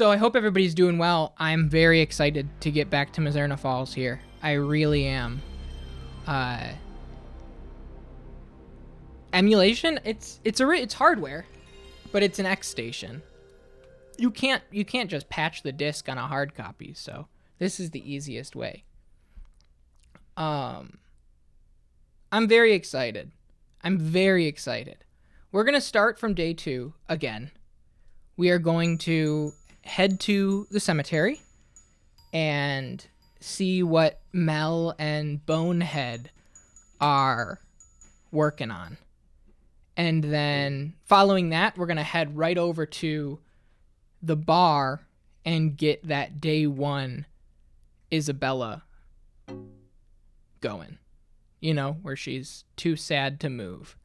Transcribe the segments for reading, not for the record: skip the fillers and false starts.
So I hope everybody's doing well. I'm very excited to get back to Mizzurna Falls here. I really am. Emulation, it's hardware, but it's an X station. You can't just patch the disc on a hard copy, so this is the easiest way. I'm very excited. We're going to start from day 2 again. We are going to head to the cemetery and see what Mel and Bonehead are working on. And then following that, we're going to head right over to the bar and get that day 1 Isabella going. You know, where she's too sad to move.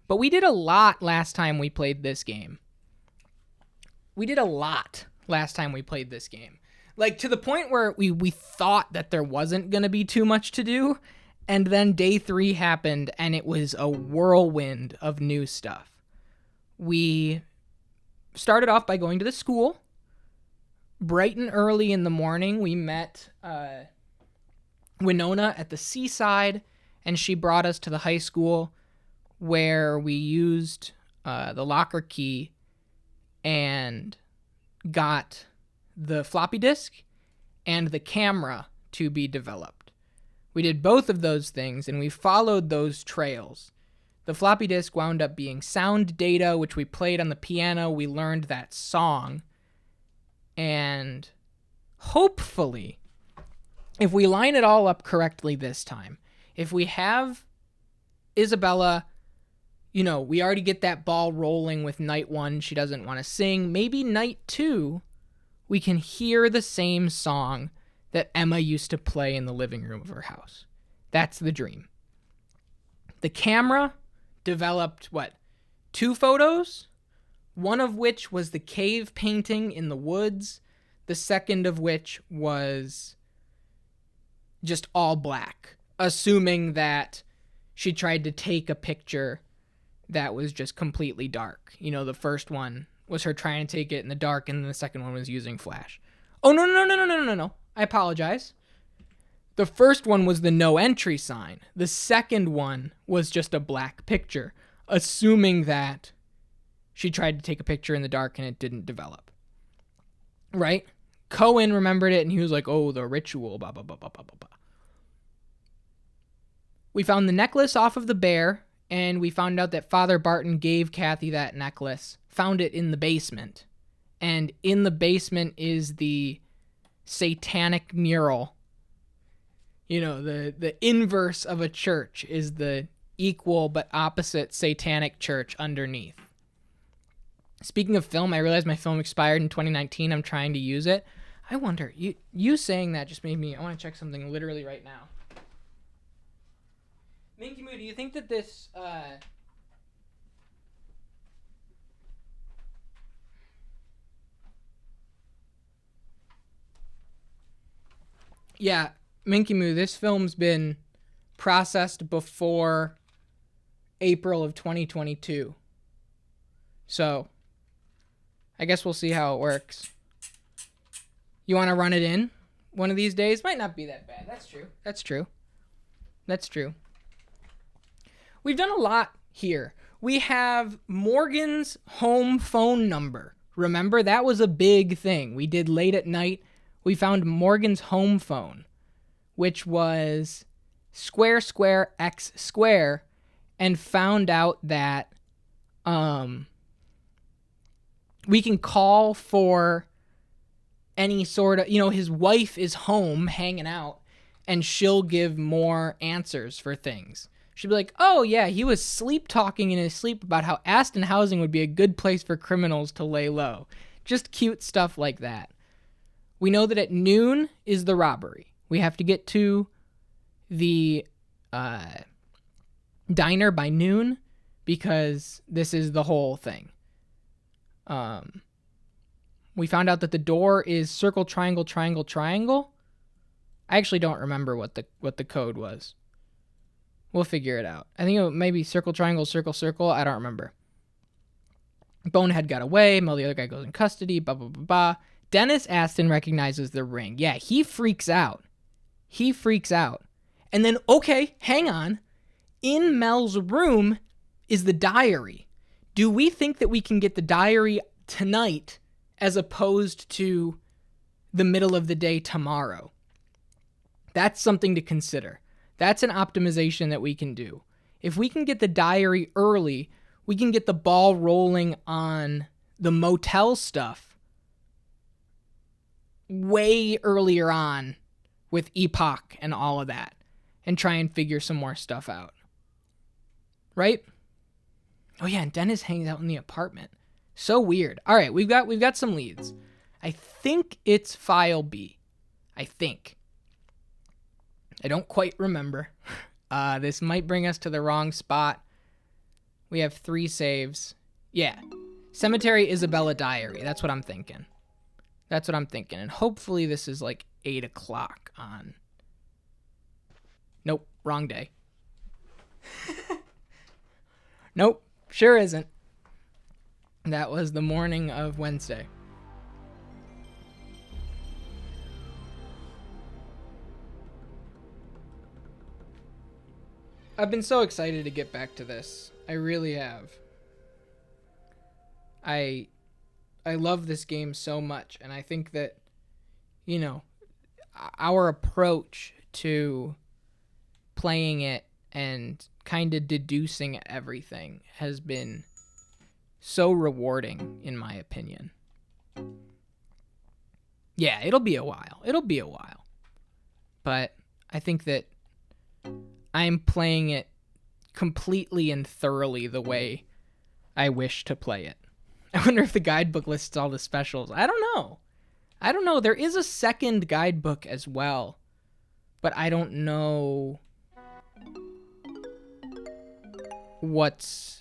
But we did a lot last time we played this game. Like, to the point where we thought that there wasn't going to be too much to do. And then day 3 happened, and it was a whirlwind of new stuff. We started off by going to the school. Bright and early in the morning, we met Winona at the seaside, and she brought us to the high school where we used the locker key and got the floppy disk and the camera to be developed. We did both of those things, and we followed those trails. The floppy disk wound up being sound data, which we played on the piano. We learned that song. And hopefully, if we line it all up correctly this time, if we have Isabella, you know, we already get that ball rolling with night 1. She doesn't want to sing. Maybe night 2, we can hear the same song that Emma used to play in the living room of her house. That's the dream. The camera developed, 2 photos? One of which was the cave painting in the woods. The second of which was just all black, assuming that she tried to take a picture that was just completely dark. You know, the first one was her trying to take it in the dark, and the second one was using flash. Oh, no. I apologize. The first one was the no entry sign. The second one was just a black picture, assuming that she tried to take a picture in the dark and it didn't develop. Right? Cohen remembered it, and he was like, oh, the ritual, blah, blah, blah, blah, blah, blah, blah. We found the necklace off of the bear, and we found out that Father Barton gave Kathy that necklace, found it in the basement. And in the basement is the satanic mural. You know, the inverse of a church is the equal but opposite satanic church underneath. Speaking of film, I realized my film expired in 2019. I'm trying to use it. I wonder, you saying that just made me, I want to check something literally right now. Minky Moo, do you think that this, Yeah, Minky Moo, this film's been processed before April of 2022. So, I guess we'll see how it works. You want to run it in one of these days? Might not be that bad. That's true. We've done a lot here. We have Morgan's home phone number. Remember, that was a big thing. We did late at night. We found Morgan's home phone, which was square, square, x square, and found out that we can call for any sort of, you know, his wife is home hanging out, and she'll give more answers for things. She'd be like, oh yeah, he was sleep talking in his sleep about how Aston Housing would be a good place for criminals to lay low. Just cute stuff like that. We know that at noon is the robbery. We have to get to the diner by noon because this is the whole thing. We found out that the door is circle, triangle, triangle, triangle. I actually don't remember what the code was. We'll figure it out. I think it may be circle, triangle, circle, circle. I don't remember. Bonehead got away. Mel, the other guy, goes in custody. Blah, blah, blah, blah. Dennis Aston recognizes the ring. Yeah, he freaks out. And then, okay, hang on. In Mel's room is the diary. Do we think that we can get the diary tonight as opposed to the middle of the day tomorrow? That's something to consider. That's an optimization that we can do. If we can get the diary early, we can get the ball rolling on the motel stuff way earlier on with Epoch and all of that, and try and figure some more stuff out. Right? Oh yeah, and Dennis hangs out in the apartment. So weird. All right, we've got some leads. I think it's file B. I think. I don't quite remember. This might bring us to the wrong spot. We have 3 saves. Yeah. Cemetery Isabella Diary. That's what I'm thinking. And hopefully this is like 8 o'clock on. Nope. Wrong day. Nope. Sure isn't. That was the morning of Wednesday. I've been so excited to get back to this. I really have. I love this game so much, and I think that, you know, our approach to playing it and kind of deducing everything has been so rewarding, in my opinion. Yeah, it'll be a while. But I think that I'm playing it completely and thoroughly the way I wish to play it. I wonder if the guidebook lists all the specials. I don't know. There is a second guidebook as well, but I don't know what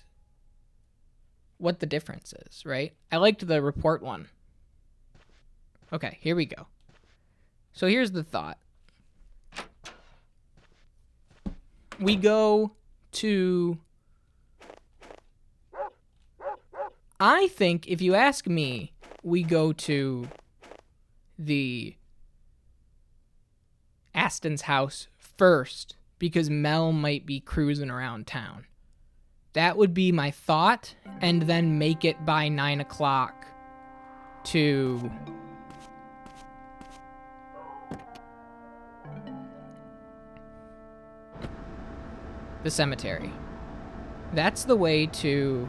the difference is, right? I liked the report one. Okay, here we go. So here's the thought. We go to... I think, if you ask me, we go to the Aston's house first because Mel might be cruising around town. That would be my thought, and then make it by 9 o'clock to the cemetery. That's the way to...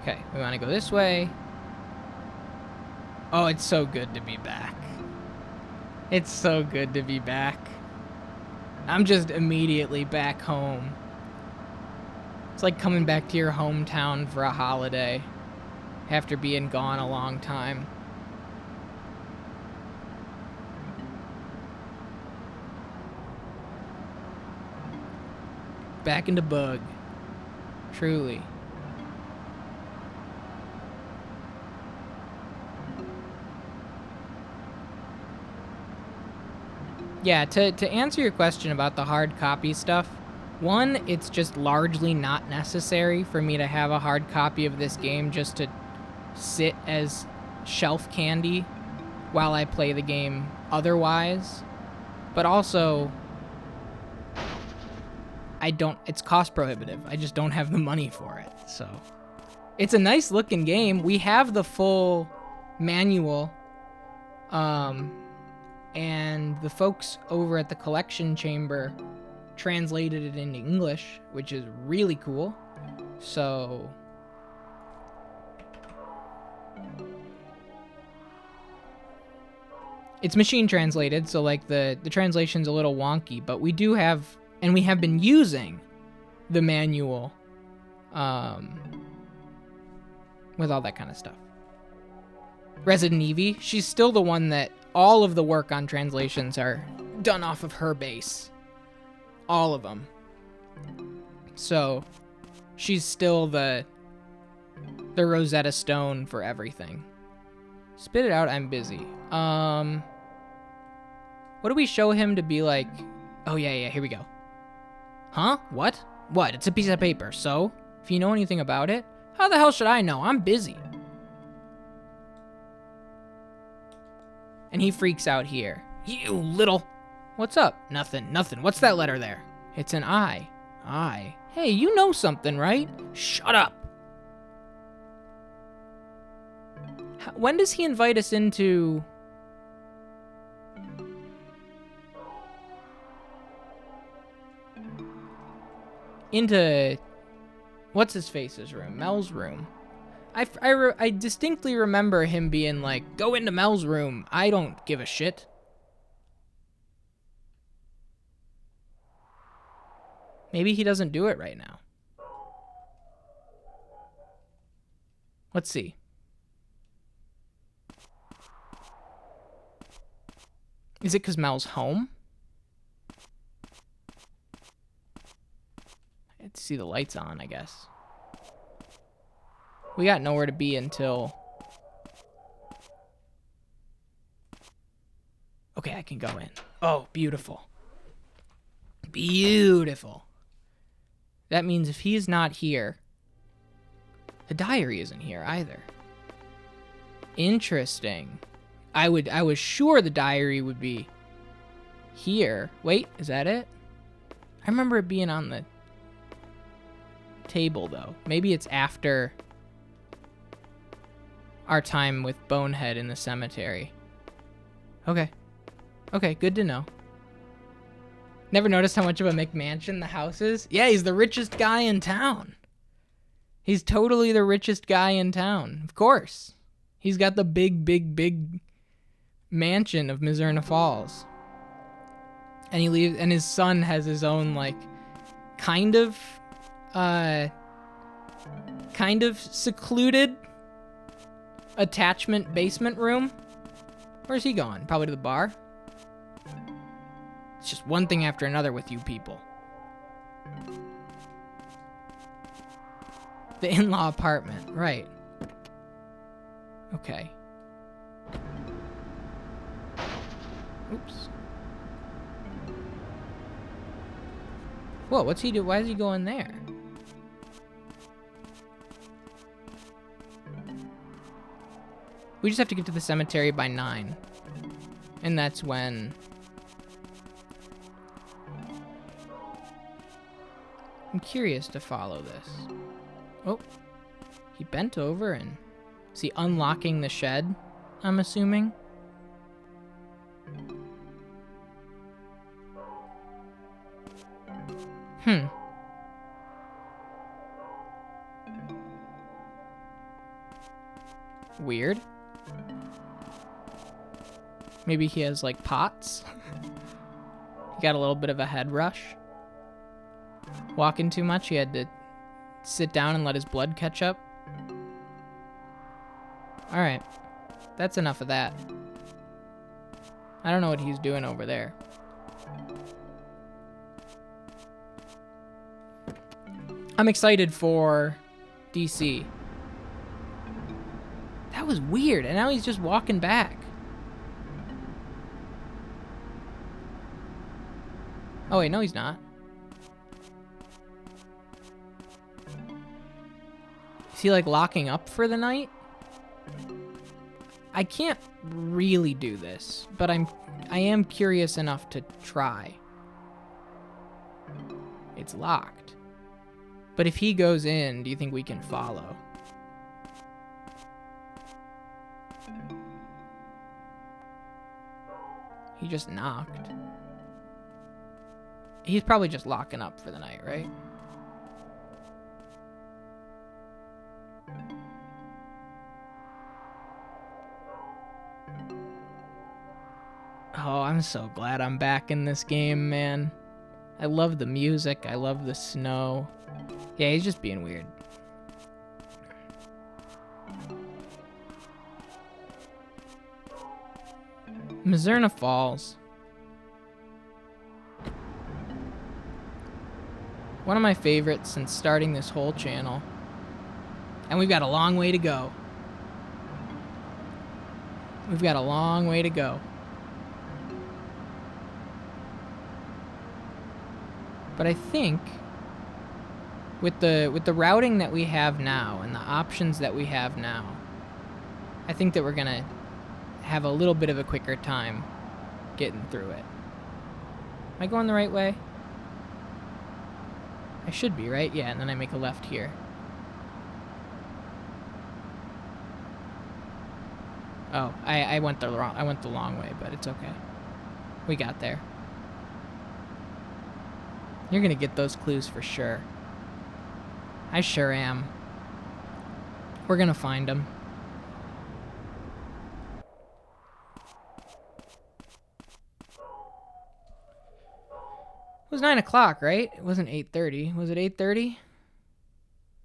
Okay, we want to go this way. Oh, it's so good to be back. It's so good to be back. I'm just immediately back home. It's like coming back to your hometown for a holiday after being gone a long time. Back into Bug. Truly. Yeah, to answer your question about the hard copy stuff, one, it's just largely not necessary for me to have a hard copy of this game just to sit as shelf candy while I play the game otherwise. But also, it's cost prohibitive. I just don't have the money for it. So it's a nice looking game. We have the full manual. And the folks over at the collection chamber translated it into English, which is really cool. So it's machine translated, so like the translation's a little wonky, but we do have, and we have been using the manual with all that kind of stuff. Resident Evie, she's still the one that all of the work on translations are done off of her base. All of them. So she's still the Rosetta Stone for everything. Spit it out, I'm busy. What do we show him to be like? Oh, yeah, here we go. Huh? What? What? It's a piece of paper, so? If you know anything about it? How the hell should I know? I'm busy. And he freaks out here. You little... What's up? Nothing. What's that letter there? It's an I. I. Hey, you know something, right? Shut up. When does he invite us into... what's his face's room? Mel's room. I distinctly remember him being like, go into Mel's room. I don't give a shit. Maybe he doesn't do it right now. Let's see. Is it because Mel's home? I had to see the lights on, I guess. We got nowhere to be until... Okay, I can go in. Oh, beautiful. Beautiful. That means if he's not here, the diary isn't here either. Interesting. I was sure the diary would be here. Wait, is that it? I remember it being on the table, though. Maybe it's after our time with Bonehead in the cemetery. Okay. Okay, good to know. Never noticed how much of a McMansion the house is? Yeah, he's the richest guy in town. He's totally the richest guy in town. Of course. He's got the big mansion of Mizzurna Falls. And and his son has his own, like, kind of secluded attachment basement room. Where's he going? Probably to the bar? It's just one thing after another with you people. The in-law apartment, right. Okay. Oops. Whoa, what's he do? Why is he going there? We just have to get to the cemetery by 9. And that's when... I'm curious to follow this. Oh, he bent over and... Is he unlocking the shed, I'm assuming? Weird. Maybe he has, like, pots? He got a little bit of a head rush. Walking too much, he had to sit down and let his blood catch up. Alright. That's enough of that. I don't know what he's doing over there. I'm excited for DC. That was weird, and now he's just walking back. Oh wait, no he's not. Is he like locking up for the night? I can't really do this, but I am curious enough to try. It's locked. But if he goes in, do you think we can follow? He just knocked. He's probably just locking up for the night, right? Oh, I'm so glad I'm back in this game, man. I love the music. I love the snow. Yeah, he's just being weird. Mizzurna Falls. One of my favorites since starting this whole channel. And we've got a long way to go. We've got a long way to go. But I think With the routing that we have now and the options that we have now, I think that we're gonna have a little bit of a quicker time getting through it. Am I going the right way? I should be, right? Yeah, and then I make a left here. Oh, I went the long way, but it's okay. We got there. You're gonna get those clues for sure. I sure am. We're gonna find them. It was 9 o'clock, right? It wasn't 8:30. Was it 8:30?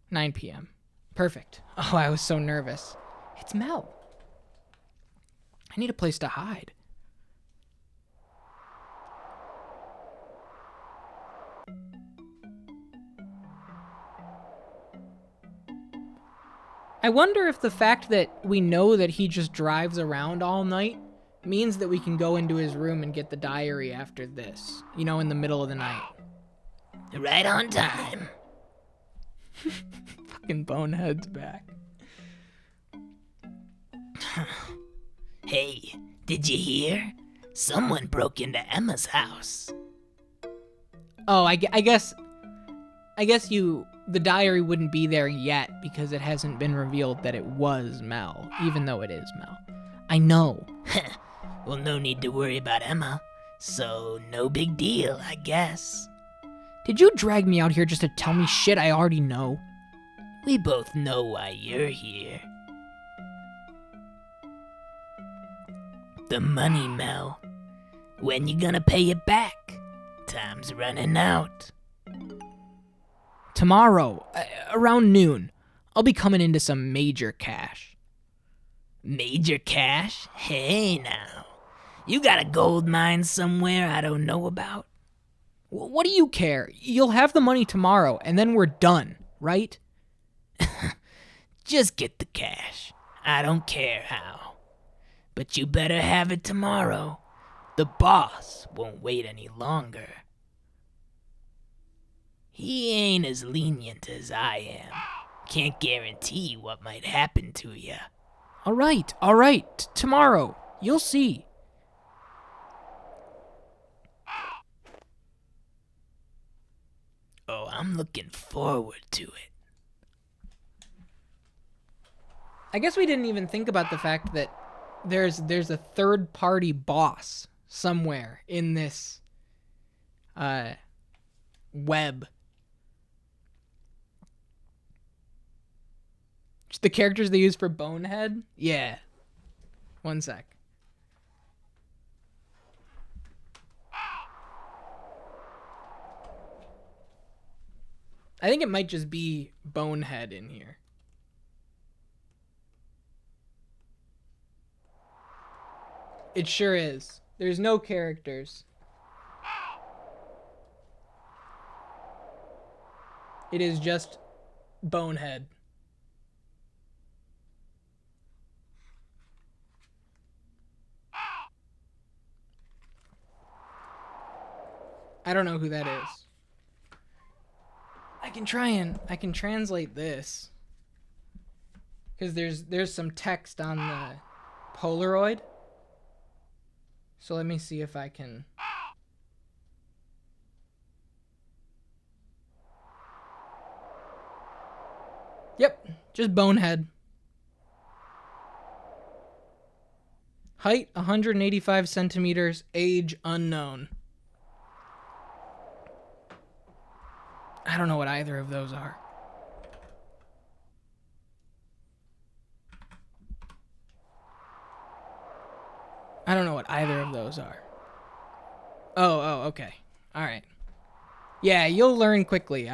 9 p.m. Perfect. Oh, I was so nervous. It's Mel. I need a place to hide. I wonder if the fact that we know that he just drives around all night means that we can go into his room and get the diary after this, you know, in the middle of the night. Right on time. Fucking Bonehead's back. Hey, did you hear? Someone broke into Emma's house. Oh, I guess the diary wouldn't be there yet because it hasn't been revealed that it was Mel, even though it is Mel. I know. Well, no need to worry about Emma, so no big deal, I guess. Did you drag me out here just to tell me shit I already know? We both know why you're here. The money, Mel. When you gonna pay it back? Time's running out. Tomorrow, around noon, I'll be coming into some major cash. Major cash? Hey now. You got a gold mine somewhere I don't know about? What do you care? You'll have the money tomorrow, and then we're done, right? Just get the cash. I don't care how. But you better have it tomorrow. The boss won't wait any longer. He ain't as lenient as I am. Can't guarantee what might happen to you. All right. Tomorrow. You'll see. Oh, I'm looking forward to it. I guess we didn't even think about the fact that there's a third-party boss somewhere in this web. Just the characters they use for Bonehead? Yeah. One sec. I think it might just be Bonehead in here. It sure is. There's no characters. It is just Bonehead. I don't know who that is. I can translate this. Because there's some text on the Polaroid. So let me see if I can. Yep, just Bonehead. Height 185 centimeters, age unknown. I don't know what either of those are. I don't know what either of those are. Oh, okay. All right. Yeah, you'll learn quickly.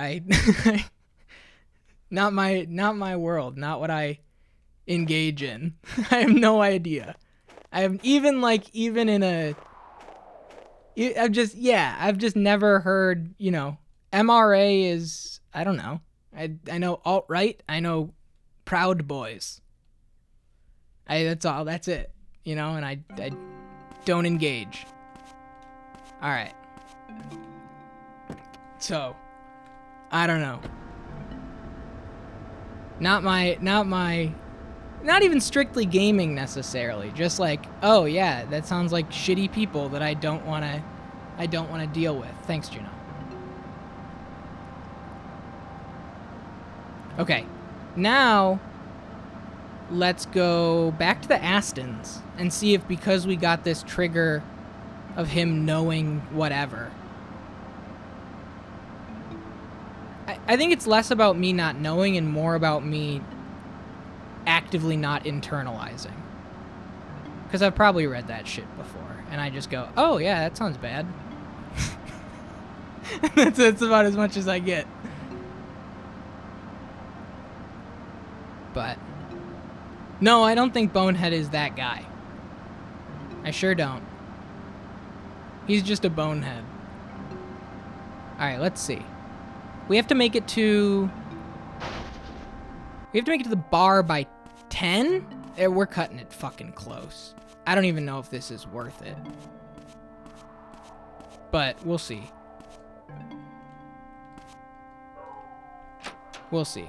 Not my world, not what I engage in. I have no idea. I have even in a I've just never heard, MRA is, I don't know. I know alt-right, I know Proud Boys. That's it. And I don't engage. All right. So, I don't know. Not even strictly gaming necessarily. Just like, oh yeah, that sounds like shitty people that I don't want to deal with. Thanks, Juno. Okay, now let's go back to the Astons and see if, because we got this trigger of him knowing whatever. I think it's less about me not knowing and more about me actively not internalizing. Because I've probably read that shit before, and I just go, oh yeah, that sounds bad. That's about as much as I get. But no, I don't think Bonehead is that guy. I sure don't. He's just a bonehead. Alright, let's see. We have to make it to the bar by 10? We're cutting it fucking close. I don't even know if this is worth it. But we'll see. We'll see.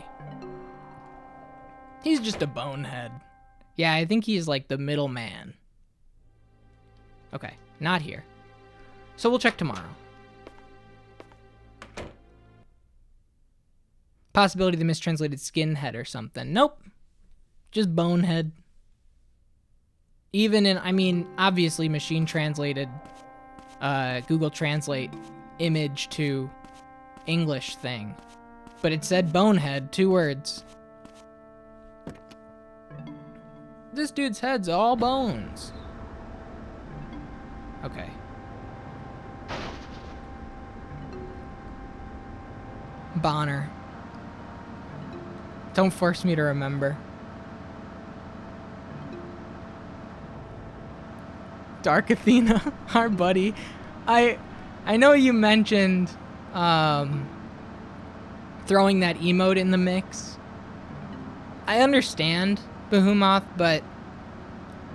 He's just a bonehead. Yeah, I think he's like the middleman. Okay, not here. So we'll check tomorrow. Possibility the mistranslated skinhead or something. Nope. Just bonehead. Even in, I mean, obviously machine translated Google Translate image to English thing. But it said bonehead, 2 words. This dude's head's all bones. Okay. Bonner. Don't force me to remember. Dark Athena, our buddy. I know you mentioned throwing that emote in the mix. I understand Behemoth, but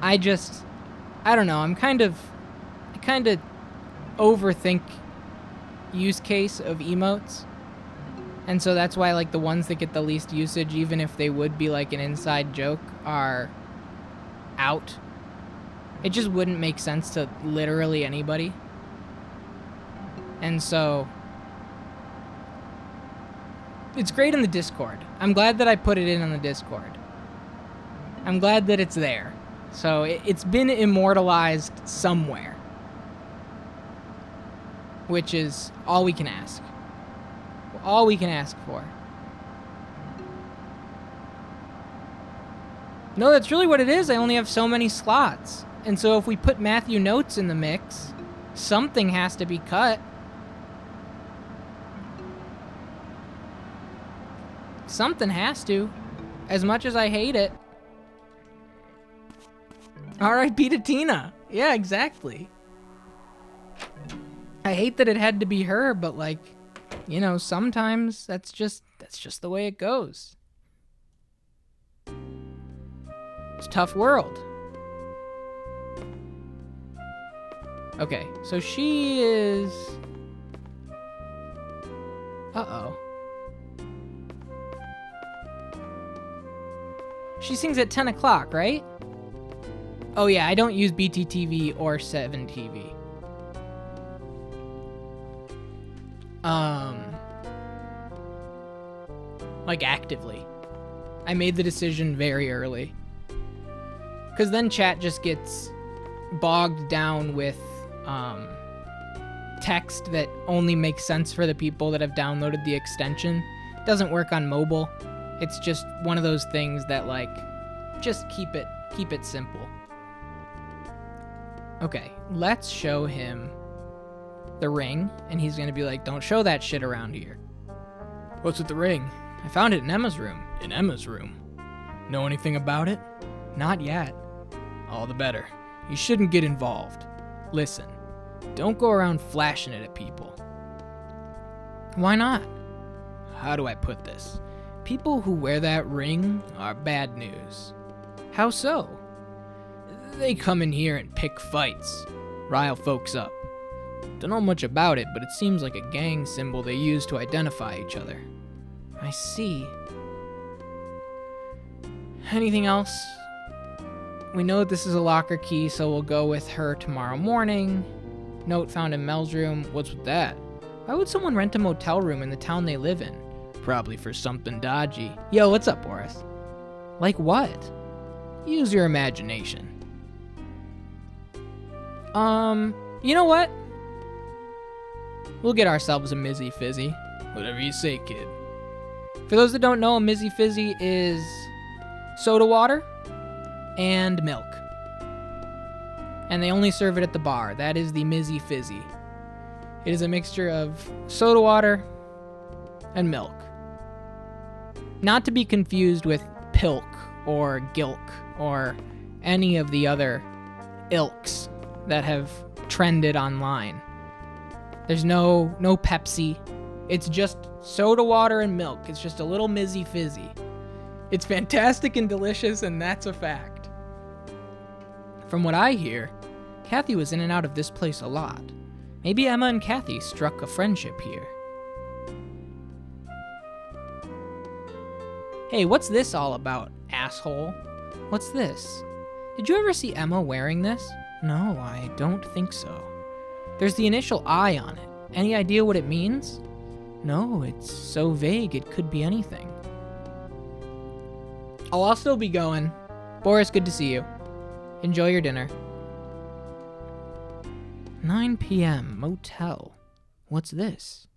I don't know. I kind of overthink use case of emotes. And so that's why, like, the ones that get the least usage, even if they would be, like, an inside joke, are out. It just wouldn't make sense to literally anybody. And so it's great in the Discord. I'm glad that I put it in on the Discord. I'm glad that it's there. So it's been immortalized somewhere. Which is all we can ask. All we can ask for. No, that's really what it is. I only have so many slots. And so if we put Matthew Notes in the mix, something has to be cut. Something has to. As much as I hate it. R.I.P. to Tina. Yeah, exactly. I hate that it had to be her, but like, you know, sometimes that's just the way it goes. It's a tough world. Okay, so she is... Uh-oh. She sings at 10 o'clock, right? Oh yeah, I don't use BTTV or 7TV. Like actively. I made the decision very early. Because then chat just gets bogged down with text that only makes sense for the people that have downloaded the extension. It doesn't work on mobile. It's just one of those things that, like, just keep it simple. Okay, let's show him the ring, and he's gonna be like, don't show that shit around here. What's with the ring? I found it in Emma's room. In Emma's room? Know anything about it? Not yet. All the better. You shouldn't get involved. Listen, don't go around flashing it at people. Why not? How do I put this? People who wear that ring are bad news. How so? They come in here and pick fights, rile folks up. Don't know much about it, but it seems like a gang symbol they use to identify each other. I see. Anything else? We know this is a locker key, so we'll go with her tomorrow morning. Note found in Mel's room. What's with that? Why would someone rent a motel room in the town they live in? Probably for something dodgy. Yo, what's up, Boris? Like what? Use your imagination. You know what? We'll get ourselves a Mizzy Fizzy. Whatever you say, kid. For those that don't know, a Mizzy Fizzy is soda water and milk. And they only serve it at the bar. That is the Mizzy Fizzy. It is a mixture of soda water and milk. Not to be confused with pilk or gilk or any of the other ilks that have trended online. There's no Pepsi. It's just soda water and milk. It's just a little Mizzy Fizzy. It's fantastic and delicious, and that's a fact. From what I hear, Kathy was in and out of this place a lot. Maybe Emma and Kathy struck a friendship here. Hey, what's this all about, asshole? What's this? Did you ever see Emma wearing this? No, I don't think so. There's the initial I on it. Any idea what it means? No, it's so vague it could be anything. I'll still be going. Boris, good to see you. Enjoy your dinner. 9 p.m. Motel. What's this?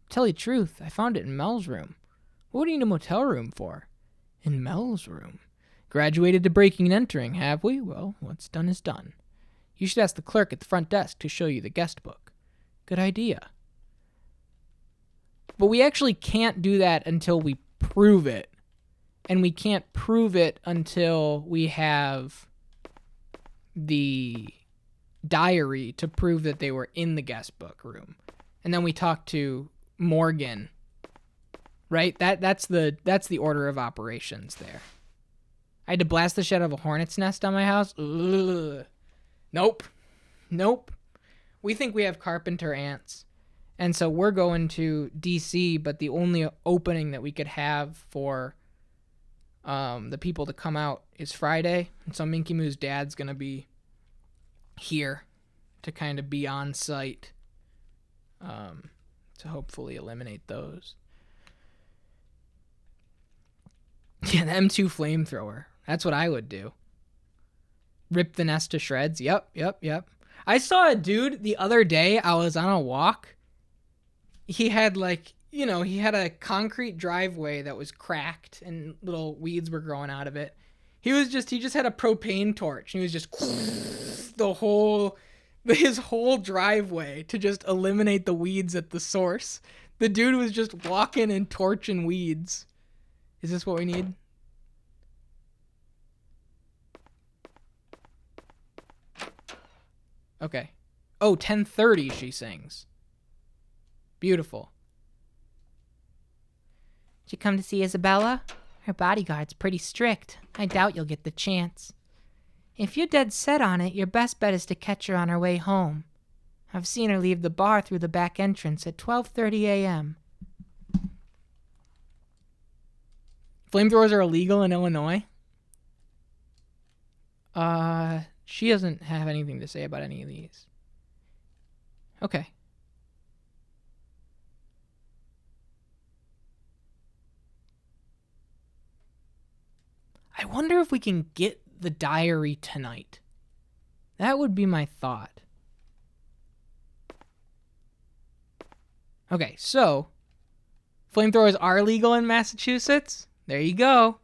Tell you the truth, I found it in Mel's room. What do you need a motel room for? In Mel's room. Graduated to breaking and entering, have we? Well, what's done is done. You should ask the clerk at the front desk to show you the guest book. Good idea. But we actually can't do that until we prove it. And we can't prove it until we have the diary to prove that they were in the guest book room. And then we talk to Morgan. Right? That's the order of operations there. I had to blast the shit out of a hornet's nest on my house. Ugh. Nope. We think we have carpenter ants. And so we're going to DC, but the only opening that we could have for the people to come out is Friday. And so Minky Moo's dad's going to be here to kind of be on site to hopefully eliminate those. Yeah, the M2 flamethrower. That's what I would do. Rip the nest to shreds. Yep. I saw a dude the other day. I was on a walk. He had he had a concrete driveway that was cracked and little weeds were growing out of it. He just had a propane torch. And he was just his whole driveway to just eliminate the weeds at the source. The dude was just walking and torching weeds. Is this what we need? Okay. Oh, 10:30, she sings. Beautiful. Did you come to see Isabella? Her bodyguard's pretty strict. I doubt you'll get the chance. If you're dead set on it, your best bet is to catch her on her way home. I've seen her leave the bar through the back entrance at 12:30 a.m. Flamethrowers are illegal in Illinois? She doesn't have anything to say about any of these. Okay. I wonder if we can get the diary tonight. That would be my thought. Okay, so flamethrowers are legal in Massachusetts. There you go.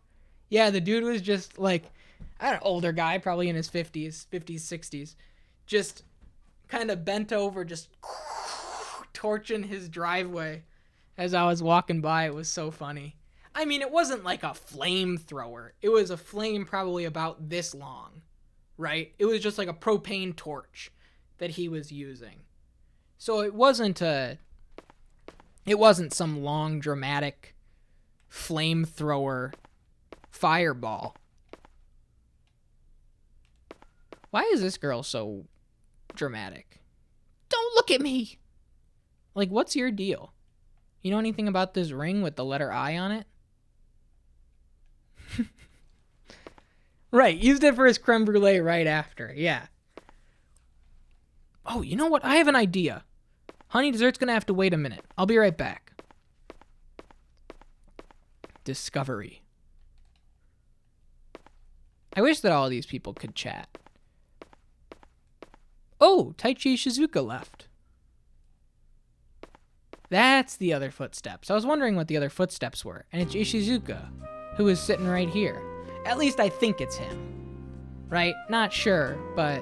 Yeah, the dude was just an older guy, probably in his 50s, 60s, just kind of bent over, just torching his driveway as I was walking by. It was so funny. I mean, it wasn't like a flamethrower. It was a flame probably about this long, right? It was just like a propane torch that he was using. So it wasn't some long, dramatic flamethrower fireball. Why is this girl so dramatic? Don't look at me! What's your deal? You know anything about this ring with the letter I on it? Right, used it for his creme brulee right after. Yeah. Oh, you know what? I have an idea. Honey Dessert's gonna have to wait a minute. I'll be right back. Discovery. I wish that all these people could chat. Oh, Taichi Shizuka left. That's the other footsteps. I was wondering what the other footsteps were, and it's Ishizuka, who is sitting right here. At least I think it's him. Right? Not sure, but...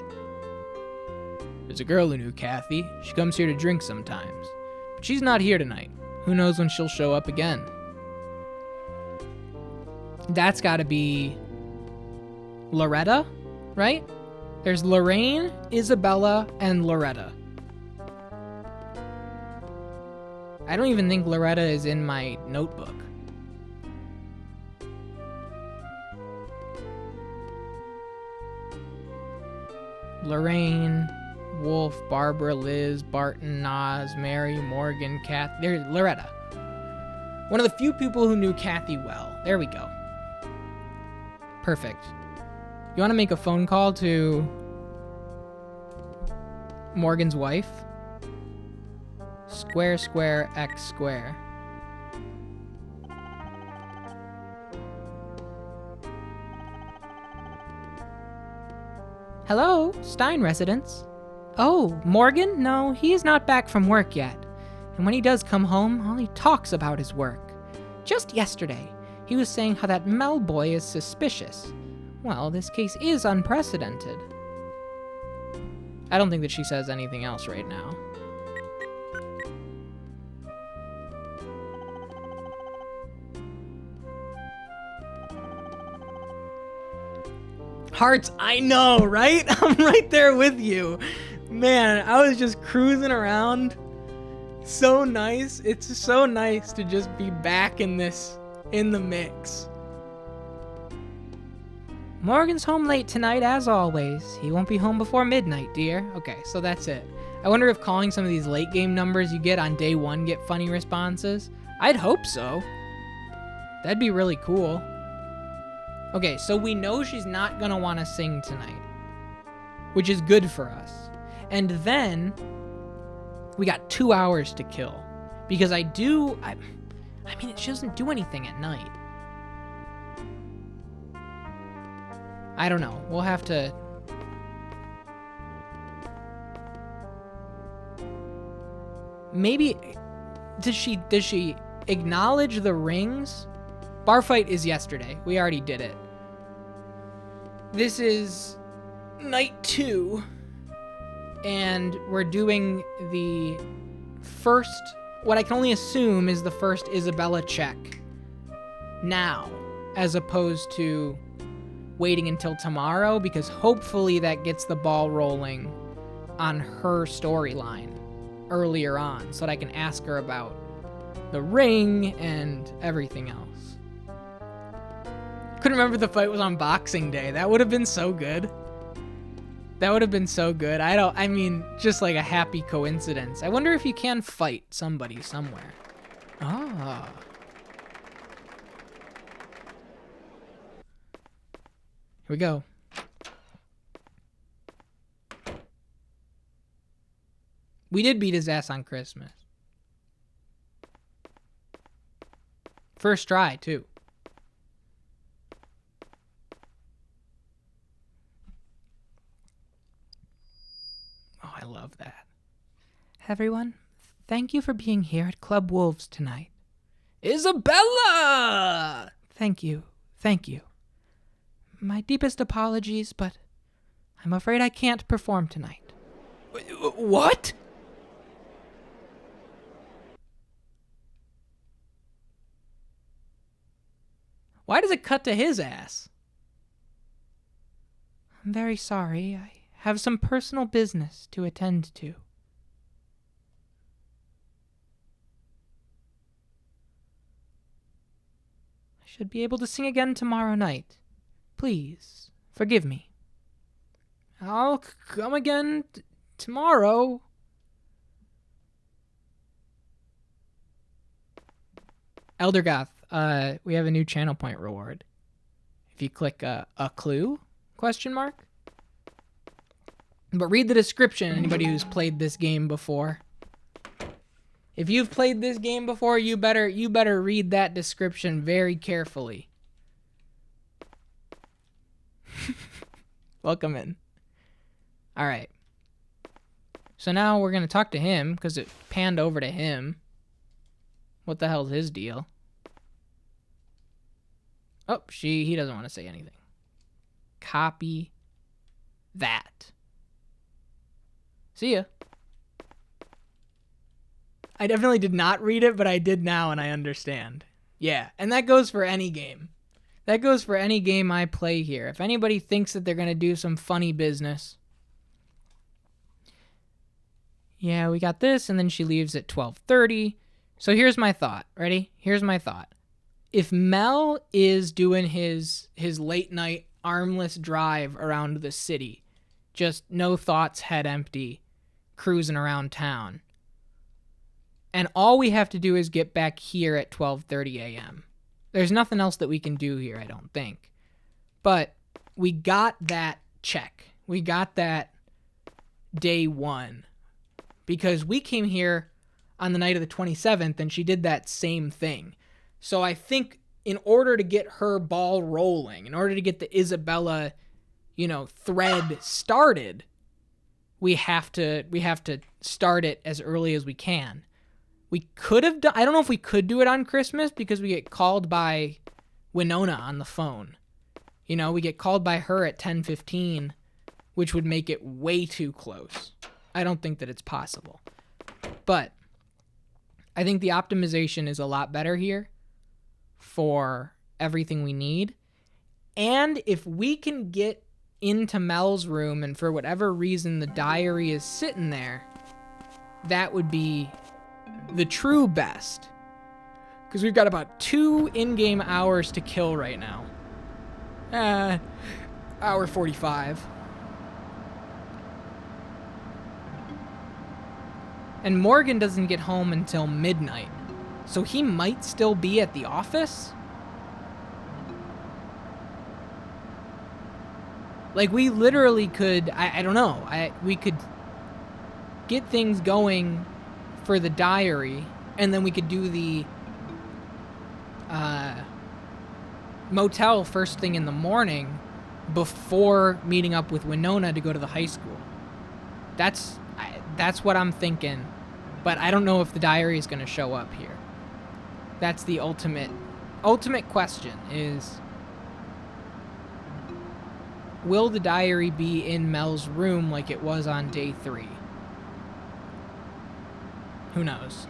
There's a girl who knew Kathy. She comes here to drink sometimes. But she's not here tonight. Who knows when she'll show up again. That's gotta be... Loretta, right? There's Lorraine, Isabella, and Loretta. I don't even think Loretta is in my notebook. Lorraine, Wolf, Barbara, Liz, Barton, Nas, Mary, Morgan, Kath. There's Loretta. One of the few people who knew Kathy well. There we go. Perfect. You want to make a phone call to Morgan's wife? Square, square, X square. Hello, Stein residence. Oh, Morgan? No, he is not back from work yet. And when he does come home, all he talks about is work. Just yesterday, he was saying how that Mel boy is suspicious. Well, this case is unprecedented. I don't think that she says anything else right now. Hearts, I know, right? I'm right there with you. Man, I was just cruising around. So nice. It's so nice to just be back in the mix. Morgan's home late tonight, as always. He won't be home before midnight, dear. Okay, so that's it. I wonder if calling some of these late game numbers you get on day one get funny responses. I'd hope so. That'd be really cool. Okay, so we know she's not gonna want to sing tonight, which is good for us. And then we got 2 hours to kill, because I mean, she doesn't do anything at night. I don't know. We'll have to... Maybe... Does she acknowledge the rings? Bar fight is yesterday. We already did it. This is night 2. And we're doing the first... What I can only assume is the first Isabella check now, as opposed to waiting until tomorrow, because hopefully that gets the ball rolling on her storyline earlier on, so that I can ask her about the ring and everything else. Couldn't remember the fight was on Boxing Day. That would have been so good. That would have been so good. I mean, just like a happy coincidence. I wonder if you can fight somebody somewhere. Ah. Here we go. We did beat his ass on Christmas. First try, too. Oh, I love that. Everyone, thank you for being here at Club Wolves tonight. Isabella! Thank you. Thank you. My deepest apologies, but I'm afraid I can't perform tonight. What? Why does it cut to his ass? I'm very sorry. I have some personal business to attend to. I should be able to sing again tomorrow night. Please, forgive me. I'll come again tomorrow. Elder Goth, we have a new channel point reward. If you click a clue, Question mark? But read the description, anybody who's played this game before. If you've played this game before, you better read that description very carefully. Welcome in. All right. So now we're going to talk to him because it panned over to him. What the hell's his deal? Oh, he doesn't want to say anything. Copy that. See ya. I definitely did not read it, but I did now and I understand. Yeah, and that goes for any game. That goes for any game I play here. If anybody thinks that they're going to do some funny business. Yeah, we got this, and then she leaves at 12:30. So here's my thought. Ready? Here's my thought. If Mel is doing his late night armless drive around the city, just no thoughts, head empty, cruising around town, and all we have to do is get back here at 12:30 a.m. There's nothing else that we can do here, I don't think. But we got that check. We got that day one. Because we came here on the night of the 27th and she did that same thing. So I think in order to get her ball rolling, in order to get the Isabella, thread started, we have to start it as early as we can. We could have done, I don't know if we could do it on Christmas because we get called by Winona on the phone. We get called by her at 10:15, which would make it way too close. I don't think that it's possible. But I think the optimization is a lot better here for everything we need. And if we can get into Mel's room and for whatever reason the diary is sitting there, that would be the true best. Because we've got about 2 in-game hours to kill right now. Hour 45. And Morgan doesn't get home until midnight. So he might still be at the office? Like, we literally could, I don't know, we could get things going for the diary, and then we could do the motel first thing in the morning before meeting up with Winona to go to the high school. That's what I'm thinking, but I don't know if the diary is going to show up here. That's the ultimate question is, will the diary be in Mel's room like it was on day 3? Who knows?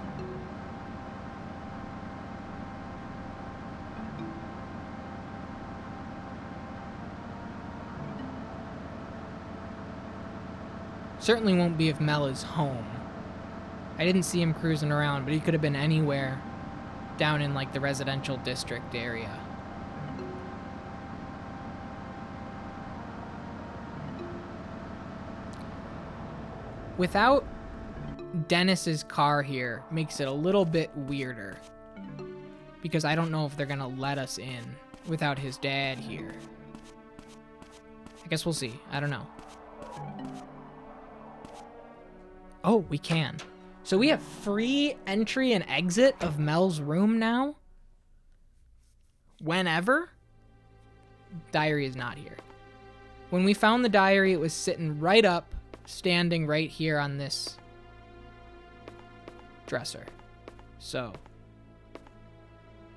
Certainly won't be if Mel is home. I didn't see him cruising around, but he could have been anywhere down in like the residential district area. Without Dennis's car here makes it a little bit weirder, because I don't know if they're gonna let us in without his dad here. I guess we'll see. I don't know. Oh, we can. So we have free entry and exit of Mel's room now? Whenever? Diary is not here. When we found the diary, it was sitting right up, standing right here on this dresser. So,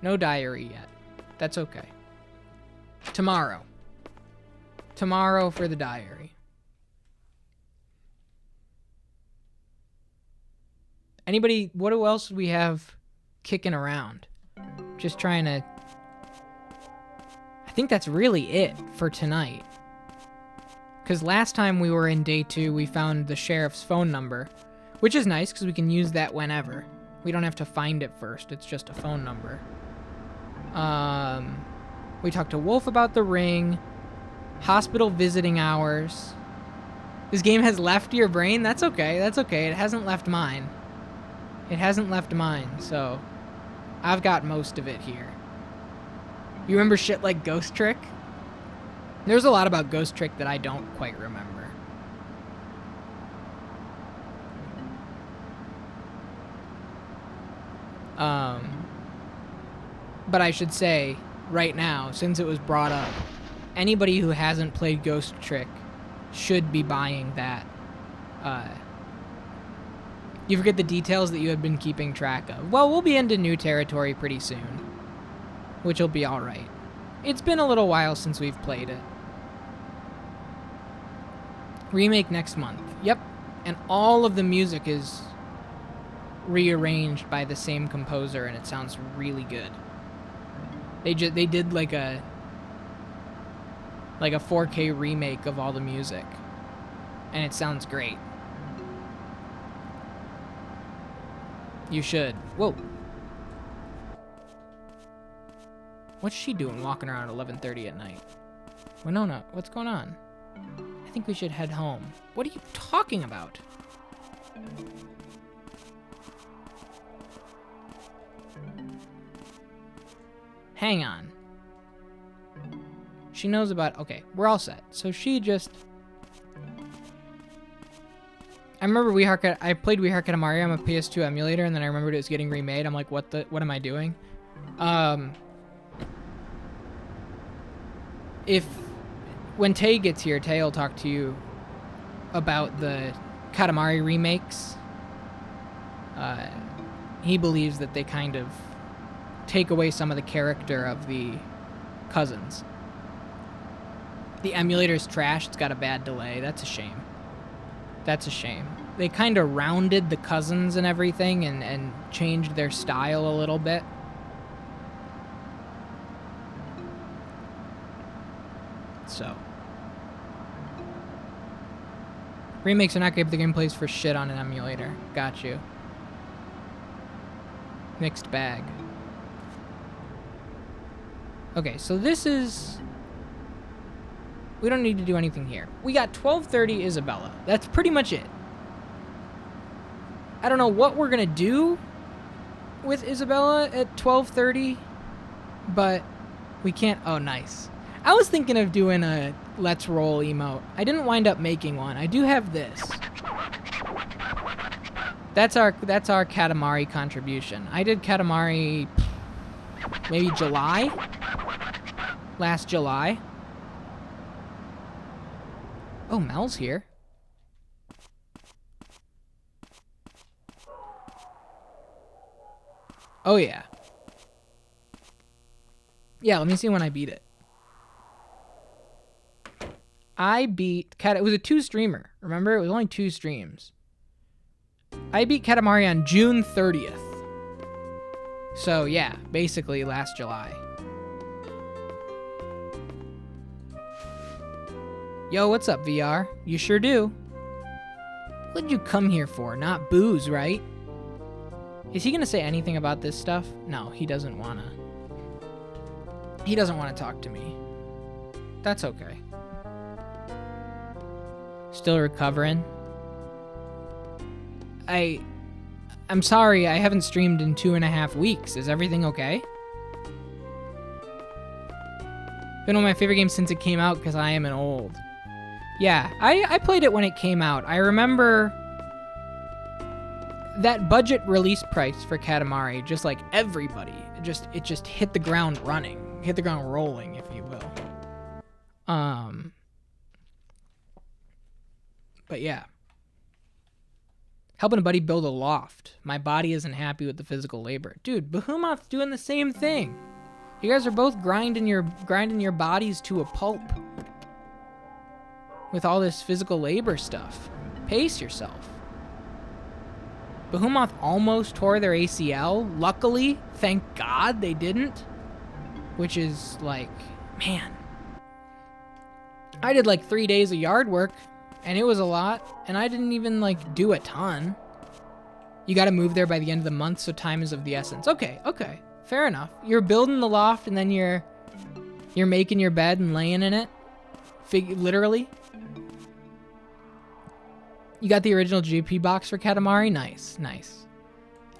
no diary yet. That's okay. Tomorrow. Tomorrow for the diary. Anybody, what else do we have kicking around? Just trying to... I think that's really it for tonight. Because last time we were in day 2, we found the sheriff's phone number, which is nice because we can use that whenever. We don't have to find it first. It's just a phone number. We talked to Wolf about the ring. Hospital visiting hours. This game has left your brain? That's okay. That's okay. It hasn't left mine. It hasn't left mine, so I've got most of it here. You remember shit like Ghost Trick? There's a lot about Ghost Trick that I don't quite remember. But I should say, right now, since it was brought up, anybody who hasn't played Ghost Trick should be buying that. You forget the details that you had been keeping track of. Well, we'll be into new territory pretty soon, which will be alright. It's been a little while since we've played it. Remake next month. Yep. And all of the music is rearranged by the same composer, and it sounds really good. They did like a 4K remake of all the music, and it sounds great. You should. Whoa. What's she doing walking around 11:30 at night? Winona, what's going on? I think we should head home. What are you talking about? Hang on. She knows about... Okay, we're all set. So she just... I remember I played We Heart Katamari on a PS2 emulator, and then I remembered it was getting remade. I'm like, what am I doing? When Tay gets here, Tay will talk to you about the Katamari remakes. He believes that they kind of take away some of the character of the cousins. The emulator's trash. It's got a bad delay. That's a shame. That's a shame. They kind of rounded the cousins and everything and changed their style a little bit. So. Remakes are not great, but the game plays for shit on an emulator. Got you. Mixed bag. Okay, so this is... We don't need to do anything here. We got 12:30 Isabella. That's pretty much it. I don't know what we're going to do with Isabella at 12:30, but we can't... Oh, nice. I was thinking of doing a Let's Roll emote. I didn't wind up making one. I do have this. That's our Katamari contribution. I did Katamari maybe July? Last July. Oh, Mel's here. Oh, yeah. Yeah, let me see when I beat it. I beat... It was a 2-streamer. Remember? It was only 2 streams. I beat Katamari on June 30th. So, yeah, basically last July. Yo, what's up, VR? You sure do. What'd you come here for? Not booze, right? Is he gonna say anything about this stuff? No, he doesn't wanna. He doesn't wanna talk to me. That's okay. Still recovering. I'm sorry, I haven't streamed in 2.5 weeks. Is everything okay? Been one of my favorite games since it came out because I am an old. Yeah, I played it when it came out. I remember that budget release price for Katamari, just like everybody, it just hit the ground running, hit the ground rolling, if you will. But yeah. Helping a buddy build a loft. My body isn't happy with the physical labor. Dude, Behemoth's doing the same thing. You guys are both grinding your bodies to a pulp. With all this physical labor stuff. Pace yourself. Behemoth almost tore their ACL. Luckily, thank God they didn't. Which is like, man. I did like 3 days of yard work, and it was a lot, and I didn't even like do a ton. You gotta move there by the end of the month, so time is of the essence. Okay, fair enough. You're building the loft, and then you're making your bed and laying in it. Literally. You got the original GP box for Katamari? Nice.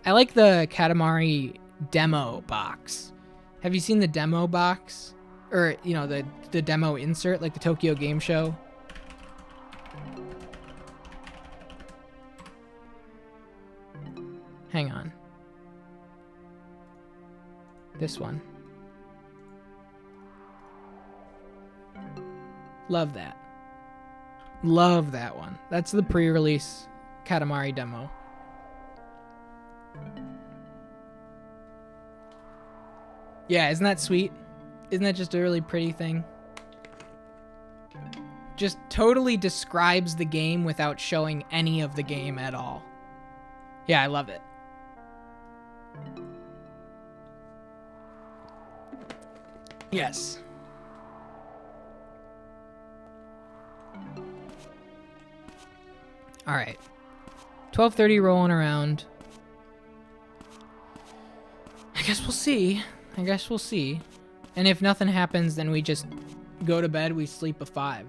I like the Katamari demo box. Have you seen the demo box? Or, you know, the demo insert, like the Tokyo Game Show. Hang on. This one. Love that. Love that one. That's the pre-release Katamari demo. Yeah, isn't that sweet? Isn't that just a really pretty thing? Just totally describes the game without showing any of the game at all. Yeah, I love it. Yes. All right. 12:30 rolling around. I guess we'll see. And if nothing happens, then we just go to bed, we sleep a 5.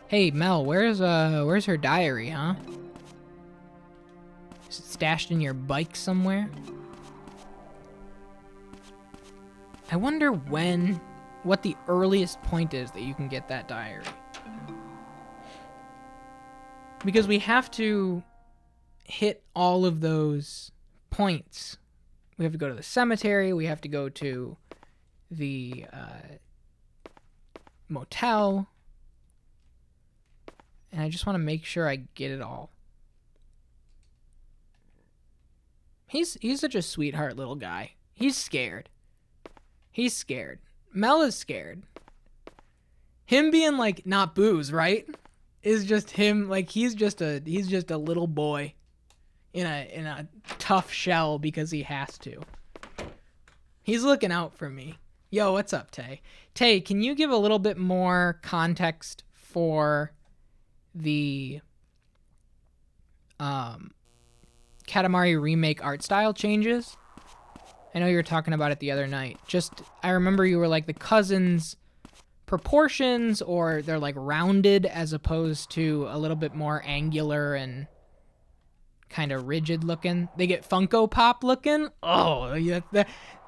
Hey, Mel, where's her diary, huh? Is it stashed in your bike somewhere? I wonder what the earliest point is that you can get that diary. Because we have to hit all of those points. We have to go to the cemetery, we have to go to the motel. And I just want to make sure I get it all. He's such a sweetheart little guy. He's scared. Mel is scared. Him being like not booze, right? Is just him, like he's just a little boy in a tough shell because he has to. He's looking out for me. Yo, what's up, Tay? Tay, can you give a little bit more context for the Katamari remake art style changes? I know you were talking about it the other night. I remember you were like the cousins proportions, or they're like rounded as opposed to a little bit more angular and kind of rigid looking. They get Funko Pop looking. Oh, yeah,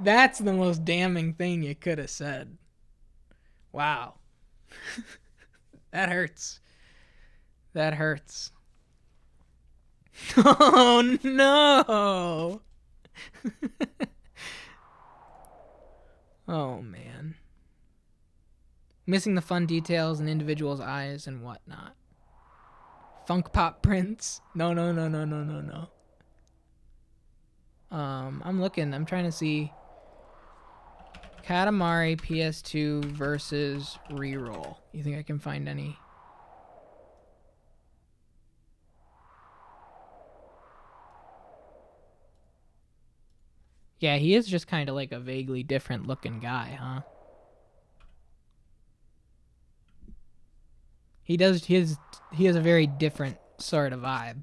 that's the most damning thing you could have said. Wow. That hurts. Oh no. Oh man. Missing the fun details in individuals' eyes and whatnot. Funk Pop prints. No. I'm looking. I'm trying to see. Katamari PS2 versus reroll. You think I can find any? Yeah, he is just kind of like a vaguely different looking guy, huh? He has a very different sort of vibe.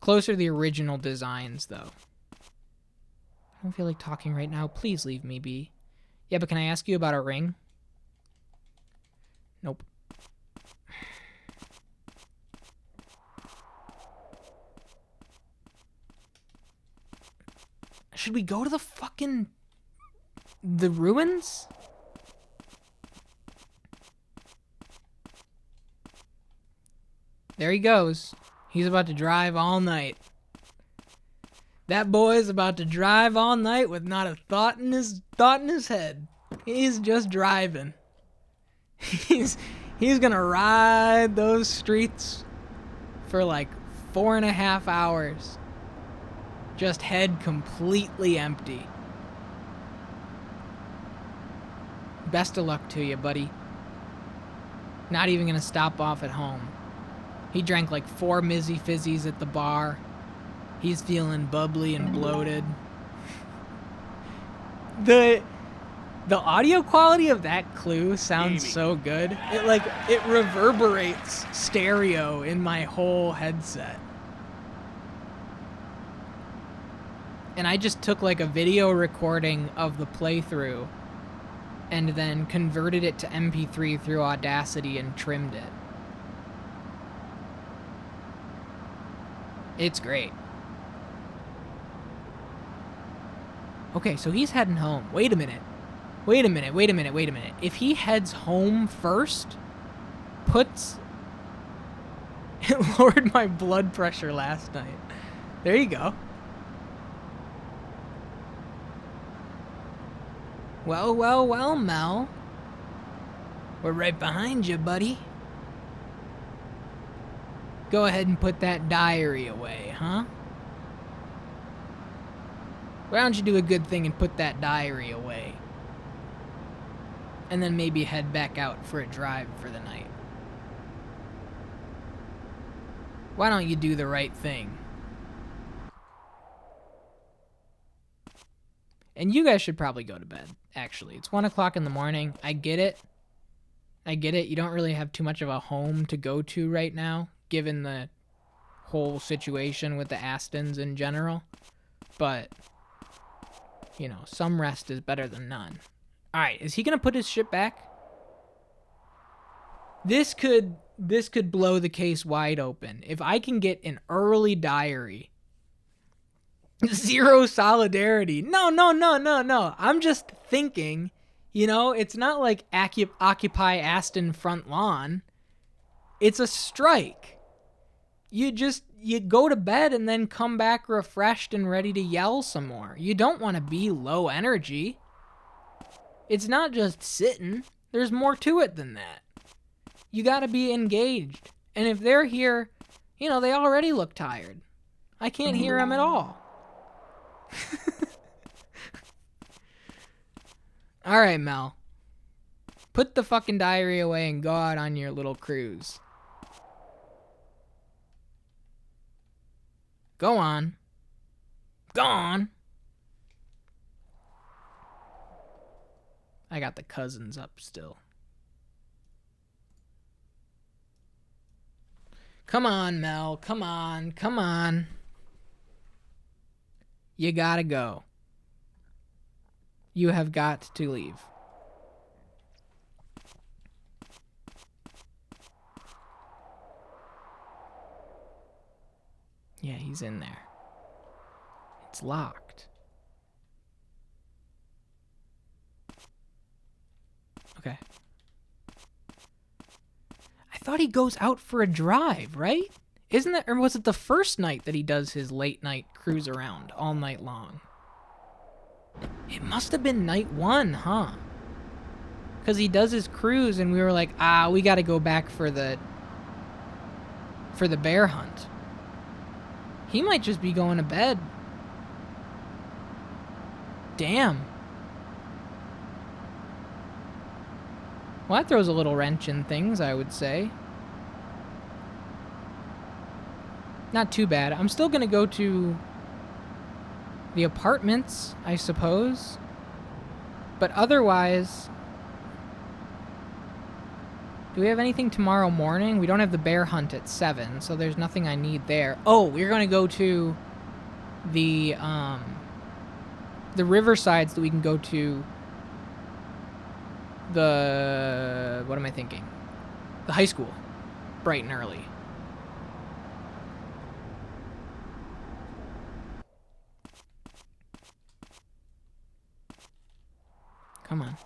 Closer to the original designs, though. I don't feel like talking right now. Please leave me be. Yeah, but can I ask you about a ring? Nope. Should we go to the ruins? There he goes. He's about to drive all night. That boy's about to drive all night with not a thought in his head. He's just driving. He's gonna ride those streets for like 4.5 hours. Just head completely empty. Best of luck to you, buddy. Not even gonna stop off at home. He drank like 4 Mizzy Fizzies at the bar. He's feeling bubbly and bloated. The audio quality of that clue sounds so good. It reverberates stereo in my whole headset. And I just took like a video recording of the playthrough and then converted it to MP3 through Audacity and trimmed it. It's great. Okay, so he's heading home. Wait a minute. If he heads home first, puts... It lowered my blood pressure last night. There you go. Well, Mel. We're right behind you, buddy. Go ahead and put that diary away, huh? Why don't you do a good thing and put that diary away? And then maybe head back out for a drive for the night. Why don't you do the right thing? And you guys should probably go to bed, actually. It's 1 o'clock in the morning. I get it. You don't really have too much of a home to go to right now, given the whole situation with the Astons in general. But, you know, some rest is better than none. Alright, is he going to put his shit back? This could blow the case wide open. If I can get an early diary... Zero solidarity. No. I'm just thinking, you know, it's not like Occupy Aston front lawn. It's a strike. You go to bed and then come back refreshed and ready to yell some more. You don't want to be low energy. It's not just sitting. There's more to it than that. You got to be engaged. And if they're here, you know, they already look tired. I can't hear them at all. Alright, Mel. Put the fucking diary away and go out on your little cruise. Go on. Go on. I got the cousins up still. Come on, Mel. Come on. You gotta go. You have got to leave. Yeah, he's in there. It's locked. Okay. I thought he goes out for a drive, right? Isn't that, or was it the first night that he does his late night cruise around all night long? It must have been night 1, huh? Because he does his cruise and we were like, we got to go back for the bear hunt. He might just be going to bed. Damn. Well, that throws a little wrench in things, I would say. Not too bad. I'm still going to go to the apartments, I suppose. But otherwise... Do we have anything tomorrow morning? We don't have the bear hunt at 7, so there's nothing I need there. Oh, we're going to go to the riversides that we can go to the... What am I thinking? The high school. Bright and early. Come on.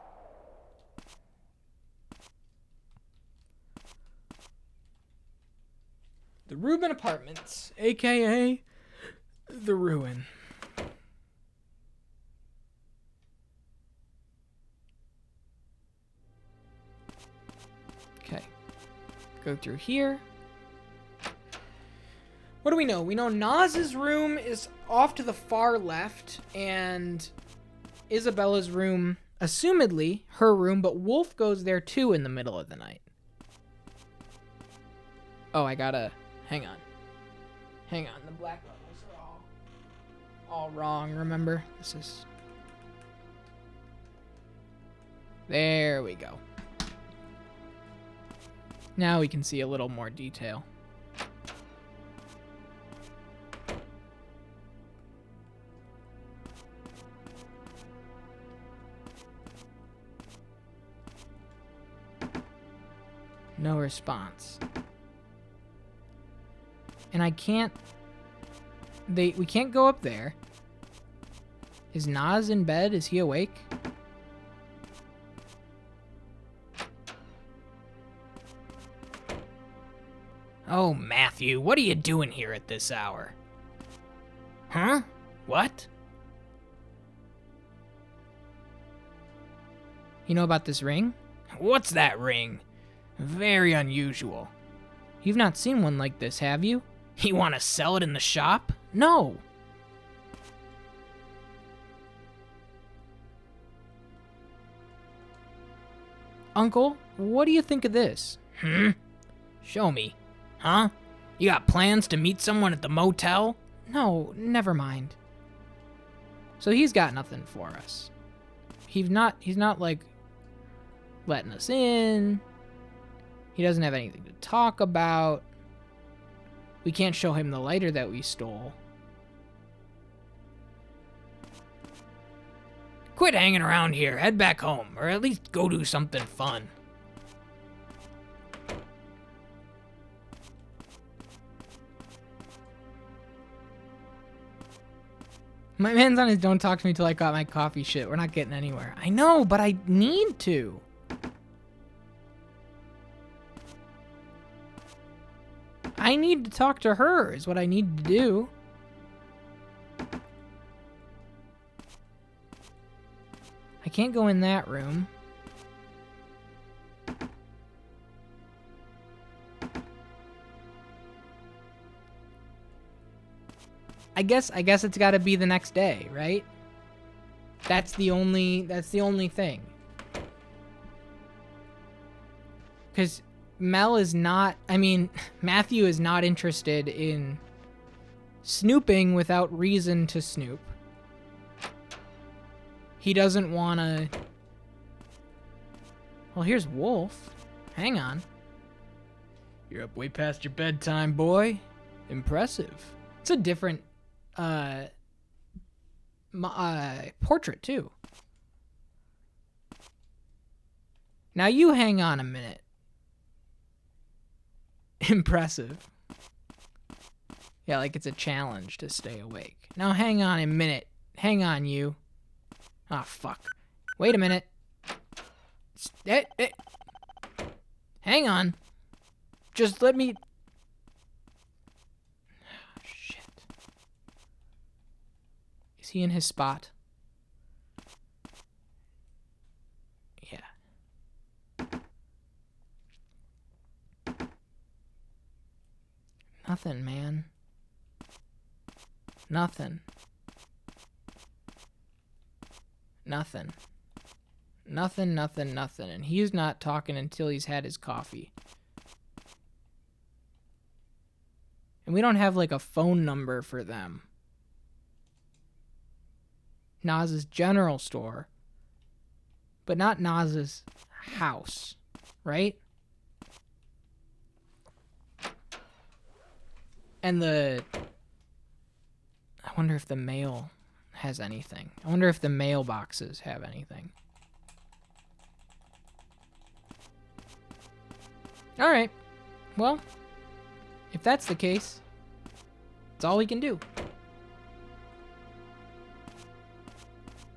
The Reuben Apartments, a.k.a. The Ruin. Okay. Go through here. What do we know? We know Naz's room is off to the far left, and Isabella's room, assumedly her room, but Wolf goes there too in the middle of the night. Oh, I gotta... Hang on. The black levels are all wrong, remember? This is... There we go. Now we can see a little more detail. No response. And I can't we can't go up there. Is Nas in bed? Is he awake? Oh, Matthew, what are you doing here at this hour? Huh? What? You know about this ring? What's that ring? Very unusual. You've not seen one like this, have you? You want to sell it in the shop? No. Uncle, what do you think of this? Show me. Huh? You got plans to meet someone at the motel? No, never mind. So he's got nothing for us. He's not like letting us in. He doesn't have anything to talk about. We can't show him the lighter that we stole. Quit hanging around here. Head back home, or at least go do something fun. My man's on his don't talk to me till I got my coffee shit. We're not getting anywhere. I know, but I need to. I need to talk to her is what I need to do. I can't go in that room. I guess it's got to be the next day, right? That's the only thing. Cuz Matthew is not interested in snooping without reason to snoop. He doesn't want to... Well, here's Wolf. Hang on. You're up way past your bedtime, boy. Impressive. It's a different portrait, too. Now you hang on a minute. Impressive. Yeah, like it's a challenge to stay awake. Now hang on a minute. Hang on, you. Ah, fuck. Wait a minute. Hang on. Just let me... Shit. Is he in his spot? Yeah. Nothing, man. Nothing. Nothing. Nothing, nothing, nothing. And he's not talking until he's had his coffee. And we don't have like a phone number for them. Naz's general store. But not Naz's house. Right? And I wonder if the mail has anything. I wonder if the mailboxes have anything. All right. Well, if that's the case, that's all we can do.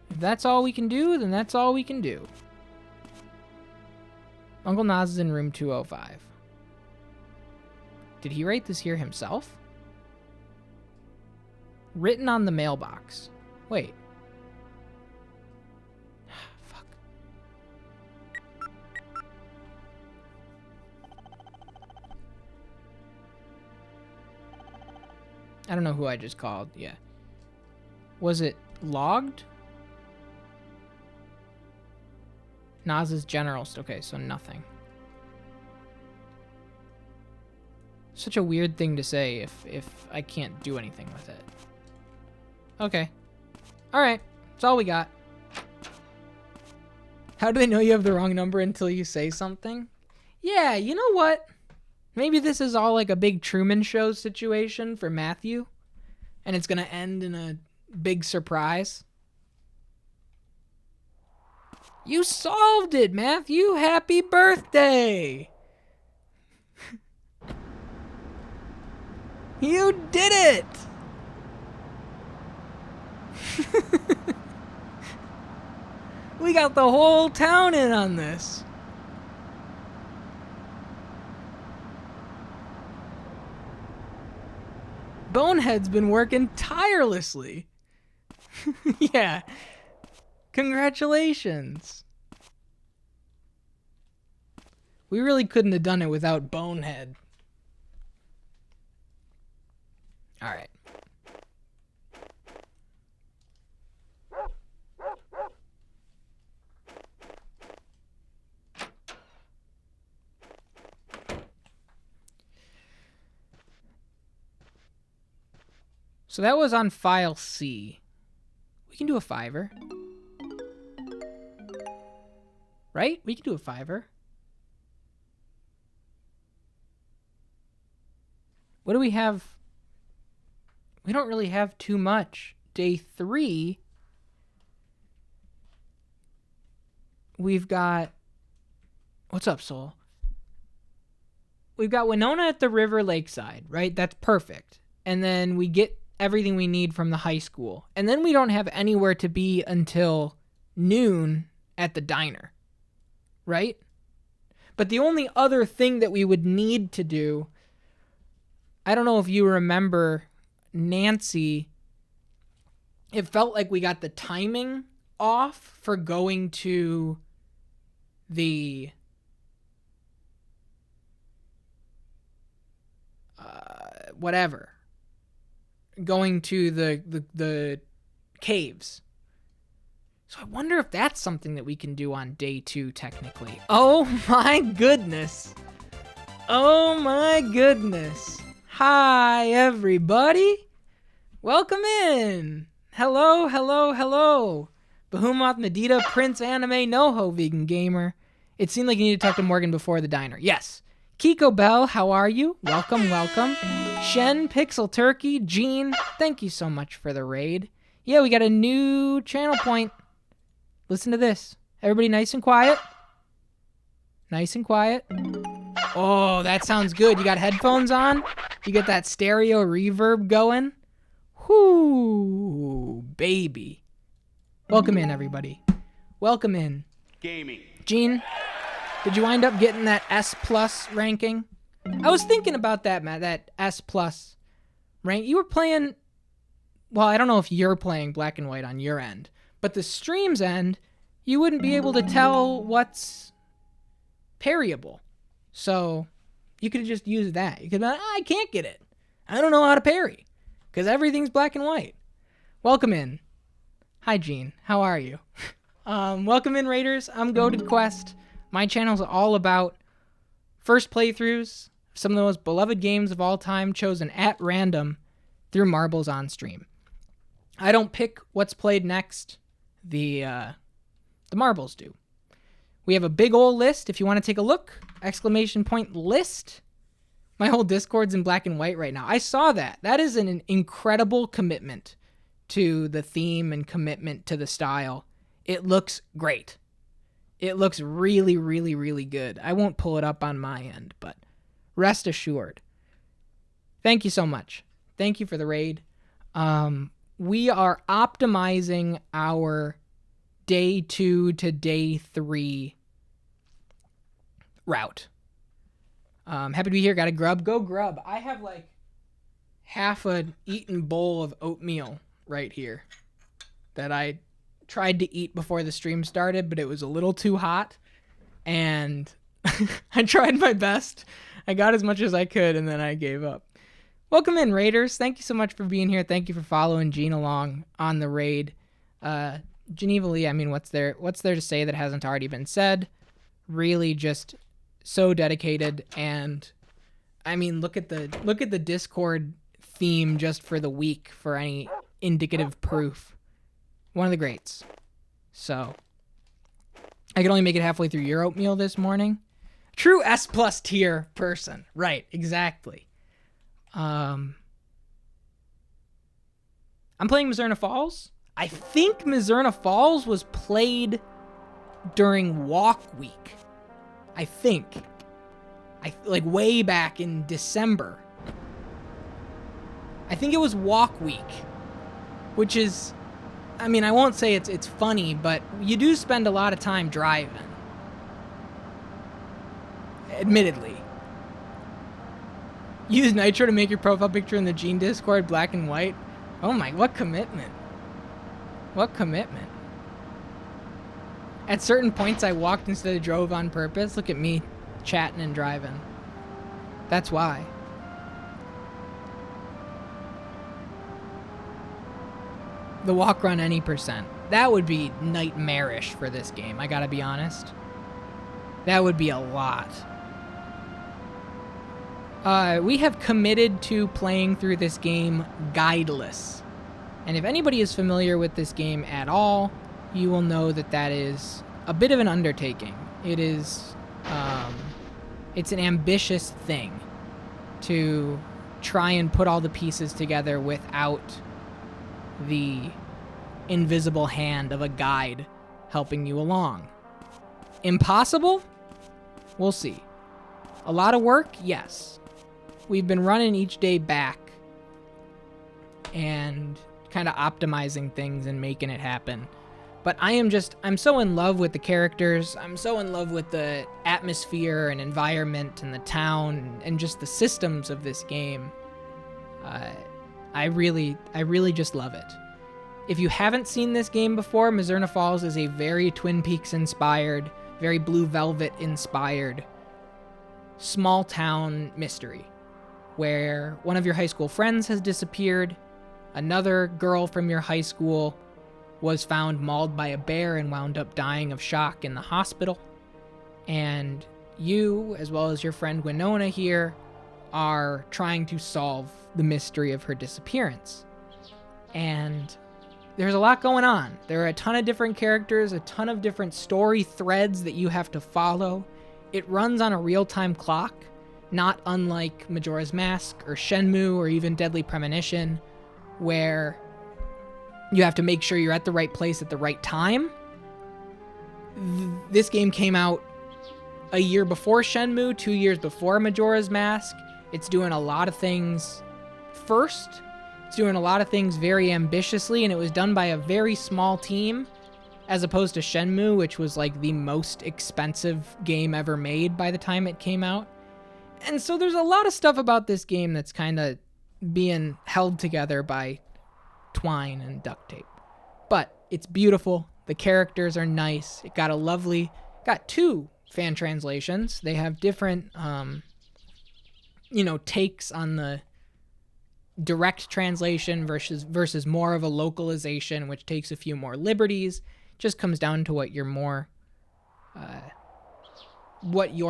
If that's all we can do, then that's all we can do. Uncle Nas is in room 205. Did he write this here himself? Written on the mailbox. Wait. Fuck. I don't know who I just called. Yeah. Was it logged? Naz's general. Okay, so nothing. Such a weird thing to say if I can't do anything with it. Okay. Alright. That's all we got. How do they know you have the wrong number until you say something? Yeah, you know what? Maybe this is all like a big Truman Show situation for Matthew. And it's going to end in a big surprise. You solved it, Matthew! Happy birthday! You did it! We got the whole town in on this. Bonehead's been working tirelessly. Yeah. Congratulations. We really couldn't have done it without Bonehead. All right. So that was on file C. We can do a 5er. Right? We can do a 5er. What do we have? We don't really have too much. Day 3, we've got... What's up, Soul? We've got Winona at the river lakeside, right? That's perfect. And then we get everything we need from the high school. And then we don't have anywhere to be until noon at the diner, right? But the only other thing that we would need to do, I don't know if you remember Nancy, it felt like we got the timing off for going to the whatever. Going to the caves. So I wonder if that's something that we can do on day 2 technically. Oh my goodness. Oh my goodness. Hi everybody. Welcome in. Hello, hello, hello. Behemoth, Medita, Prince, Anime, NoHo, Vegan Gamer. It seemed like you needed to talk to Morgan before the diner. Yes. Kiko Bell, how are you? Welcome, welcome. Shen, Pixel Turkey, Gene, thank you so much for the raid. Yeah, we got a new channel point. Listen to this. Everybody nice and quiet? Nice and quiet. Oh, that sounds good. You got headphones on? You get that stereo reverb going? Whoo, baby. Welcome in, everybody. Welcome in. Gaming. Gene, did you wind up getting that S+ ranking? I was thinking about that, Matt, that S+ rank. You were playing, well, I don't know if you're playing black and white on your end, but the stream's end, you wouldn't be able to tell what's parryable. So you could have just used that. You could be like, I can't get it. I don't know how to parry because everything's black and white. Welcome in. Hi, Gene. How are you? Welcome in, Raiders. I'm GoatedQuest. My channel's all about first playthroughs of some of the most beloved games of all time chosen at random through marbles on stream. I don't pick what's played next. The marbles do. We have a big old list. If you want to take a look, ! List. My whole Discord's in black and white right now. I saw that. That is an incredible commitment to the theme and commitment to the style. It looks great. It looks really, really, really good. I won't pull it up on my end, but rest assured. Thank you so much. Thank you for the raid. We are optimizing our day 2 to day 3 route. Happy to be here. Got a grub. Go grub. I have like half an eaten bowl of oatmeal right here that I tried to eat before the stream started, but it was a little too hot, and I tried my best. I got as much as I could, and then I gave up. Welcome in, Raiders. Thank you so much for being here. Thank you for following Gene along on the raid. Geneva Lee, I mean, what's there to say that hasn't already been said? Really just so dedicated, and I mean, look at the Discord theme just for the week for any indicative proof. One of the greats. So I could only make it halfway through your oatmeal this morning. True S+ tier person. Right, exactly. I'm playing Mizzurna Falls. I think Mizzurna Falls was played during walk week. I think. Like way back in December. I think it was walk week, which is I mean, I won't say it's funny, but you do spend a lot of time driving. Admittedly. Use Nitro to make your profile picture in the Gene Discord black and white. Oh my, what commitment. What commitment. At certain points, I walked instead of drove on purpose. Look at me chatting and driving. That's why. The walk run any percent. That would be nightmarish for this game, I gotta be honest. That would be a lot. We have committed to playing through this game guideless. And if anybody is familiar with this game at all, you will know that that is a bit of an undertaking. It is, it's an ambitious thing to try and put all the pieces together without the invisible hand of a guide helping you along. Impossible? We'll see. A lot of work? Yes. We've been running each day back and kind of optimizing things and making it happen. But I'm so in love with the characters. I'm so in love with the atmosphere and environment and the town and just the systems of this game. I really just love it. If you haven't seen this game before, Mizzurna Falls is a very Twin Peaks inspired, very Blue Velvet inspired small town mystery where one of your high school friends has disappeared, another girl from your high school was found mauled by a bear and wound up dying of shock in the hospital, and you, as well as your friend Winona here, are trying to solve the mystery of her disappearance. And there's a lot going on. There are a ton of different characters, a ton of different story threads that you have to follow. It runs on a real-time clock, not unlike Majora's Mask or Shenmue or even Deadly Premonition, where you have to make sure you're at the right place at the right time. This game came out a year before Shenmue, 2 years before Majora's Mask. It's doing a lot of things first. It's doing a lot of things very ambitiously, and it was done by a very small team, as opposed to Shenmue, which was like the most expensive game ever made by the time it came out. And so there's a lot of stuff about this game that's kind of being held together by twine and duct tape. But it's beautiful. The characters are nice. It got two fan translations. They have different, takes on the direct translation versus more of a localization, which takes a few more liberties. Just comes down to what your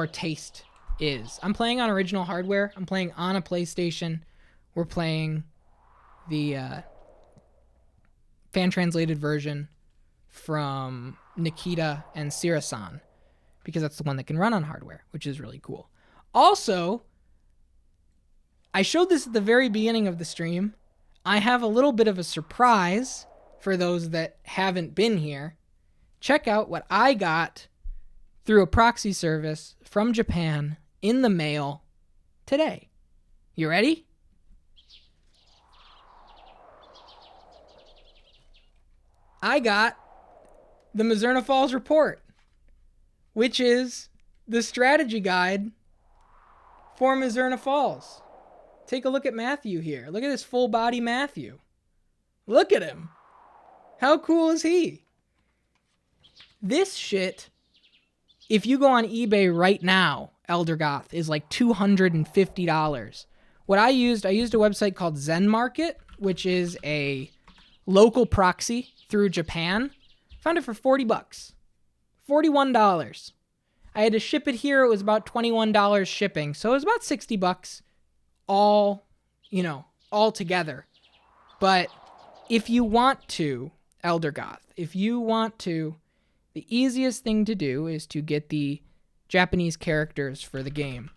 taste is. I'm playing on original hardware. I'm playing on a PlayStation. We're playing the fan translated version from Nikita and Sirasan, because that's the one that can run on hardware, which is really cool. Also, I showed this at the very beginning of the stream. I have a little bit of a surprise for those that haven't been here. Check out what I got through a proxy service from Japan in the mail today. You ready? I got the Mizzurna Falls report, which is the strategy guide for Mizzurna Falls. Take a look at Matthew here. Look at this full body Matthew. Look at him. How cool is he? This shit, if you go on eBay right now, Elder Goth, is like $250. What I used a website called Zen Market, which is a local proxy through Japan. Found it for $40. $41. I had to ship it here. It was about $21 shipping. So it was about $60 all together. But if you want to, Elder Goth, the easiest thing to do is to get the Japanese characters for the game,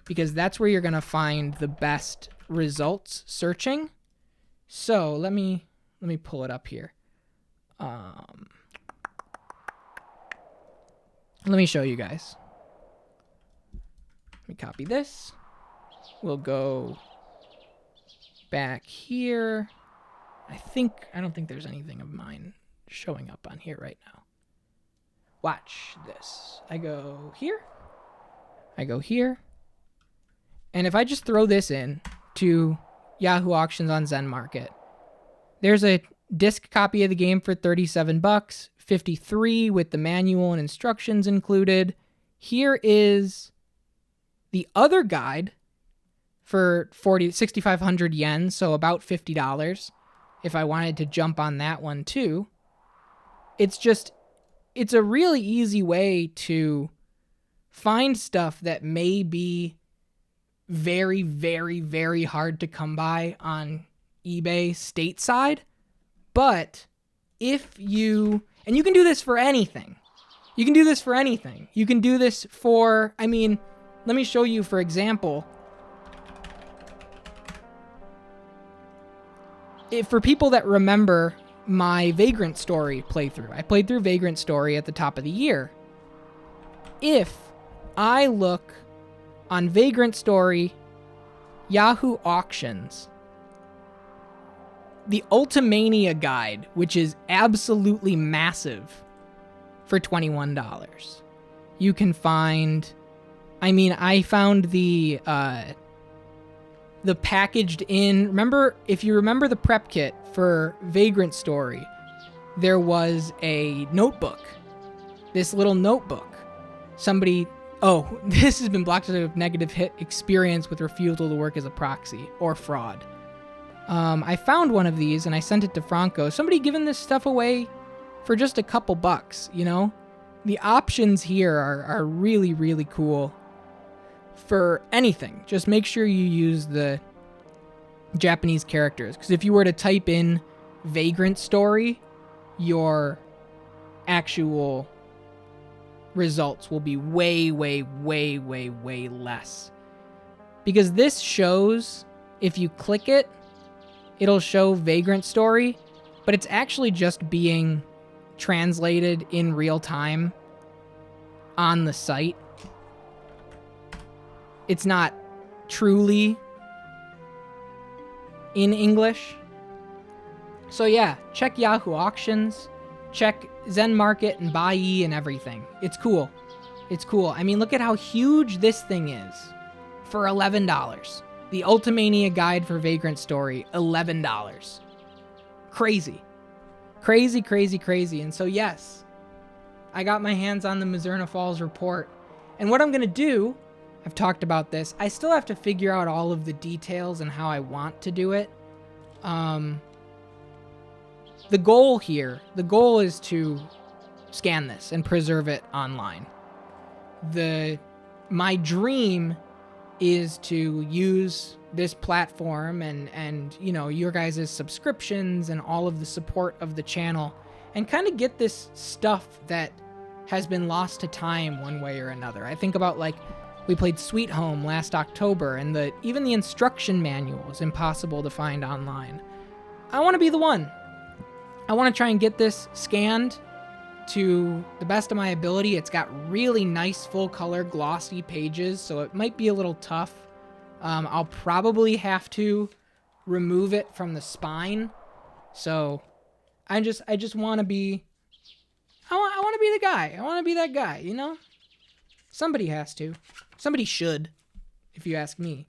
because that's where you're going to find the best results searching. So let me pull it up here. Let me show you guys. Let me copy this. We'll go back here. I don't think there's anything of mine showing up on here right now. Watch this. I go here. I go here. And if I just throw this in to Yahoo Auctions on Zen Market, there's a disc copy of the game for $37, 53 with the manual and instructions included. Here is the other guide for 6,500 yen, so about $50 if I wanted to jump on that one too. It's a really easy way to find stuff that may be very, very, very hard to come by on eBay stateside. But if you, and you can do this for anything. You can do this for anything. You can do this for, I mean, let me show you, for example, for people that remember my Vagrant Story playthrough. I played through Vagrant Story at the top of the year. If I look on Vagrant Story, Yahoo Auctions, the Ultimania guide, which is absolutely massive, for $21. You can find, I mean, I found the packaged in, remember, if you remember the prep kit for Vagrant Story, there was a notebook, this little notebook. Somebody, oh, this has been blocked as a negative hit experience with refusal to work as a proxy or fraud. I found one of these and I sent it to Franco. Somebody giving this stuff away for just a couple bucks, you know? The options here are really, really cool for anything. Just make sure you use the Japanese characters, because if you were to type in Vagrant Story, your actual results will be way, way, way, way, way less. Because this shows, if you click it, it'll show Vagrant Story, but it's actually just being translated in real time on the site. It's not truly in English. So yeah, check Yahoo Auctions, check Zen Market and Bai and everything. It's cool. It's cool. I mean, look at how huge this thing is for $11. The Ultimania guide for Vagrant Story, $11. Crazy. Crazy, crazy, crazy. And so yes, I got my hands on the Mizzurna Falls report. And what I'm going to do, I've talked about this, I still have to figure out all of the details and how I want to do it. The goal is to scan this and preserve it online. My dream is to use this platform and you know, your guys' subscriptions and all of the support of the channel and kind of get this stuff that has been lost to time one way or another. I think about, like, we played Sweet Home last October, and even the instruction manual is impossible to find online. I want to be the one. I want to try and get this scanned to the best of my ability. It's got really nice full-color glossy pages, so it might be a little tough. I'll probably have to remove it from the spine. So I just want to be... I want to be the guy. I want to be that guy, you know? Somebody has to. Somebody should, if you ask me.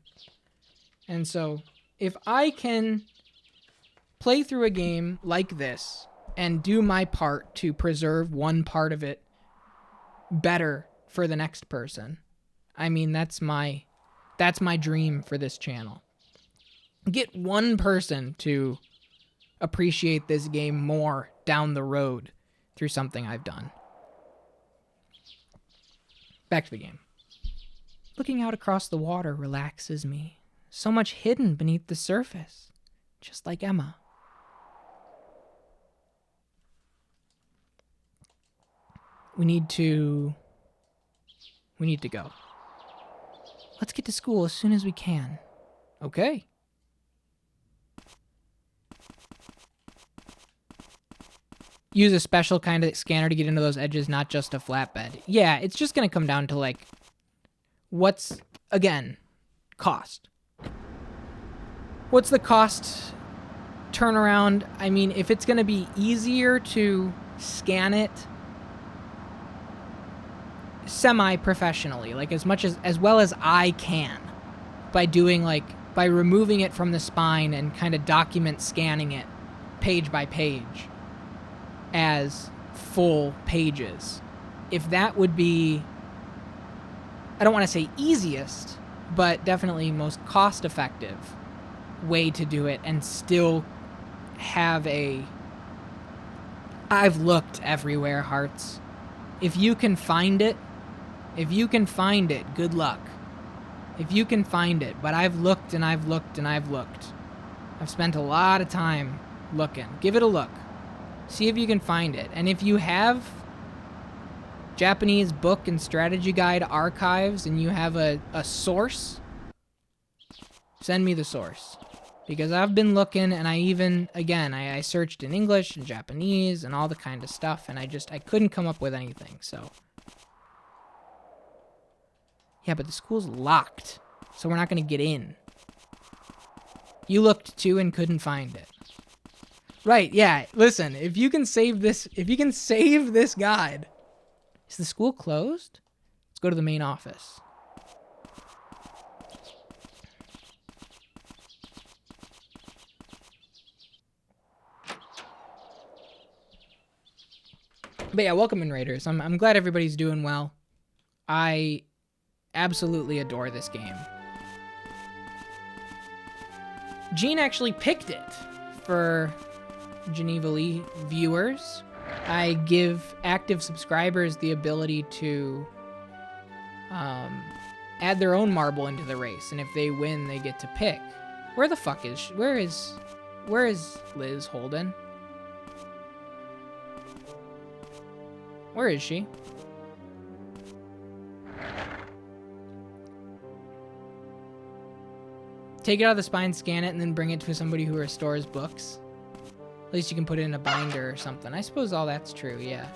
And so, if I can play through a game like this and do my part to preserve one part of it better for the next person, I mean, that's my dream for this channel. Get one person to appreciate this game more down the road through something I've done. Back to the game. Looking out across the water relaxes me. So much hidden beneath the surface, just like Emma. We need to go. Let's get to school as soon as we can. Okay. Use a special kind of scanner to get into those edges, not just a flatbed. Yeah, it's just going to come down to, like, what's, again, cost. What's the cost turnaround, I mean, if it's going to be easier to scan it semi-professionally, like as well as I can, by doing by removing it from the spine and kind of document scanning it page by page as full pages. If that would be, I don't want to say easiest, but definitely most cost-effective way to do it and still have I've looked everywhere, Hearts. If you can find it, good luck. If you can find it, but I've looked and I've looked and I've looked. I've spent a lot of time looking. Give it a look. See if you can find it. And if you have Japanese book and strategy guide archives and you have a source, send me the source. Because I've been looking, and I searched in English and Japanese and all the kind of stuff, and I couldn't come up with anything, so. Yeah, but the school's locked, so we're not going to get in. You looked too and couldn't find it. Right, yeah, listen, if you can save this guide. Is the school closed? Let's go to the main office. But yeah, welcome in, Raiders. I'm glad everybody's doing well. I absolutely adore this game. Gene actually picked it for Geneva Lee viewers. I give active subscribers the ability to add their own marble into the race, and if they win, they get to pick. Where the fuck is she? Where is Liz Holden? Where is she? Take it out of the spine, scan it, and then bring it to somebody who restores books. At least you can put it in a binder or something. I suppose all that's true, yeah.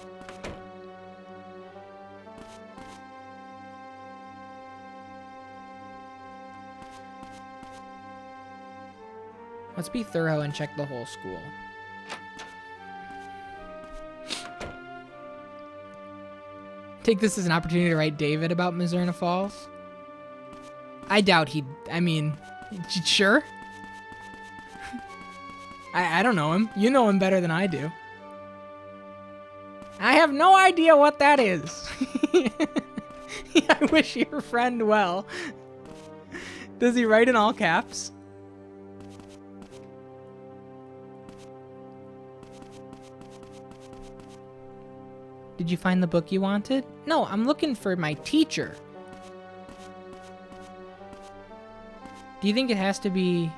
Let's be thorough and check the whole school. Take this as an opportunity to write David about Mizzurna Falls. I doubt sure? I don't know him. You know him better than I do. I have no idea what that is. I wish your friend well. Does he write in all caps? Did you find the book you wanted? No, I'm looking for my teacher. Do you think it has to be...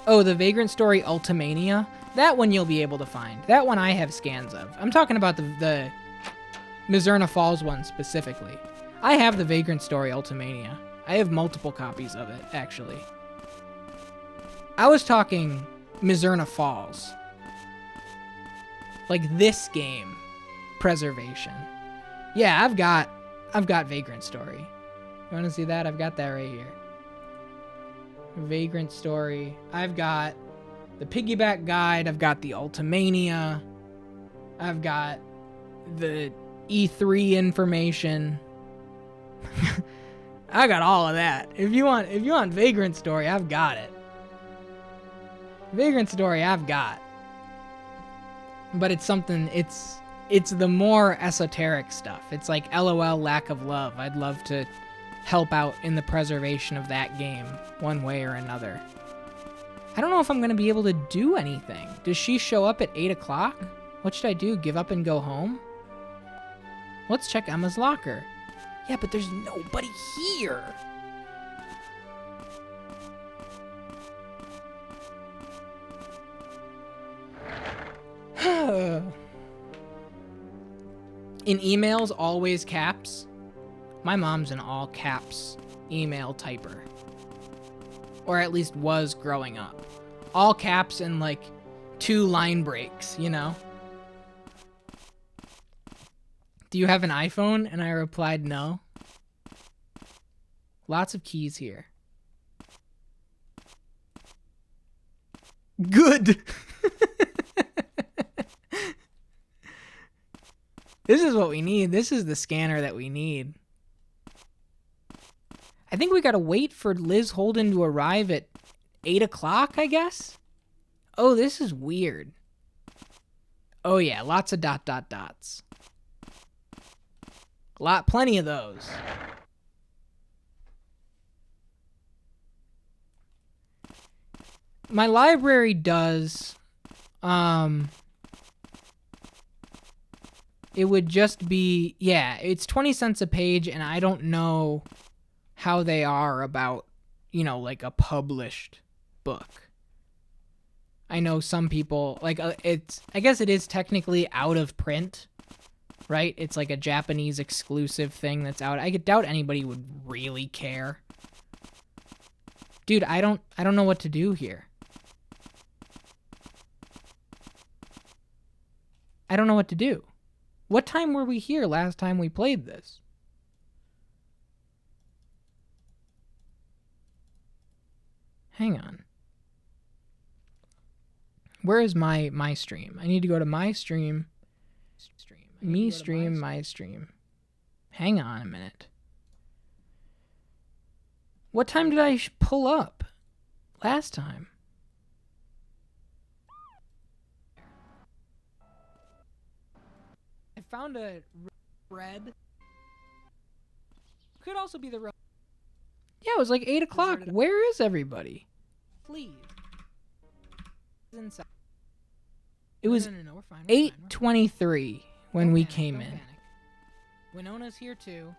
Oh, the Vagrant Story Ultimania? That one you'll be able to find. That one I have scans of. I'm talking about the Mizzurna Falls one specifically. I have the Vagrant Story Ultimania. I have multiple copies of it, actually. I was talking Mizzurna Falls. Like this game. Preservation. Yeah, I've got Vagrant Story. You want to see that? I've got that right here. Vagrant Story. I've got the Piggyback Guide. I've got the Ultimania. I've got the E3 information. I got all of that. If you want Vagrant Story, I've got it. Vagrant Story, I've got. But it's something. It's the more esoteric stuff. It's like LOL lack of love. I'd love to help out in the preservation of that game one way or another. I don't know if I'm going to be able to do anything. Does she show up at 8 o'clock? What should I do? Give up and go home? Let's check Emma's locker. Yeah, but there's nobody here. In emails, always caps. My mom's an all caps email typer. Or at least was growing up. All caps and like 2 line breaks, you know? Do you have an iPhone? And I replied no. Lots of keys here. Good. This is what we need. This is the scanner that we need. I think we gotta wait for Liz Holden to arrive at 8 o'clock, I guess? Oh, this is weird. Oh yeah, lots of ... dots. Plenty of those. My library does, it would just be, yeah, it's 20 cents a page, and I don't know how they are about, you know, like a published book. I know some people, like, I guess it is technically out of print, right? It's like a Japanese exclusive thing that's out. I doubt anybody would really care. Dude, I don't know what to do here. I don't know what to do. What time were we here last time we played this? Hang on. Where is my stream? I need to go to my stream. Me stream, my stream. Hang on a minute. What time did I pull up last time? I found a red. Could also be the red. Yeah, it was like 8 o'clock. Where is everybody? Please. Inside. It was 8:23 when we came in. Winona's here too.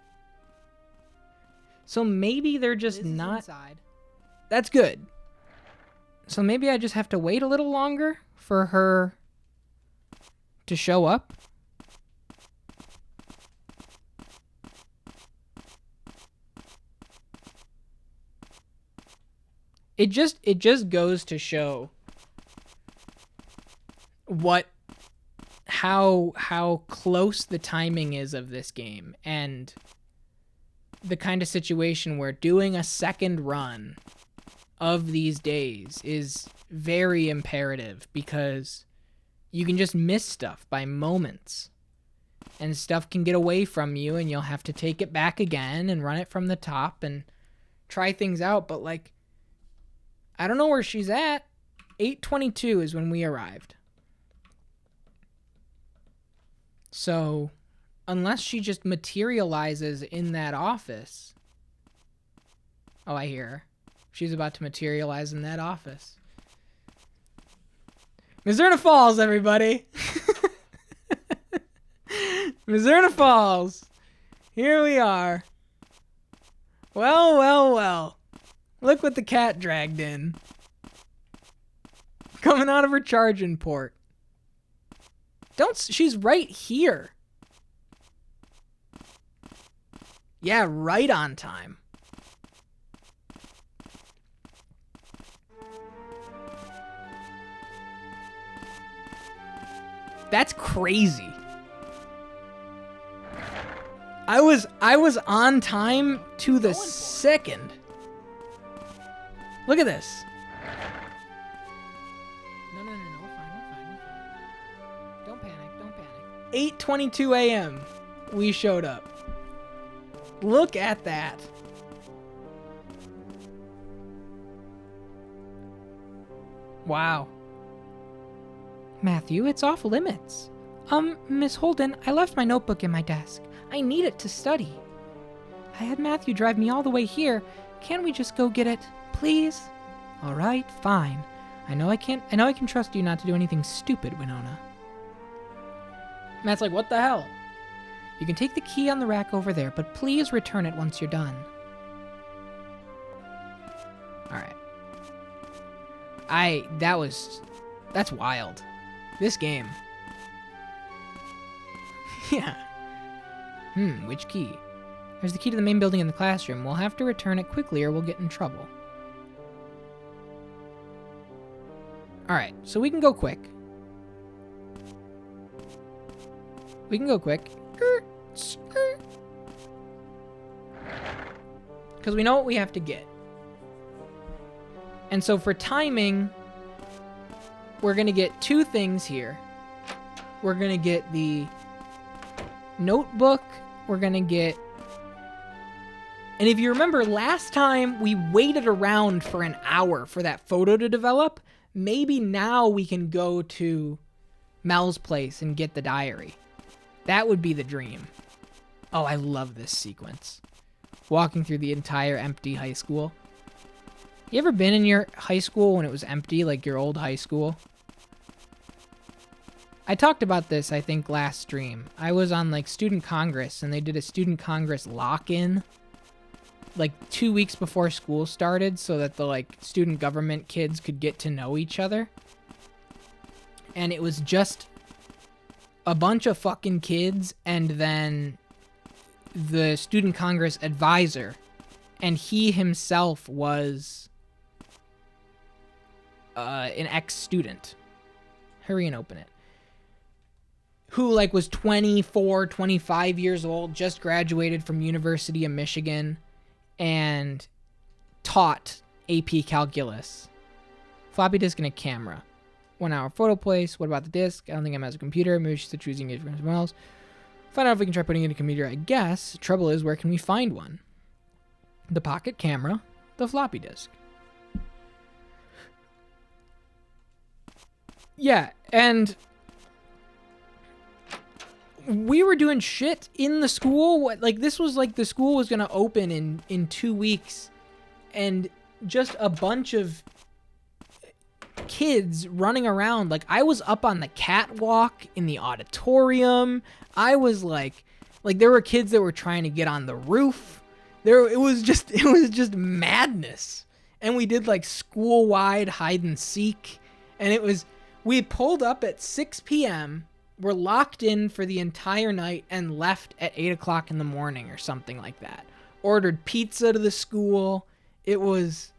So maybe they're just not inside. That's good. So maybe I just have to wait a little longer for her to show up. It just goes to show how close the timing is of this game, and the kind of situation where doing a second run of these days is very imperative, because you can just miss stuff by moments, and stuff can get away from you, and you'll have to take it back again and run it from the top and try things out. But like, I don't know where she's at. 8:22 is when we arrived. So, unless she just materializes in that office. Oh, I hear her. She's about to materialize in that office. Mizzurna Falls, everybody! Mizzurna Falls! Here we are. Well, well, well. Look what the cat dragged in. Coming out of her charging port. She's right here. Yeah, right on time. That's crazy. I was on time to the second. Look at this. No, we're fine. Don't panic. 8:22 a.m. we showed up. Look at that. Wow. Matthew, it's off limits. Miss Holden, I left my notebook in my desk. I need it to study. I had Matthew drive me all the way here. Can't we just go get it, please? All right, fine. I know I can trust you not to do anything stupid, Winona. Matt's like, what the hell? You can take the key on the rack over there, but please return it once you're done. All right. That's wild. This game. Yeah. Which key? There's the key to the main building in the classroom. We'll have to return it quickly or we'll get in trouble. Alright, so we can go quick. Because we know what we have to get. And so for timing, we're going to get two things here. We're going to get the notebook. We're going to get... And if you remember, last time we waited around for an hour for that photo to develop. Maybe now we can go to Mel's place and get the diary. That would be the dream. Oh, I love this sequence. Walking through the entire empty high school. You ever been in your high school when it was empty, like your old high school? I talked about this, I think, last stream. I was on, like, Student Congress, and they did a Student Congress lock-in, like, 2 weeks before school started, so that the, like, student government kids could get to know each other. And it was just a bunch of fucking kids, and then the Student Congress advisor, and he himself was an ex-student. Hurry and open it. Who, like, was 24, 25 years old, just graduated from University of Michigan, and taught AP Calculus. Floppy disk and a camera. 1 hour photo place. What about the disk? I don't think I'm as a computer. Maybe she's choosing it from someone else. Find out if we can try putting it in a computer, I guess. Trouble is, where can we find one? The pocket camera. The floppy disk. Yeah, and we were doing shit in the school. Like, this was like the school was going to open in 2 weeks. And just a bunch of kids running around. Like, I was up on the catwalk in the auditorium. I was like there were kids that were trying to get on the roof. It was just madness. And we did like school-wide hide and seek. And we pulled up at 6 p.m. We're locked in for the entire night and left at 8 o'clock in the morning or something like that. Ordered pizza to the school. It was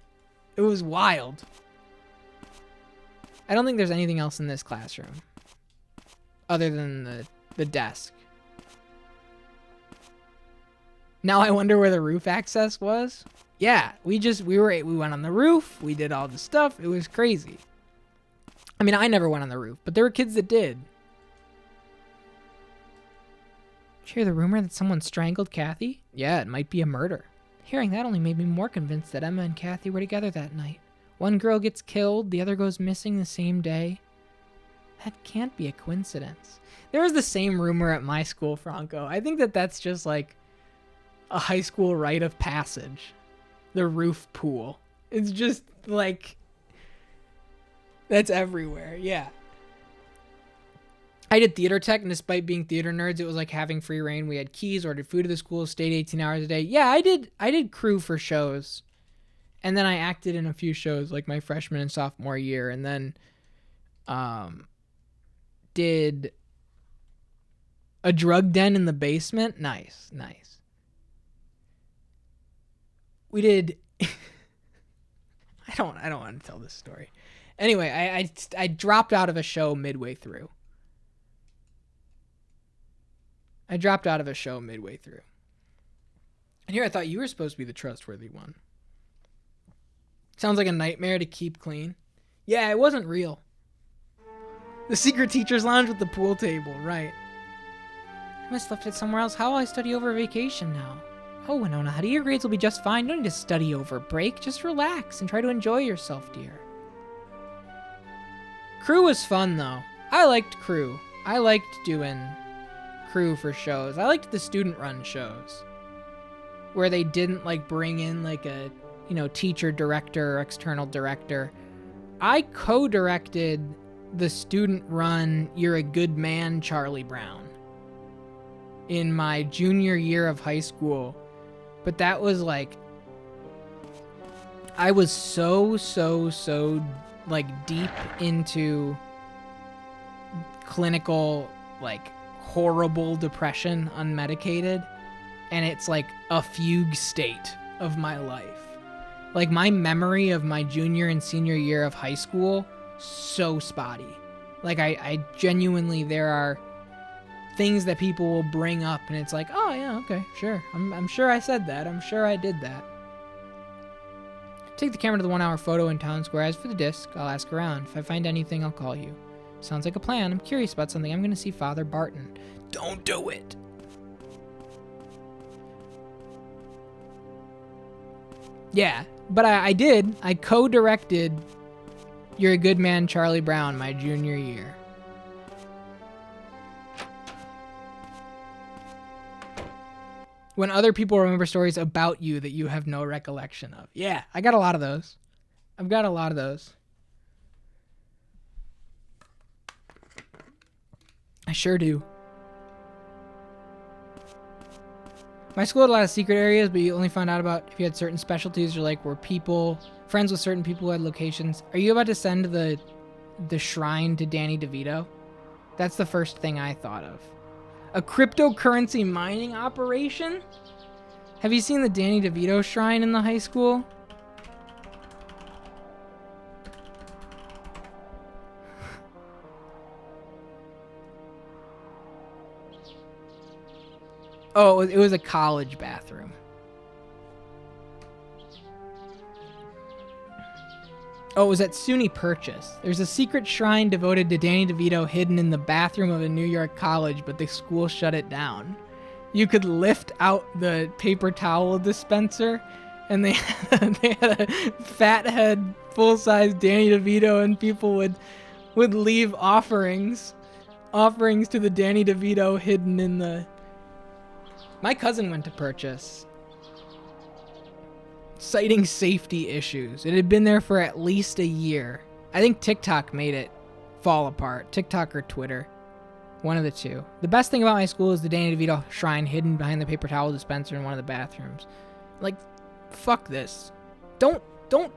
wild. I don't think there's anything else in this classroom other than the desk. Now I wonder where the roof access was. Yeah, we went on the roof. We did all the stuff. It was crazy. I mean, I never went on the roof, but there were kids that did. Did you hear the rumor that someone strangled Kathy? Yeah, it might be a murder. Hearing that only made me more convinced that Emma and Kathy were together that night. One girl gets killed, the other goes missing the same day. That can't be a coincidence. There was the same rumor at my school, Franco. I think that's just like a high school rite of passage. The roof pool. It's just like, that's everywhere, yeah. I did theater tech, and despite being theater nerds, it was like having free reign. We had keys, ordered food at the school, stayed 18 hours a day. Yeah, I did crew for shows. And then I acted in a few shows like my freshman and sophomore year, and then did a drug den in the basement. Nice. We did I don't want to tell this story. Anyway, I dropped out of a show midway through. And here I thought you were supposed to be the trustworthy one. Sounds like a nightmare to keep clean. Yeah, it wasn't real. The secret teacher's lounge with the pool table, right. I must have left it somewhere else. How will I study over vacation now? Oh, Winona, honey, your grades will be just fine. You don't need to study over a break. Just relax and try to enjoy yourself, dear. Crew was fun, though. I liked crew. I liked doing crew for shows. I liked the student-run shows where they didn't, like, bring in, like, a, teacher, director, or external director. I co-directed the student-run You're a Good Man, Charlie Brown in my junior year of high school. But that was, like, I was so, like, deep into clinical, like, horrible depression, unmedicated, and it's, like, a fugue state of my life. Like, my memory of my junior and senior year of high school, so spotty. Like, I genuinely, there are things that people will bring up, and it's like, oh, yeah, okay, sure. I'm sure I said that. I'm sure I did that. Take the camera to the 1 hour photo in town square. As for the disc, I'll ask around. If I find anything, I'll call you. Sounds like a plan. I'm curious about something. I'm going to see Father Barton. Don't do it. Yeah, but I did. I co-directed You're a Good Man, Charlie Brown my junior year. When other people remember stories about you that you have no recollection of. Yeah, I got a lot of those. I've got a lot of those. I sure do. My school had a lot of secret areas, but you only found out about if you had certain specialties or like were people friends with certain people who had locations. Are you about to send the shrine to Danny DeVito? That's the first thing I thought of. A cryptocurrency mining operation? Have you seen the Danny DeVito shrine in the high school? Oh, it was a college bathroom. Oh, it was at SUNY Purchase. There's a secret shrine devoted to Danny DeVito hidden in the bathroom of a New York college, but the school shut it down. You could lift out the paper towel dispenser, and they had a fathead, full-size Danny DeVito, and people would leave offerings to the Danny DeVito hidden in the... My cousin went to Purchase, citing safety issues. It had been there for at least a year. I think TikTok made it fall apart. TikTok or Twitter. One of the two. The best thing about my school is the Danny DeVito shrine hidden behind the paper towel dispenser in one of the bathrooms. Like, fuck this. Don't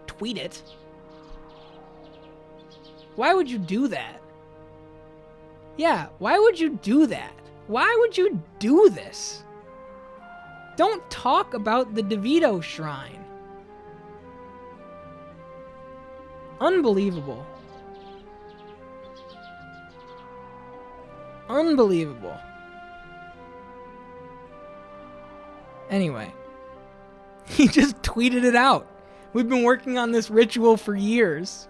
tweet it. Why would you do that? Yeah, why would you do that? Why would you do this? Don't talk about the DeVito shrine. Unbelievable. Unbelievable. Anyway, he just tweeted it out. We've been working on this ritual for years.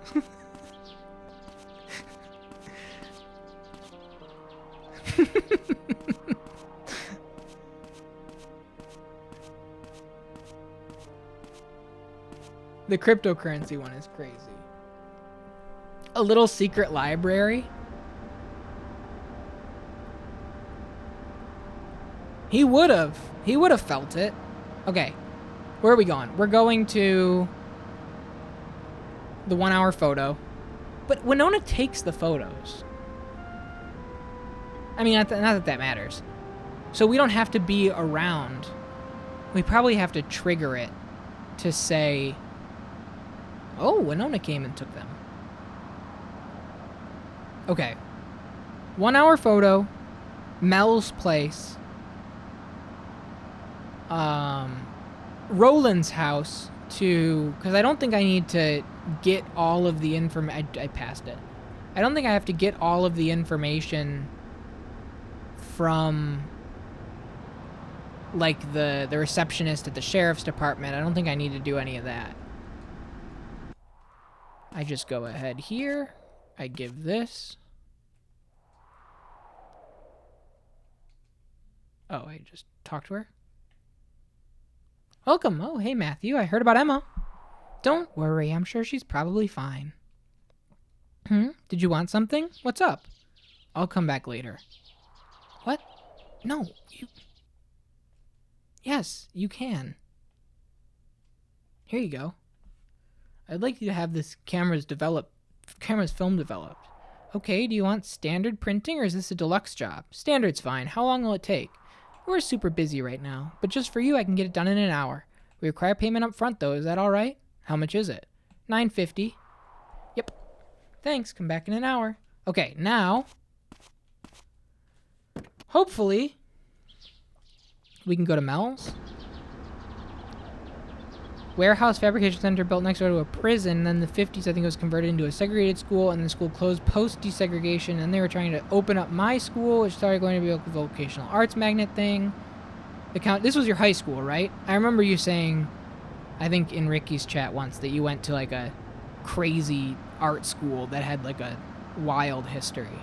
The cryptocurrency one is crazy. A little secret library. He would have felt it. Okay. Where are we going? We're going to the 1 hour photo. But Winona takes the photos. I mean, not that matters. So we don't have to be around. We probably have to trigger it to say, oh, Winona came and took them. Okay. 1 hour photo. Mel's place. Roland's house because I don't think I need to get all of the information. I passed it. I don't think I have to get all of the information from like the receptionist at the sheriff's department. I don't think I need to do any of that. I just go ahead here. I give this. Oh, I just talked to her. Welcome. Oh, hey, Matthew. I heard about Emma. Don't worry. I'm sure she's probably fine. Did you want something? What's up? I'll come back later. What? No, you... Yes, you can. Here you go. I'd like you to have this camera's film developed. Okay, do you want standard printing or is this a deluxe job? Standard's fine. How long will it take? We're super busy right now, but just for you, I can get it done in an hour. We require payment up front, though. Is that all right? How much is it? $9.50. Yep. Thanks. Come back in an hour. Okay, now, hopefully, we can go to Mel's. Warehouse fabrication center built next door to a prison. Then in the 50s, I think it was converted into a segregated school, and the school closed post-desegregation, and they were trying to open up my school, which started going to be a vocational arts magnet thing. This was your high school, right? I remember you saying I think in Ricky's chat once that you went to like a crazy art school that had like a wild history.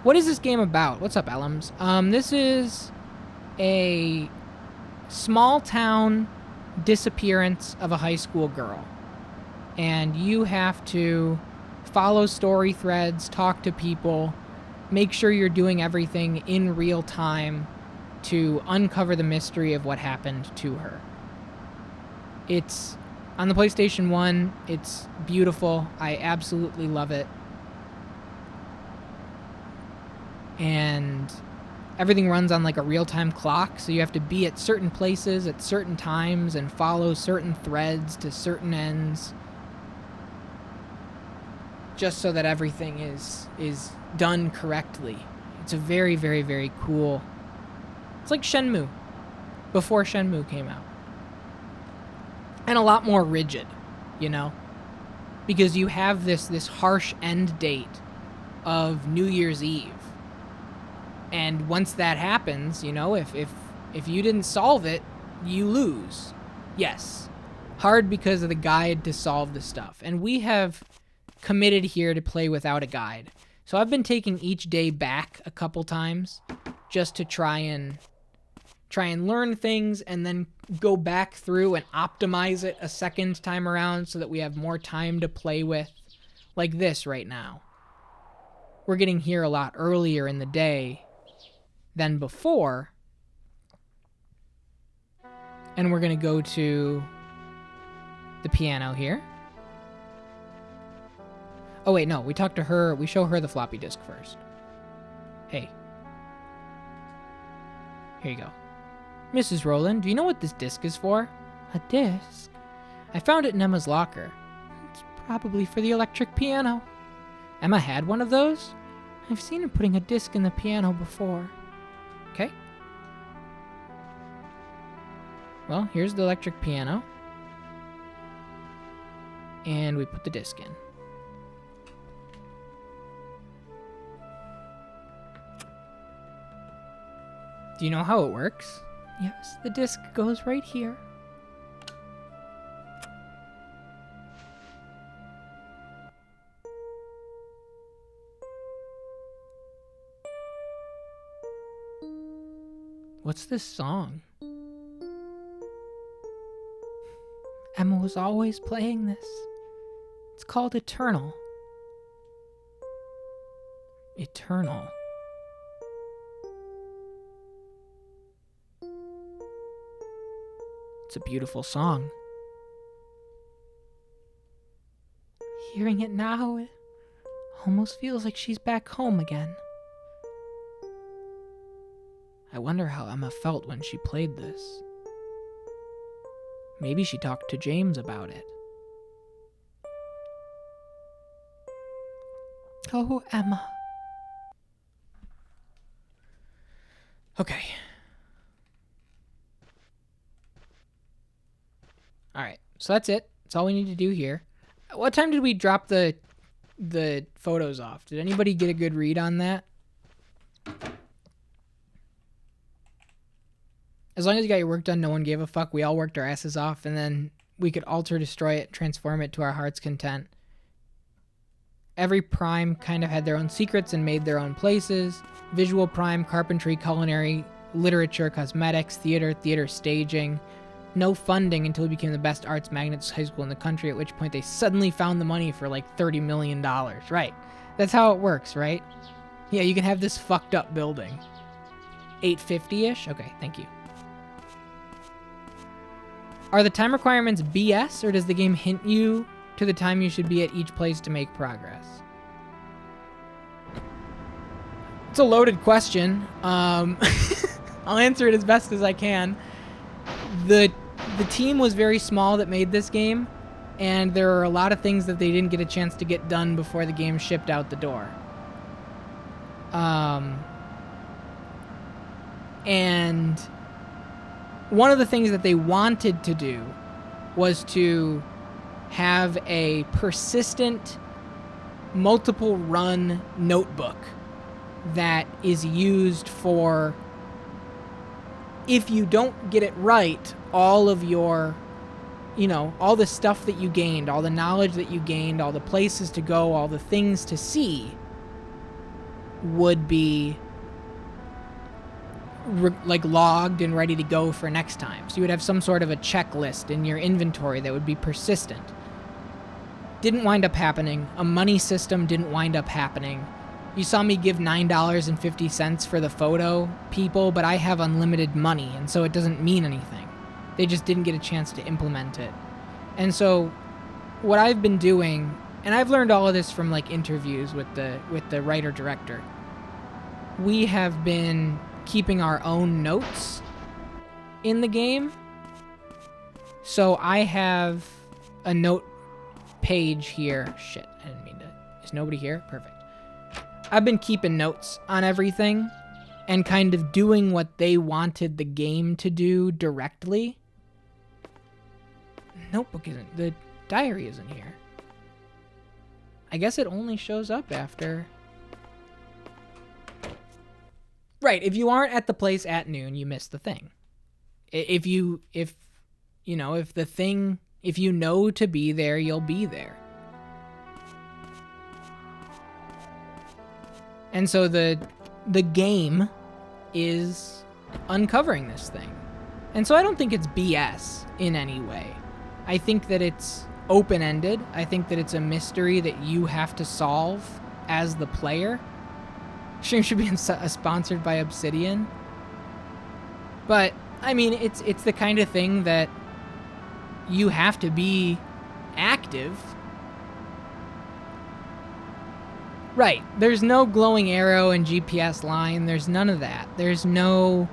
What is this game about? What's up, Elms? This is a small town disappearance of a high school girl. And you have to follow story threads, talk to people, make sure you're doing everything in real time to uncover the mystery of what happened to her. It's on the PlayStation 1. It's beautiful. I absolutely love it. And everything runs on like a real-time clock, so you have to be at certain places at certain times and follow certain threads to certain ends, just so that everything is done correctly. It's a very, very, very cool... It's like Shenmue, before Shenmue came out. And a lot more rigid, you know? Because you have this harsh end date of New Year's Eve. And once that happens, you know, if you didn't solve it, you lose. Yes. Hard because of the guide to solve the stuff. And we have committed here to play without a guide. So I've been taking each day back a couple times just to try and learn things and then go back through and optimize it a second time around so that we have more time to play with. Like this right now. We're getting here a lot earlier in the day than before. And we're going to go to the piano here. Oh, wait, no. We talk to her. We show her the floppy disk first. Hey. Here you go. Mrs. Rowland, do you know what this disc is for? A disc? I found it in Emma's locker. It's probably for the electric piano. Emma had one of those? I've seen her putting a disc in the piano before. Okay. Well, here's the electric piano. And we put the disc in. Do you know how it works? Yes, the disc goes right here. What's this song? Emma was always playing this. It's called Eternal. Eternal. It's a beautiful song. Hearing it now, it almost feels like she's back home again. I wonder how Emma felt when she played this. Maybe she talked to James about it. Oh, Emma. Okay. Alright, so that's it. That's all we need to do here. What time did we drop the photos off? Did anybody get a good read on that? As long as you got your work done, no one gave a fuck. We all worked our asses off, and then we could alter, destroy it, transform it to our heart's content. Every prime kind of had their own secrets and made their own places. Visual prime, carpentry, culinary, literature, cosmetics, theater staging. No funding until we became the best arts magnets high school in the country, at which point they suddenly found the money for like $30 million. Right. That's how it works, right? Yeah, you can have this fucked up building. 850-ish? Okay, thank you. Are the time requirements BS, or does the game hint you to the time you should be at each place to make progress? It's a loaded question. I'll answer it as best as I can. The team was very small that made this game, and there are a lot of things that they didn't get a chance to get done before the game shipped out the door. And one of the things that they wanted to do was to have a persistent, multiple run notebook that is used for, if you don't get it right, all of your all the stuff that you gained, all the knowledge that you gained, all the places to go, all the things to see would be logged and ready to go for next time. So you would have some sort of a checklist in your inventory that would be persistent. Didn't wind up happening. A money system didn't wind up happening. You saw me give $9.50 for the photo people, but I have unlimited money, and so it doesn't mean anything. They just didn't get a chance to implement it. And so what I've been doing, and I've learned all of this from interviews with the writer-director, we have been keeping our own notes in the game. So I have a note page here. Shit, I didn't mean to. Is nobody here? Perfect. I've been keeping notes on everything and kind of doing what they wanted the game to do directly. Notebook isn't. The diary isn't here. I guess it only shows up after. Right, if you aren't at the place at noon, you miss the thing. If you know to be there, you'll be there. And so the game is uncovering this thing. And so I don't think it's BS in any way. I think that it's open-ended. I think that it's a mystery that you have to solve as the player. Stream should be sponsored by Obsidian. But, I mean, it's the kind of thing that you have to be active. Right. There's no glowing arrow and GPS line. There's none of that. There's no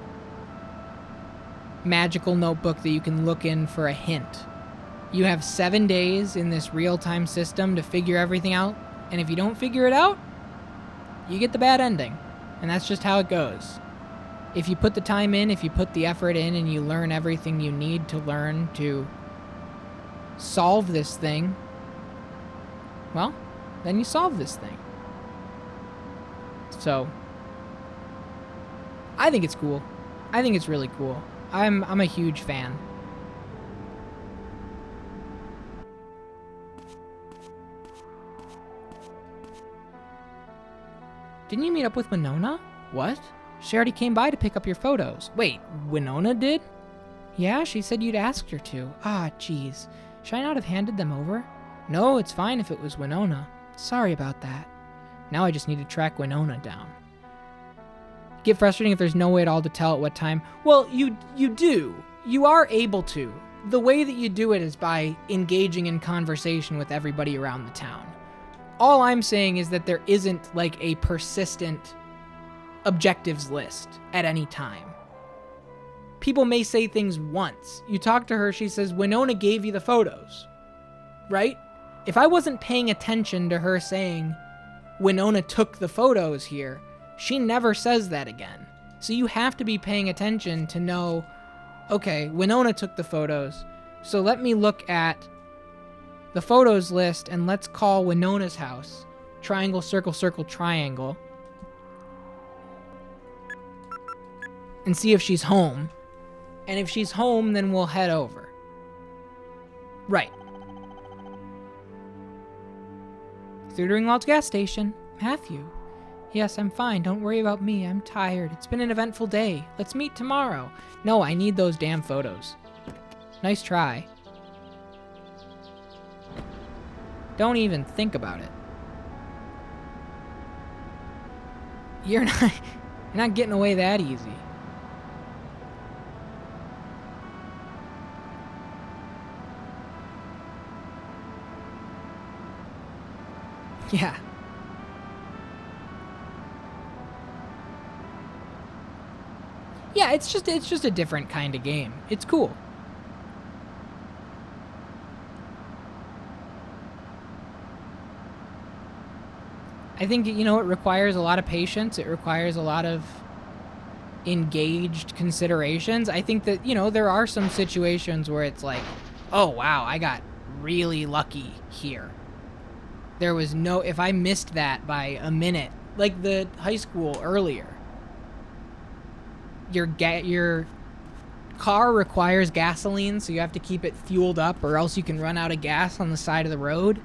magical notebook that you can look in for a hint. You have 7 days in this real-time system to figure everything out. And if you don't figure it out, you get the bad ending. And that's just how it goes. If you put the time in, if you put the effort in, and you learn everything you need to learn to solve this thing, well, then you solve this thing. So, I think it's cool. I think it's really cool. I'm a huge fan. Didn't you meet up with Winona? What? She already came by to pick up your photos. Wait, Winona did? Yeah, she said you'd asked her to. Ah, jeez. Should I not have handed them over? No, it's fine if it was Winona. Sorry about that. Now I just need to track Winona down. Get frustrating if there's no way at all to tell at what time. Well, you do. You are able to. The way that you do it is by engaging in conversation with everybody around the town. All I'm saying is that there isn't a persistent objectives list at any time. People may say things once. You talk to her, she says, Winona gave you the photos. Right? If I wasn't paying attention to her saying, Winona took the photos here, she never says that again. So you have to be paying attention to know, okay, Winona took the photos, so let me look at the photos list and let's call Winona's house. Triangle, circle, circle, triangle. And see if she's home. And if she's home, then we'll head over. Right. Through to Ringwald's gas station. Matthew. Yes, I'm fine. Don't worry about me. I'm tired. It's been an eventful day. Let's meet tomorrow. No, I need those damn photos. Nice try. Don't even think about it. You're not getting away that easy. Yeah. Yeah, it's just a different kind of game. It's cool. I think, it requires a lot of patience. It requires a lot of engaged considerations. I think that, there are some situations where it's like, oh, wow, I got really lucky here. There was if I missed that by a minute, like the high school earlier, your car requires gasoline, so you have to keep it fueled up or else you can run out of gas on the side of the road.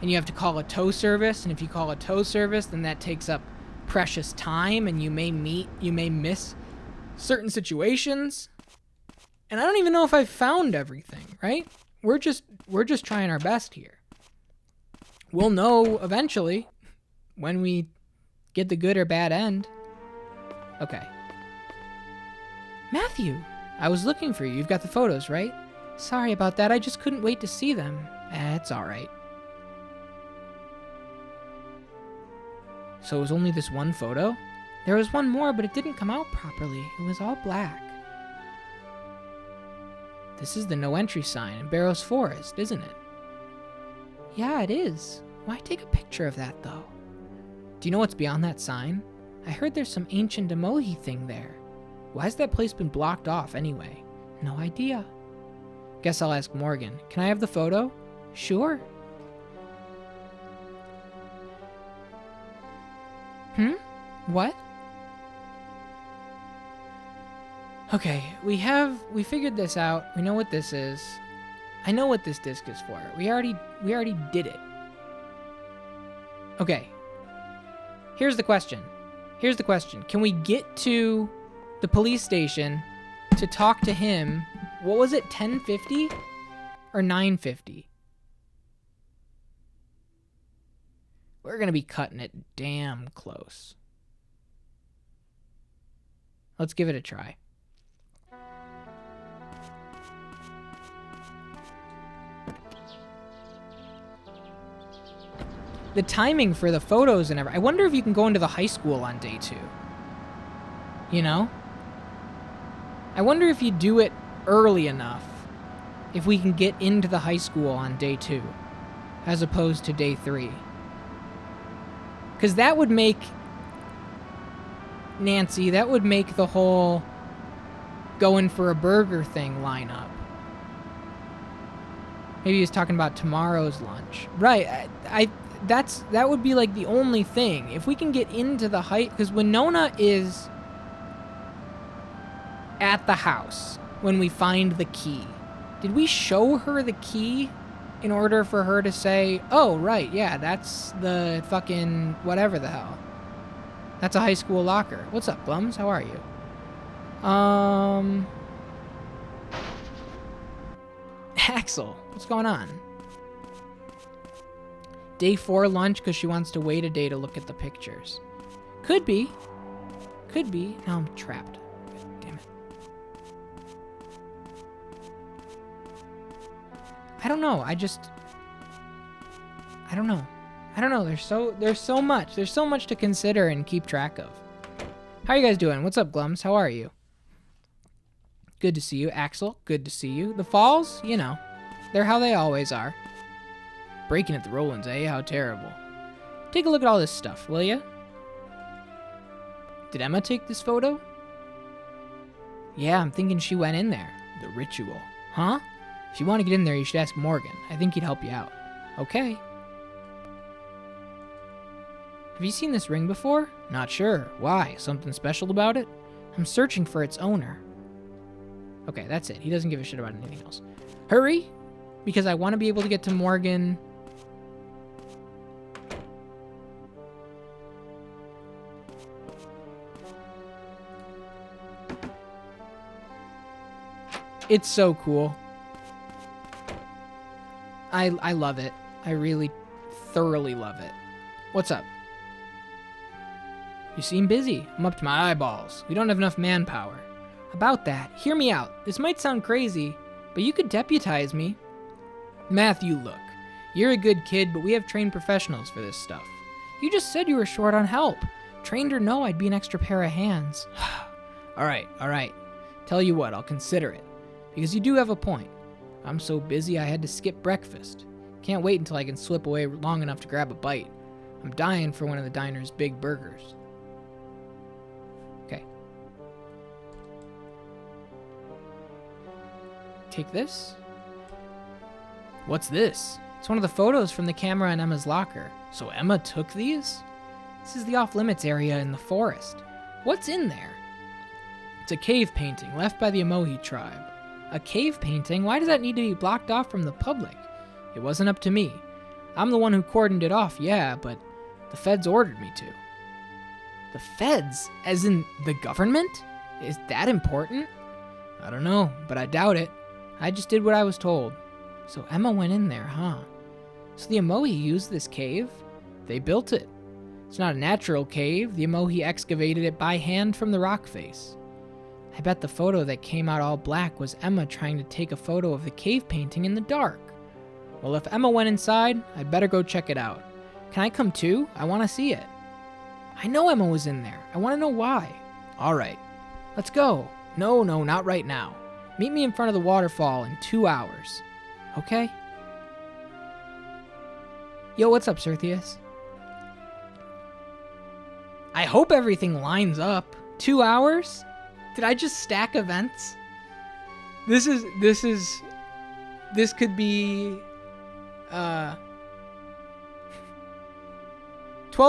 And you have to call a tow service, and if you call a tow service, then that takes up precious time, and you may miss certain situations. And I don't even know if I've found everything, right? We're just trying our best here. We'll know eventually when we get the good or bad end. Okay. Matthew, I was looking for you. You've got the photos, right? Sorry about that. I just couldn't wait to see them. It's all right. So it was only this one photo? There was one more, but it didn't come out properly. It was all black. This is the no entry sign in Barrows Forest, isn't it? Yeah, it is. Why take a picture of that, though? Do you know what's beyond that sign? I heard there's some ancient emoji thing there. Why's that place been blocked off anyway? No idea. Guess I'll ask Morgan. Can I have the photo? Sure. What? Okay, we figured this out. We know what this is. I know what this disc is for. We already did it. Okay. Here's the question. Can we get to the police station to talk to him? What was it, 10:50 or 9:50? We're going to be cutting it damn close. Let's give it a try. The timing for the photos and everything. I wonder if you can go into the high school on day 2. You know? I wonder if you do it early enough, if we can get into the high school on day 2, as opposed to day 3. Because that would make, Nancy, that would make the whole going for a burger thing line up. Maybe he was talking about tomorrow's lunch. Right, that would be like the only thing. If we can get into the height, because Winona is at the house when we find the key. Did we show her the key in order for her to say, oh, right, yeah, that's the fucking whatever the hell. That's a high school locker. What's up, Glums? How are you? Axel, what's going on? Day 4 lunch because she wants to wait a day to look at the pictures. Could be. Now I'm trapped. Damn it. I don't know. I don't know. There's so much to consider and keep track of. How are you guys doing? What's up, Glums? How are you? Good to see you. Axel, good to see you. The Falls, you know, they're how they always are. Breaking at the Rollins, eh? How terrible. Take a look at all this stuff, will ya? Did Emma take this photo? Yeah, I'm thinking she went in there. The ritual. Huh? If you want to get in there, you should ask Morgan. I think he'd help you out. Okay. Have you seen this ring before? Not sure. Why? Something special about it? I'm searching for its owner. Okay, that's it. He doesn't give a shit about anything else. Hurry! Because I want to be able to get to Morgan. It's so cool. I love it. I really thoroughly love it. What's up? You seem busy. I'm up to my eyeballs. We don't have enough manpower. About that, hear me out. This might sound crazy, but you could deputize me. Matthew, look. You're a good kid, but we have trained professionals for this stuff. You just said you were short on help. Trained or no, I'd be an extra pair of hands. All right. Tell you what, I'll consider it. Because you do have a point. I'm so busy I had to skip breakfast. Can't wait until I can slip away long enough to grab a bite. I'm dying for one of the diner's big burgers. Okay. Take this. What's this? It's one of the photos from the camera in Emma's locker. So Emma took these? This is the off-limits area in the forest. What's in there? It's a cave painting left by the Emoji tribe. A cave painting? Why does that need to be blocked off from the public? It wasn't up to me. I'm the one who cordoned it off, yeah, but the feds ordered me to. The feds? As in the government? Is that important? I don't know, but I doubt it. I just did what I was told. So Emma went in there, huh? So the Emoji used this cave? They built it. It's not a natural cave. The Emoji excavated it by hand from the rock face. I bet the photo that came out all black was Emma trying to take a photo of the cave painting in the dark. Well, if Emma went inside, I'd better go check it out. Can I come too? I want to see it. I know Emma was in there. I want to know why. All right, let's go. No, not right now. Meet me in front of the waterfall in 2 hours. Okay? Yo, what's up, Certheus? I hope everything lines up. 2 hours? Did I just stack events? This could be 12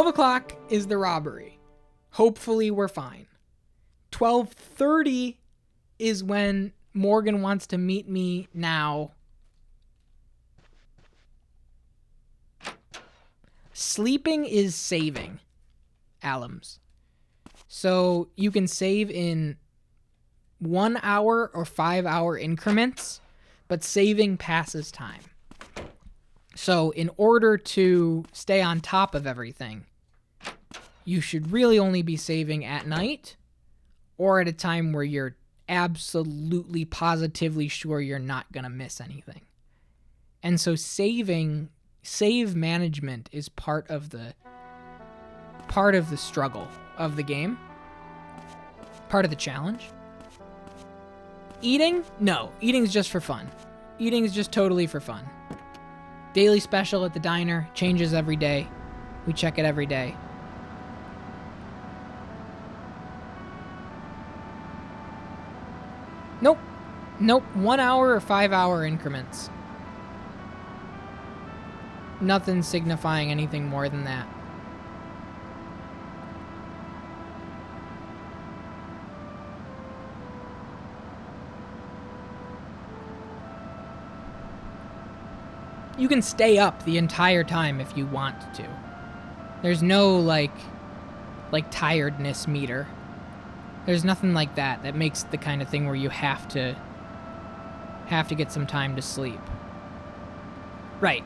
o'clock is the robbery. Hopefully we're fine. 12:30 is when Morgan wants to meet me now. Sleeping is saving, alums. So you can save in 1 hour or 5 hour increments, but saving passes time. So in order to stay on top of everything, you should really only be saving at night or at a time where you're absolutely positively sure you're not going to miss anything. And so save management is part of the struggle of the game, part of the challenge. Eating? No, eating's just for fun. Eating's just totally for fun. Daily special at the diner, changes every day. We check it every day. Nope. 1 hour or 5 hour increments. Nothing signifying anything more than that. You can stay up the entire time if you want to. There's no like tiredness meter. There's nothing like that makes the kind of thing where you have to get some time to sleep. Right.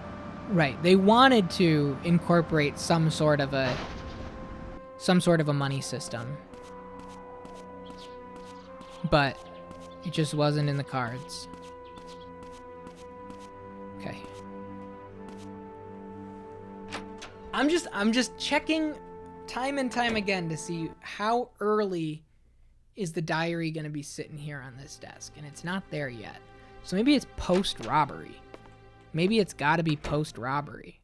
They wanted to incorporate some sort of a money system. But it just wasn't in the cards. Okay. I'm just checking time and time again to see how early is the diary going to be sitting here on this desk, and it's not there yet. So maybe it's post-robbery. Maybe it's got to be post-robbery.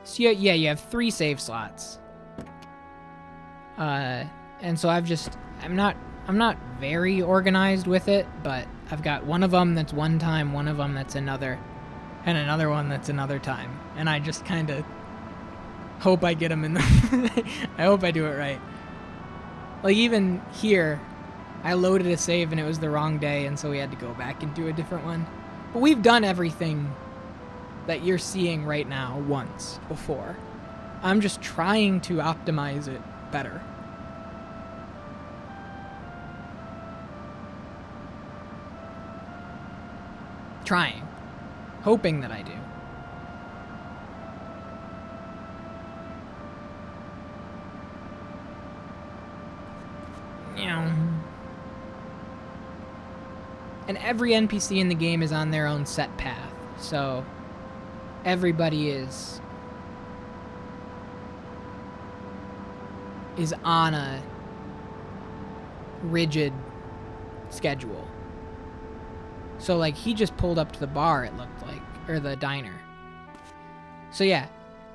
So yeah, you have 3 save slots. And so I'm not very organized with it, but I've got one of them that's one time, one of them that's another, and another one that's another time. And I just kind of hope I get them in the... I hope I do it right. Like even here, I loaded a save and it was the wrong day, and so we had to go back and do a different one. But we've done everything that you're seeing right now once before. I'm just trying to optimize it better. Trying. Hoping that I do. And every NPC in the game is on their own set path, so everybody is on a rigid schedule. So like he just pulled up to the bar, it looked like, or the diner. So yeah,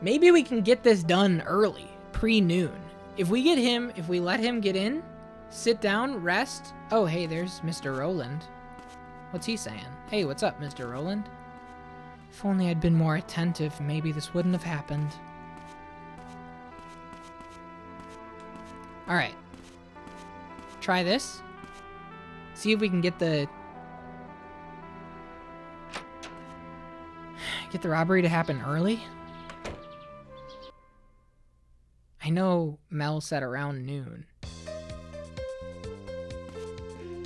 maybe we can get this done early, pre-noon. If we let him get in Sit down, rest. Oh, hey, there's Mr. Roland. What's he saying? Hey, what's up, Mr. Roland? If only I'd been more attentive, maybe this wouldn't have happened. Alright. Try this. See if we can get the robbery to happen early. I know Mel said around noon.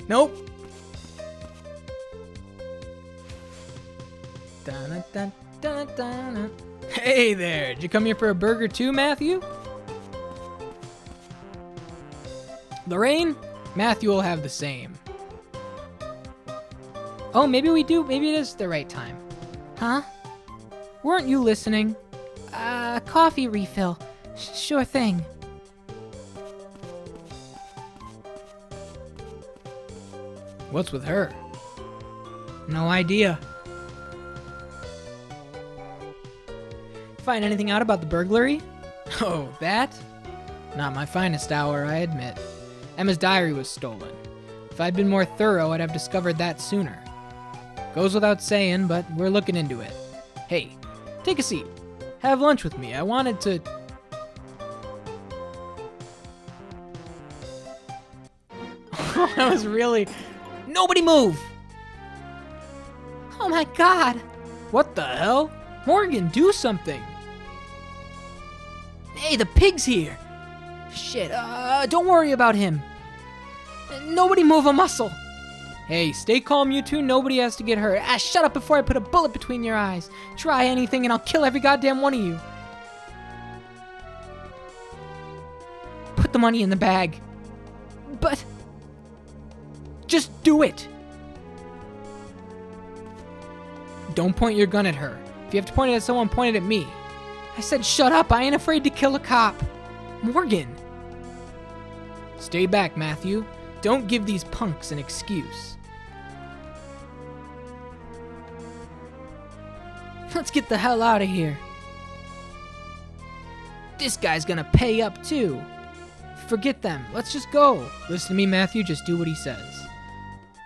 Nope. Dun, dun, dun, dun, dun. Hey there, did you come here for a burger too, Matthew? Lorraine, Matthew will have the same. Oh, maybe we do. Maybe it is the right time. Huh? Weren't you listening? Coffee refill. Sure thing. What's with her? No idea. Find anything out about the burglary? Oh, that? Not my finest hour, I admit. Emma's diary was stolen. If I'd been more thorough, I'd have discovered that sooner. Goes without saying, but we're looking into it. Hey, take a seat. Have lunch with me. I wanted to... That was really... Nobody move! Oh my god! What the hell? Morgan, do something! Hey, the pig's here! Shit, don't worry about him. Nobody move a muscle. Hey, stay calm, you two. Nobody has to get hurt. Shut up before I put a bullet between your eyes. Try anything and I'll kill every goddamn one of you. Put the money in the bag. But... just do it. Don't point your gun at her. If you have to point it at someone, point it at me. I said shut up. I ain't afraid to kill a cop. Morgan. Stay back, Matthew. Don't give these punks an excuse. Let's get the hell out of here. This guy's gonna pay up too. Forget them. Let's just go. Listen to me, Matthew. Just do what he says.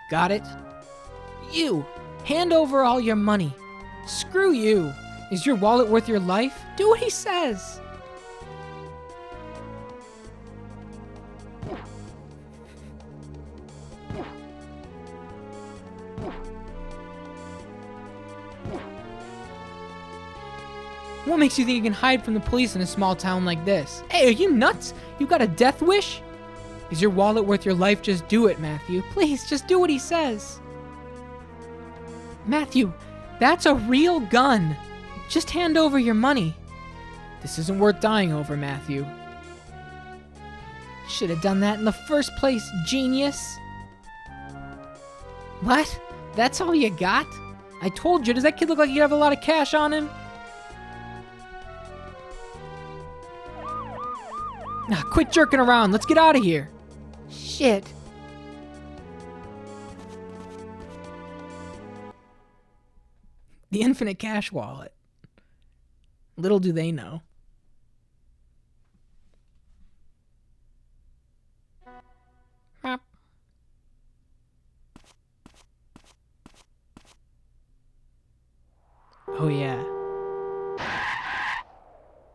Got it? You. Hand over all your money. Screw you. Is your wallet worth your life? Do what he says. What makes you think you can hide from the police in a small town like this? Hey, are you nuts? You got a death wish? Is your wallet worth your life? Just do it, Matthew. Please, just do what he says. Matthew, that's a real gun. Just hand over your money. This isn't worth dying over, Matthew. Should have done that in the first place, genius. What? That's all you got? I told you, does that kid look like he'd have a lot of cash on him? Nah, quit jerking around. Let's get out of here. Shit. The infinite cash wallet. Little do they know. Oh yeah.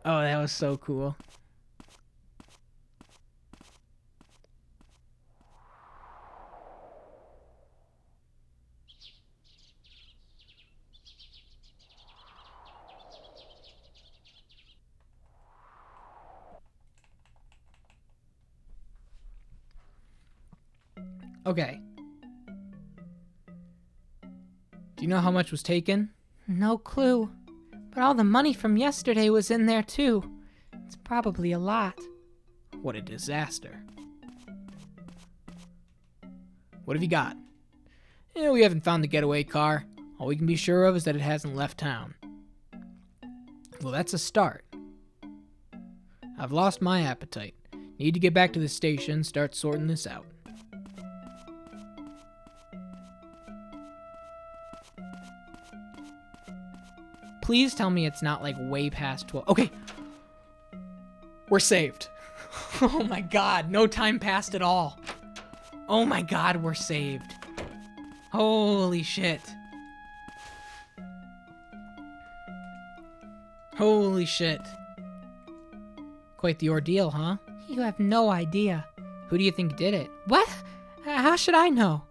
Oh, that was so cool. Okay. Do you know how much was taken? No clue. But all the money from yesterday was in there too. It's probably a lot. What a disaster. What have you got? We haven't found the getaway car. All we can be sure of is that it hasn't left town. Well, that's a start. I've lost my appetite. Need to get back to the station, start sorting this out. Please tell me it's not like way past 12. Okay. We're saved. Oh my god, no time passed at all. Oh my god, we're saved. Holy shit. Holy shit. Quite the ordeal, huh? You have no idea. Who do you think did it? What? How should I know?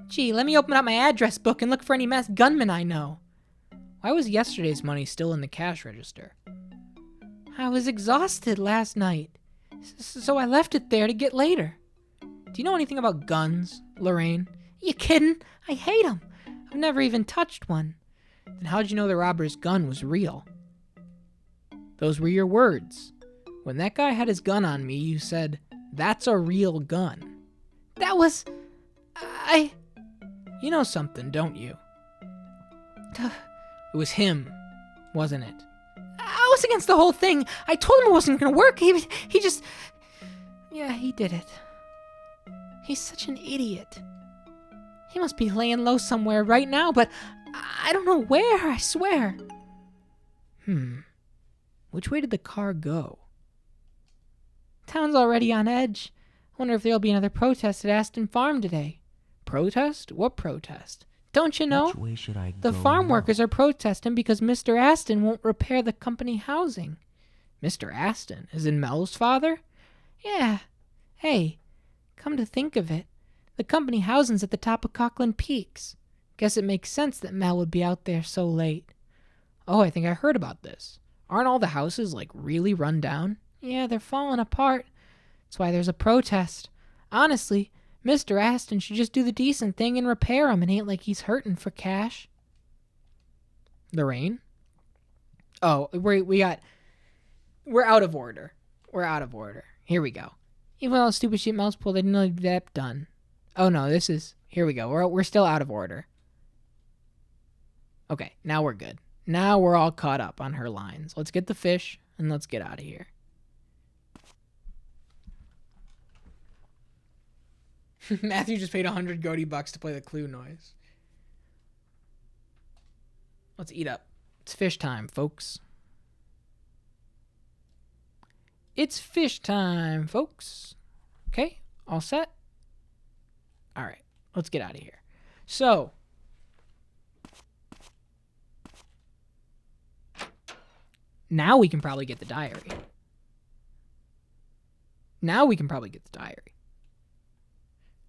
Gee, let me open up my address book and look for any masked gunmen I know. Why was yesterday's money still in the cash register? I was exhausted last night, so I left it there to get later. Do you know anything about guns, Lorraine? You kidding? I hate them. I've never even touched one. Then how'd you know the robber's gun was real? Those were your words. When that guy had his gun on me, you said, "That's a real gun." That was... You know something, don't you? It was him, wasn't it? I was against the whole thing. I told him it wasn't gonna work. He just... Yeah, he did it. He's such an idiot. He must be laying low somewhere right now, but I don't know where, I swear. Which way did the car go? Town's already on edge. Wonder if there'll be another protest at Aston Farm today. Protest? What protest? Don't you know? Which way should I The go farm now? workers are protesting because Mr. Aston won't repair the company housing. Mr. Aston? As in Mel's father? Yeah. Hey, come to think of it, the company housing's at the top of Cockland Peaks. Guess it makes sense that Mel would be out there so late. Oh, I think I heard about this. Aren't all the houses, like, really run down? Yeah, they're falling apart. That's why there's a protest. Honestly, Mr. Aston should just do the decent thing and repair 'em. It ain't like he's hurting for cash. Lorraine? Oh, we're out of order. We're out of order. Here we go. Even though the stupid shit Mel's pulled, they didn't know that done. Oh no, here we go. We're still out of order. Okay, now we're good. Now we're all caught up on her lines. Let's get the fish and let's get out of here. Matthew just paid 100 goatee bucks to play the clue noise. Let's eat up. It's fish time, folks. It's fish time, folks. Okay, all set? All right, let's get out of here. So, now we can probably get the diary.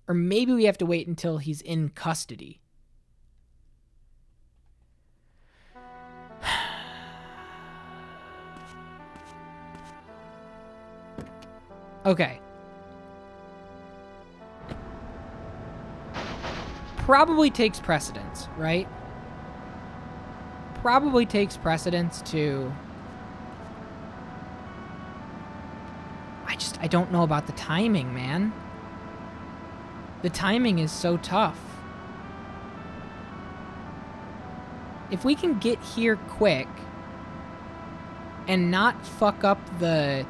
Or maybe we have to wait until he's in custody. Okay. Probably takes precedence, right? Probably takes precedence to... I don't know about the timing, man. The timing is so tough. If we can get here quick and not fuck up the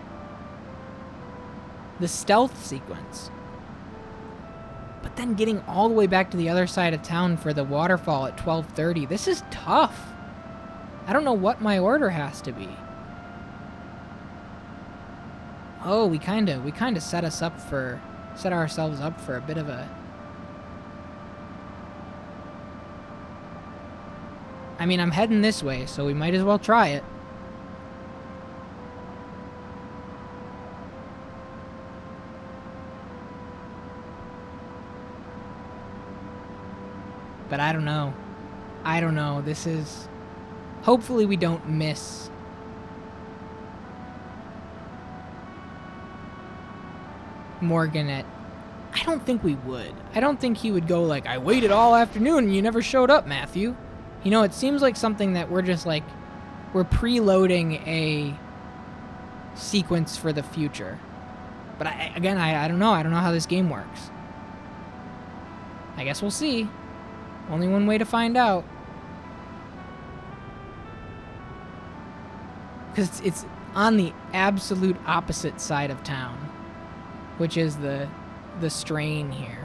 stealth sequence, but then getting all the way back to the other side of town for the waterfall at 12:30, this is tough. I don't know what my order has to be. Oh, we kind of set ourselves up for a bit of a... I mean, I'm heading this way, so we might as well try it. But I don't know. This is... Hopefully we don't miss... Morgan at... I don't think we would. I don't think he would go like, "I waited all afternoon and you never showed up, Matthew." You know, it seems like something that we're just like... We're preloading a sequence for the future. But I don't know. I don't know how this game works. I guess we'll see. Only one way to find out. Because it's on the absolute opposite side of town, which is the strain here.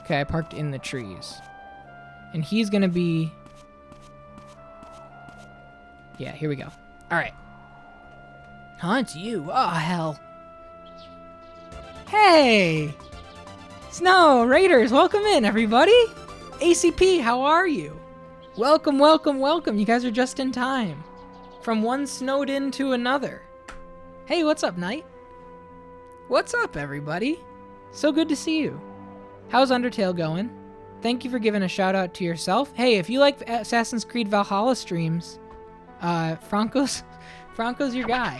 Okay, I parked in the trees. And he's gonna be... Yeah, here we go. Alright. Huh, it's you. Oh, hell. Hey! Snow Raiders, welcome in, everybody! ACP, how are you? Welcome, welcome, welcome. You guys are just in time. From one snowed in to another. Hey, what's up, Knight? What's up, everybody? So good to see you. How's Undertale going? Thank you for giving a shout out to yourself. Hey, if you like Assassin's Creed Valhalla streams, Franco's your guy.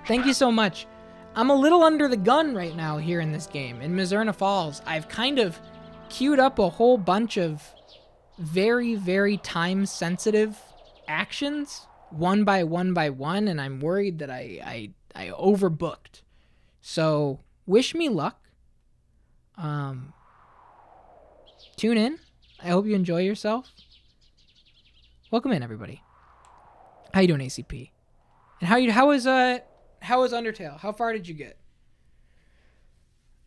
Thank you so much. I'm a little under the gun right now here in this game. In Mizzurna Falls, I've kind of queued up a whole bunch of very, very time-sensitive actions, one by one, and I'm worried that I overbooked. So, wish me luck. Tune in. I hope you enjoy yourself. Welcome in, everybody. How you doing, ACP? And how is Undertale? How far did you get?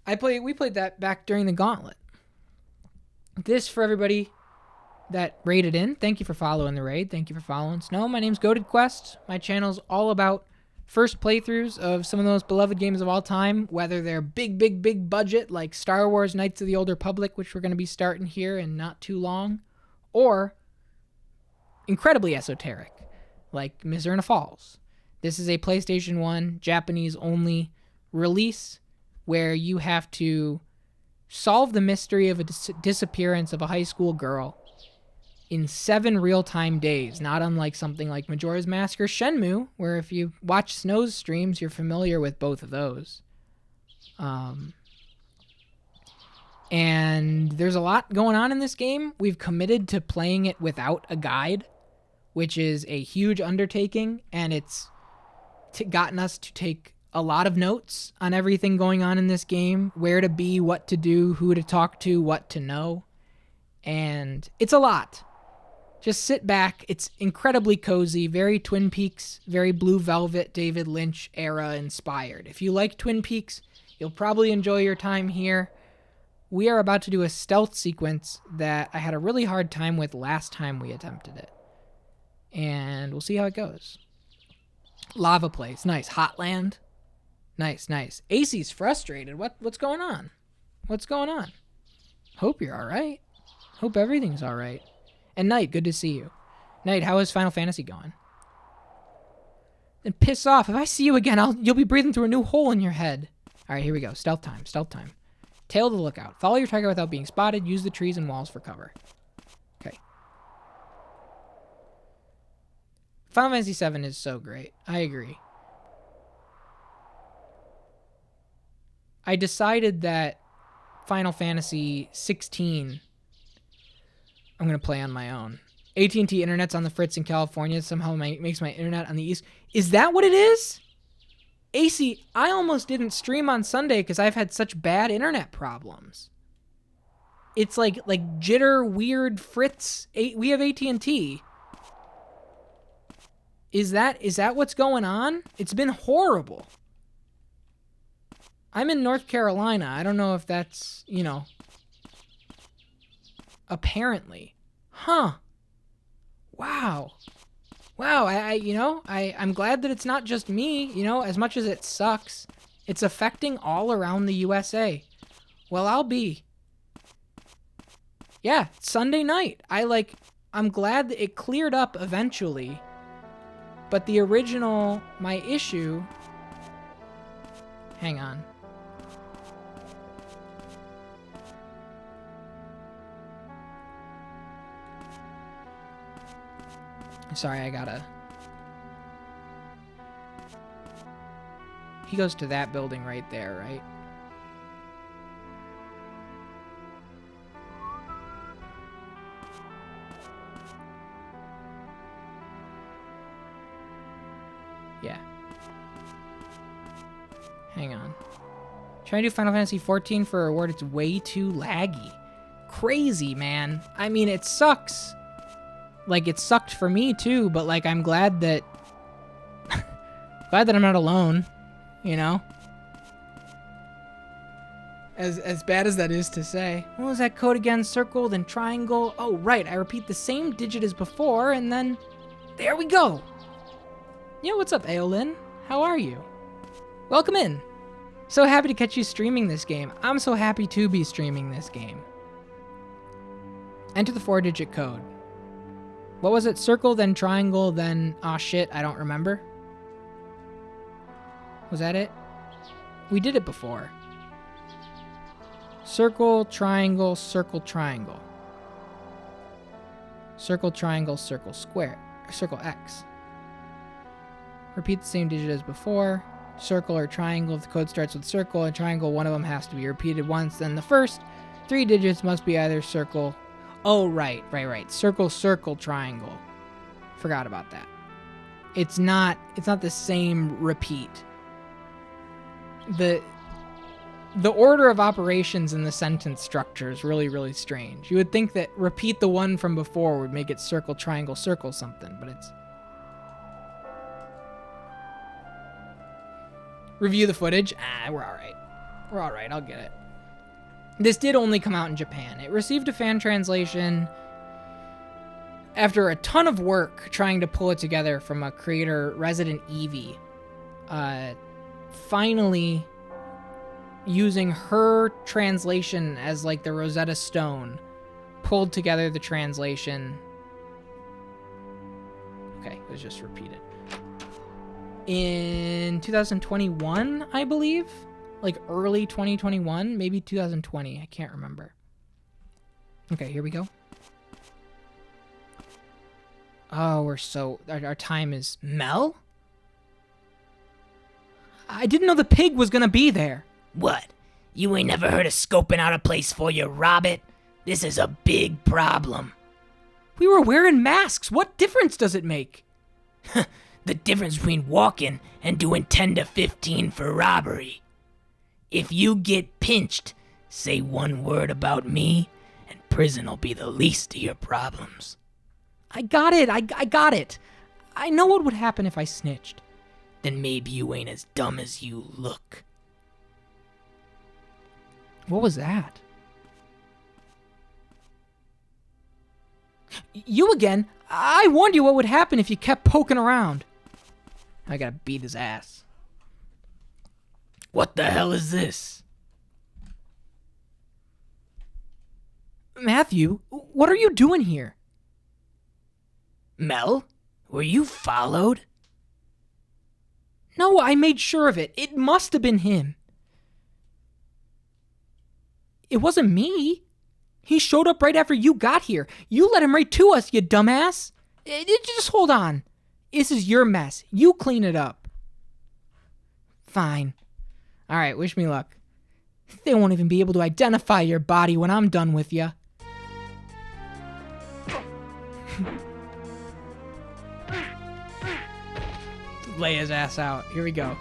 We played that back during the Gauntlet. This for everybody that raided in. Thank you for following the raid. Thank you for following Snow. My name's GoatedQuest. My channel's all about first playthroughs of some of the most beloved games of all time, whether they're big budget like Star Wars Knights of the Old Republic, which we're going to be starting here in not too long, or incredibly esoteric like Mizzurna Falls. This is a PlayStation 1 Japanese only release where you have to solve the mystery of a disappearance of a high school girl in 7 real-time days, not unlike something like Majora's Mask or Shenmue, where if you watch Snow's streams, you're familiar with both of those. And there's a lot going on in this game. We've committed to playing it without a guide, which is a huge undertaking, and it's gotten us to take a lot of notes on everything going on in this game, where to be, what to do, who to talk to, what to know, and it's a lot. Just sit back. It's incredibly cozy, very Twin Peaks, very Blue Velvet, David Lynch era inspired. If you like Twin Peaks, you'll probably enjoy your time here. We are about to do a stealth sequence that I had a really hard time with last time we attempted it. And we'll see how it goes. Lava place. Nice. Hotland. Nice. AC's frustrated. What's going on? What's going on? Hope you're all right. Hope everything's all right. And Knight, good to see you. Knight, how is Final Fantasy going? Then piss off. If I see you again, you'll be breathing through a new hole in your head. All right, here we go. Stealth time. Tail to the lookout. Follow your target without being spotted. Use the trees and walls for cover. Okay. Final Fantasy VII is so great. I agree. I decided that Final Fantasy 16 I'm going to play on my own. AT&T Internet's on the fritz in California. Somehow makes my internet on the east. Is that what it is? AC, I almost didn't stream on Sunday because I've had such bad internet problems. It's like jitter, weird fritz. We have AT&T. Is that what's going on? It's been horrible. I'm in North Carolina. I don't know if that's, apparently. Huh. Wow. I'm glad that it's not just me, as much as it sucks. It's affecting all around the USA. Well, I'll be. Yeah, Sunday night. I'm glad that it cleared up eventually. But the original, my issue... Hang on. Sorry, I gotta... He goes to that building right there, right? Yeah. Hang on. Trying to do Final Fantasy 14 for a reward. It's way too laggy. Crazy, man. I mean, it sucks. It sucked for me too, but I'm glad that I'm not alone, As bad as that is to say. What was that code again? Circle, then triangle. Oh, right. I repeat the same digit as before, and then there we go. Yo, what's up, Aolin? How are you? Welcome in. So happy to catch you streaming this game. I'm so happy to be streaming this game. Enter the 4-digit code. What was it? Circle, then triangle, then... Aw, shit, I don't remember. Was that it? We did it before. Circle, triangle, circle, triangle. Circle, triangle, circle, square. Circle, X. Repeat the same digit as before. Circle or triangle, if the code starts with circle and triangle, one of them has to be repeated once. Then the first 3 digits must be either circle... Oh, right. Circle, circle, triangle. Forgot about that. It's not the same repeat. The order of operations in the sentence structure is really, really strange. You would think that repeat the one from before would make it circle, triangle, circle something, but it's... Review the footage. We're alright. We're alright, I'll get it. This did only come out in Japan. It received a fan translation after a ton of work trying to pull it together from a creator, Resident Evie. Finally, using her translation as like the Rosetta Stone, pulled together the translation. Okay, it was just repeated. In 2021, I believe? Like early 2021, maybe 2020, I can't remember. Okay, here we go. Oh, our time is... Mel? I didn't know the pig was gonna be there. What? You ain't never heard of scoping out a place for you, Robbit? This is a big problem. We were wearing masks. What difference does it make? The difference between walking and doing 10 to 15 for robbery. If you get pinched, say one word about me, and prison'll be the least of your problems. I got it. I got it. I know what would happen if I snitched. Then maybe you ain't as dumb as you look. What was that? You again? I warned you what would happen if you kept poking around. I gotta beat his ass. What the hell is this? Matthew, what are you doing here? Mel, were you followed? No, I made sure of it. It must have been him. It wasn't me. He showed up right after you got here. You let him right to us, you dumbass. Just hold on. This is your mess. You clean it up. Fine. All right, wish me luck. They won't even be able to identify your body when I'm done with you. Lay his ass out. Here we go.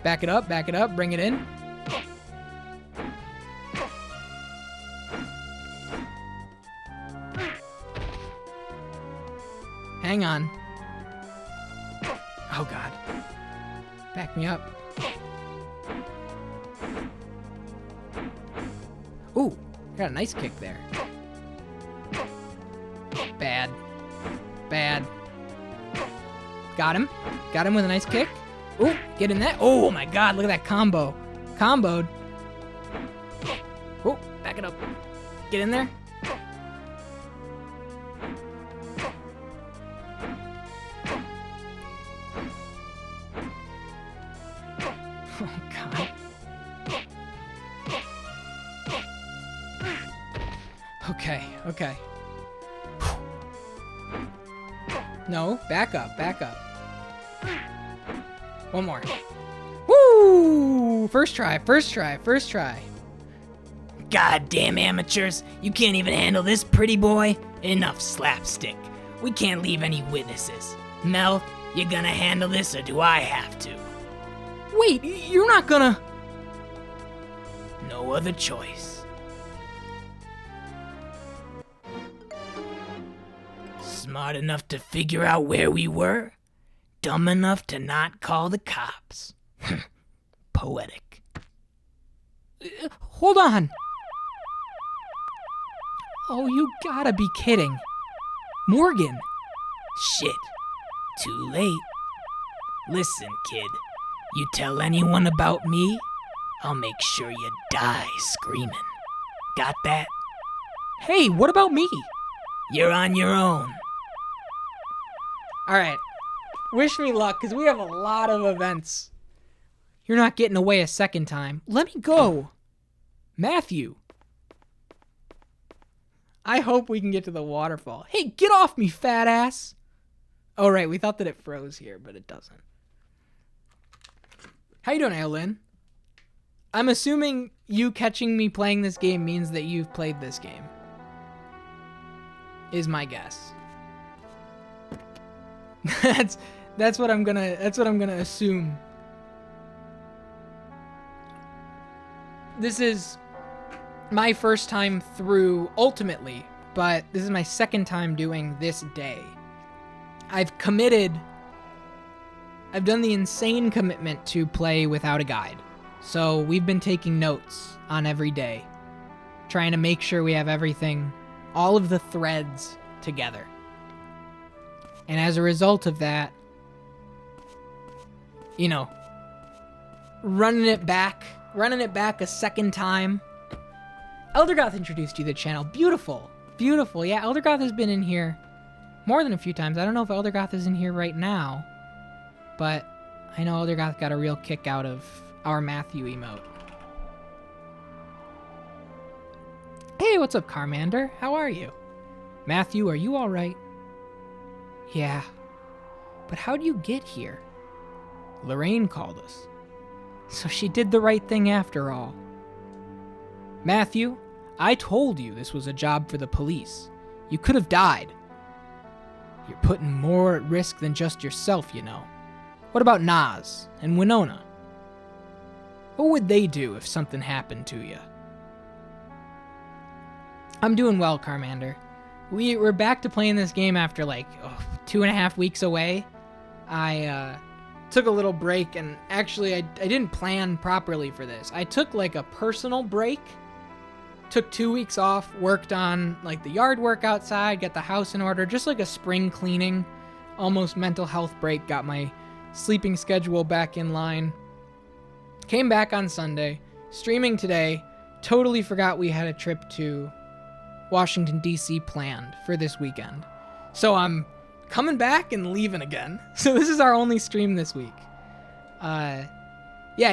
Back it up, bring it in. Hang on. Oh, God. Back me up. Ooh, got a nice kick there. Bad. Got him. Got him with a nice kick. Ooh, get in that. Oh, my God, look at that combo. Comboed. Oh, back it up. Get in there. Oh, God. Okay. No, back up. One more. Woo! First try. Goddamn amateurs, you can't even handle this pretty boy? Enough slapstick. We can't leave any witnesses. Mel, you gonna handle this or do I have to? Wait, you're not gonna... No other choice. Smart enough to figure out where we were? Dumb enough to not call the cops. Poetic. Hold on. Oh, you gotta be kidding. Morgan. Shit. Too late. Listen, kid. You tell anyone about me, I'll make sure you die screaming. Got that? Hey, what about me? You're on your own. All right. Wish me luck, because we have a lot of events. You're not getting away a second time. Let me go. Matthew. I hope we can get to the waterfall. Hey, get off me, fat ass. Oh, right. We thought that it froze here, but it doesn't. How you doing, Aylin? I'm assuming you catching me playing this game means that you've played this game. Is my guess. That's what I'm gonna assume. This is my first time through ultimately, but this is my second time doing this day. I've done the insane commitment to play without a guide. So we've been taking notes on every day, trying to make sure we have everything, all of the threads together. And as a result of that, you know, running it back a second time. Eldergoth introduced you to the channel. Beautiful. Beautiful. Yeah, Eldergoth has been in here more than a few times. I don't know if Eldergoth is in here right now, but I know Eldergoth got a real kick out of our Matthew emote. Hey, what's up, Carmander? How are you? Matthew, are you alright? Yeah. But how'd you get here? Lorraine called us. So she did the right thing after all. Matthew, I told you this was a job for the police. You could have died. You're putting more at risk than just yourself, you know. What about Naz and Winona? What would they do if something happened to you? I'm doing well, Carmander. We're back to playing this game after 2.5 weeks away. I took a little break, and actually I didn't plan properly for this. I took a personal break. Took 2 weeks off, worked on the yard work outside, got the house in order, just a spring cleaning, almost mental health break, got my sleeping schedule back in line. Came back on Sunday, streaming today, totally forgot we had a trip to Washington, D.C. planned for this weekend. So I'm coming back and leaving again. So this is our only stream this week. Yeah,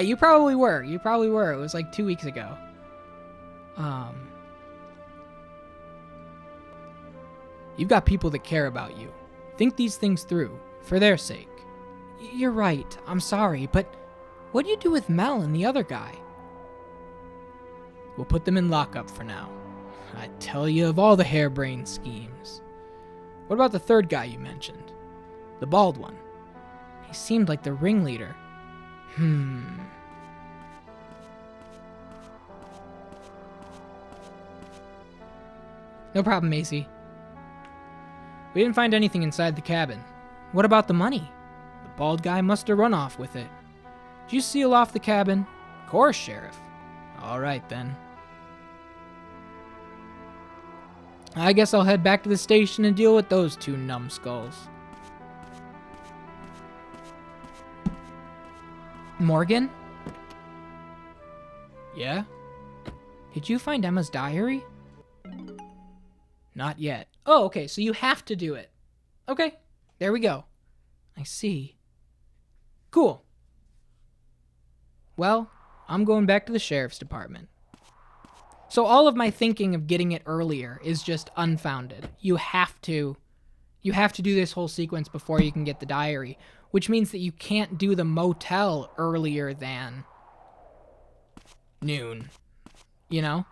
you probably were. It was 2 weeks ago. You've got people that care about you. Think these things through, for their sake. You're right, I'm sorry, but what do you do with Mel and the other guy? We'll put them in lockup for now. I tell you of all the harebrained schemes. What about the third guy you mentioned? The bald one. He seemed like the ringleader. No problem, Macy. We didn't find anything inside the cabin. What about the money? The bald guy must have run off with it. Did you seal off the cabin? Of course, Sheriff. All right, then. I guess I'll head back to the station and deal with those two numbskulls. Morgan? Yeah? Did you find Emma's diary? Not yet. Oh, okay, so you have to do it. Okay, there we go. I see. Cool. Well, I'm going back to the sheriff's department. So all of my thinking of getting it earlier is just unfounded. You have to do this whole sequence before you can get the diary, which means that you can't do the motel earlier than noon. You know?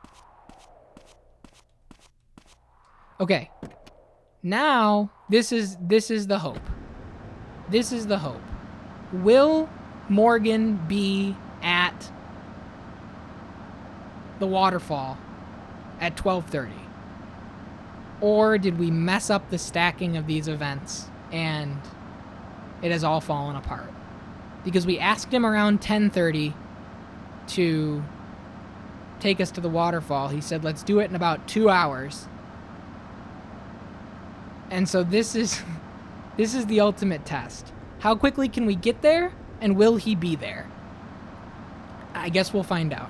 Okay. Now, this is the hope. This is the hope. Will Morgan be at the waterfall at 12:30? Or did we mess up the stacking of these events and it has all fallen apart? Because we asked him around 10:30 to take us to the waterfall. He said, let's do it in about 2 hours. And so this is the ultimate test. How quickly can we get there? And will he be there? I guess we'll find out.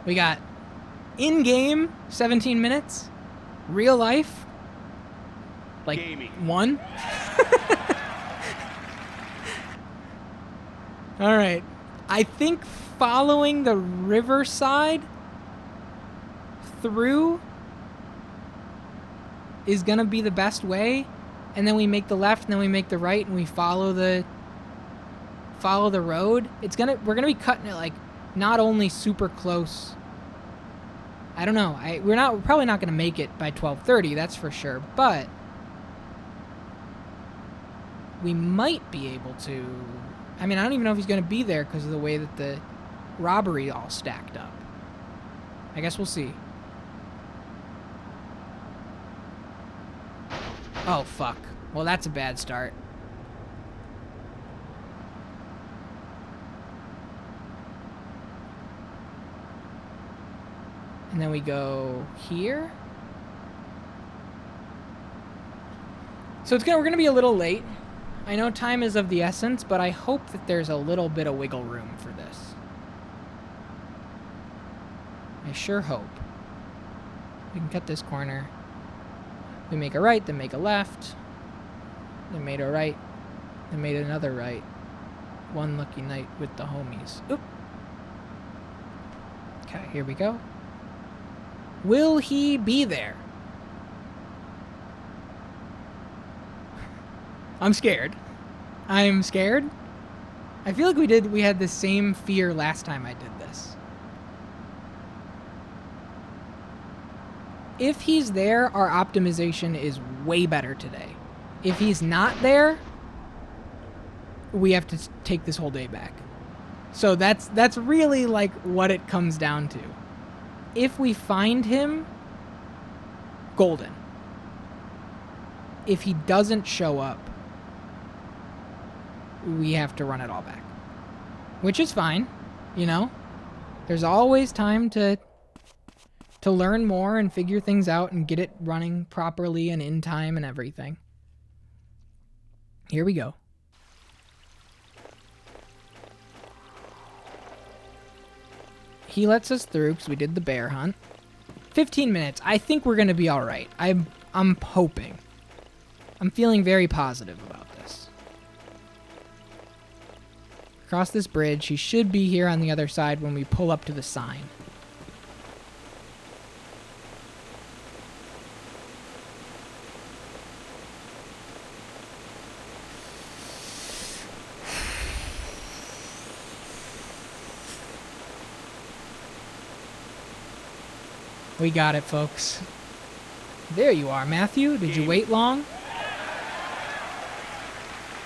We got in-game 17 minutes. Real life, like Gaming. 1. All right. I think following the riverside through is gonna be the best way, and then we make the left, and then we make the right, and we follow the road. We're gonna be cutting it like not only super close. I don't know. We're probably not gonna make it by 12:30. That's for sure. But we might be able to. I mean, I don't even know if he's gonna be there because of the way that the robbery all stacked up. I guess we'll see. Oh fuck. Well, that's a bad start. And then we go here. So we're gonna be a little late. I know time is of the essence, but I hope that there's a little bit of wiggle room for this. I sure hope. We can cut this corner. We make a right, then make a left. Then made a right, then made another right. One lucky night with the homies. Oop. Okay, here we go. Will he be there? I'm scared. I'm scared. I feel like we had the same fear last time I did this. If he's there, our optimization is way better today. If he's not there, we have to take this whole day back. So that's really like what it comes down to. If we find him, golden. If he doesn't show up, we have to run it all back. Which is fine, you know? There's always time to learn more and figure things out and get it running properly and in time and everything. Here we go. He lets us through because we did the bear hunt. 15 minutes. I think we're going to be all right. I'm hoping. I'm feeling very positive about this. Across this bridge. He should be here on the other side when we pull up to the sign. We got it, folks. There you are, Matthew. Did you wait long?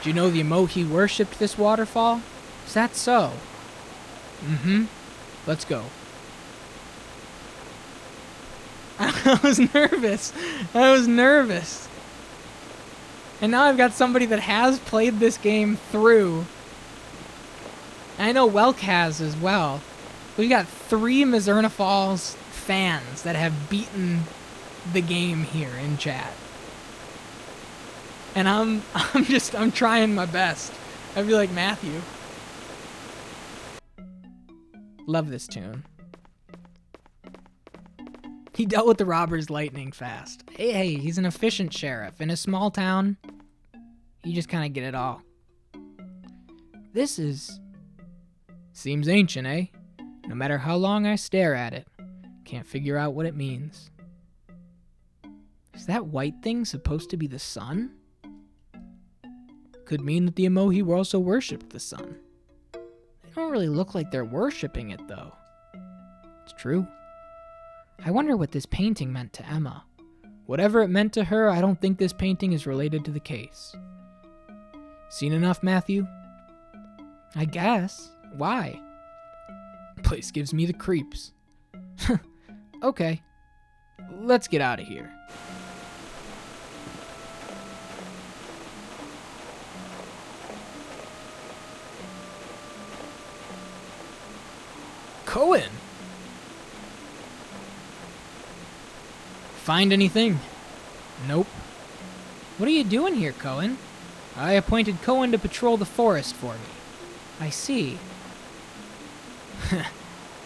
Do you know the Emoji worshipped this waterfall? Is that so? Mm-hmm. Let's go. I was nervous. I was nervous. And now I've got somebody that has played this game through. And I know Welk has as well. We've got 3 Mizzurna Falls fans that have beaten the game here in chat. And I'm trying my best. I feel like Matthew. Love this tune. He dealt with the robbers lightning fast. Hey, he's an efficient sheriff. In a small town, you just kind of get it all. This seems ancient, eh? No matter how long I stare at it, can't figure out what it means. Is that white thing supposed to be the sun? Could mean that the Emoji were also worshipped the sun. They don't really look like they're worshipping it, though. It's true. I wonder what this painting meant to Emma. Whatever it meant to her, I don't think this painting is related to the case. Seen enough, Matthew? I guess. Why? Place gives me the creeps. Okay. Let's get out of here. Cohen! Find anything? Nope. What are you doing here, Cohen? I appointed Cohen to patrol the forest for me. I see.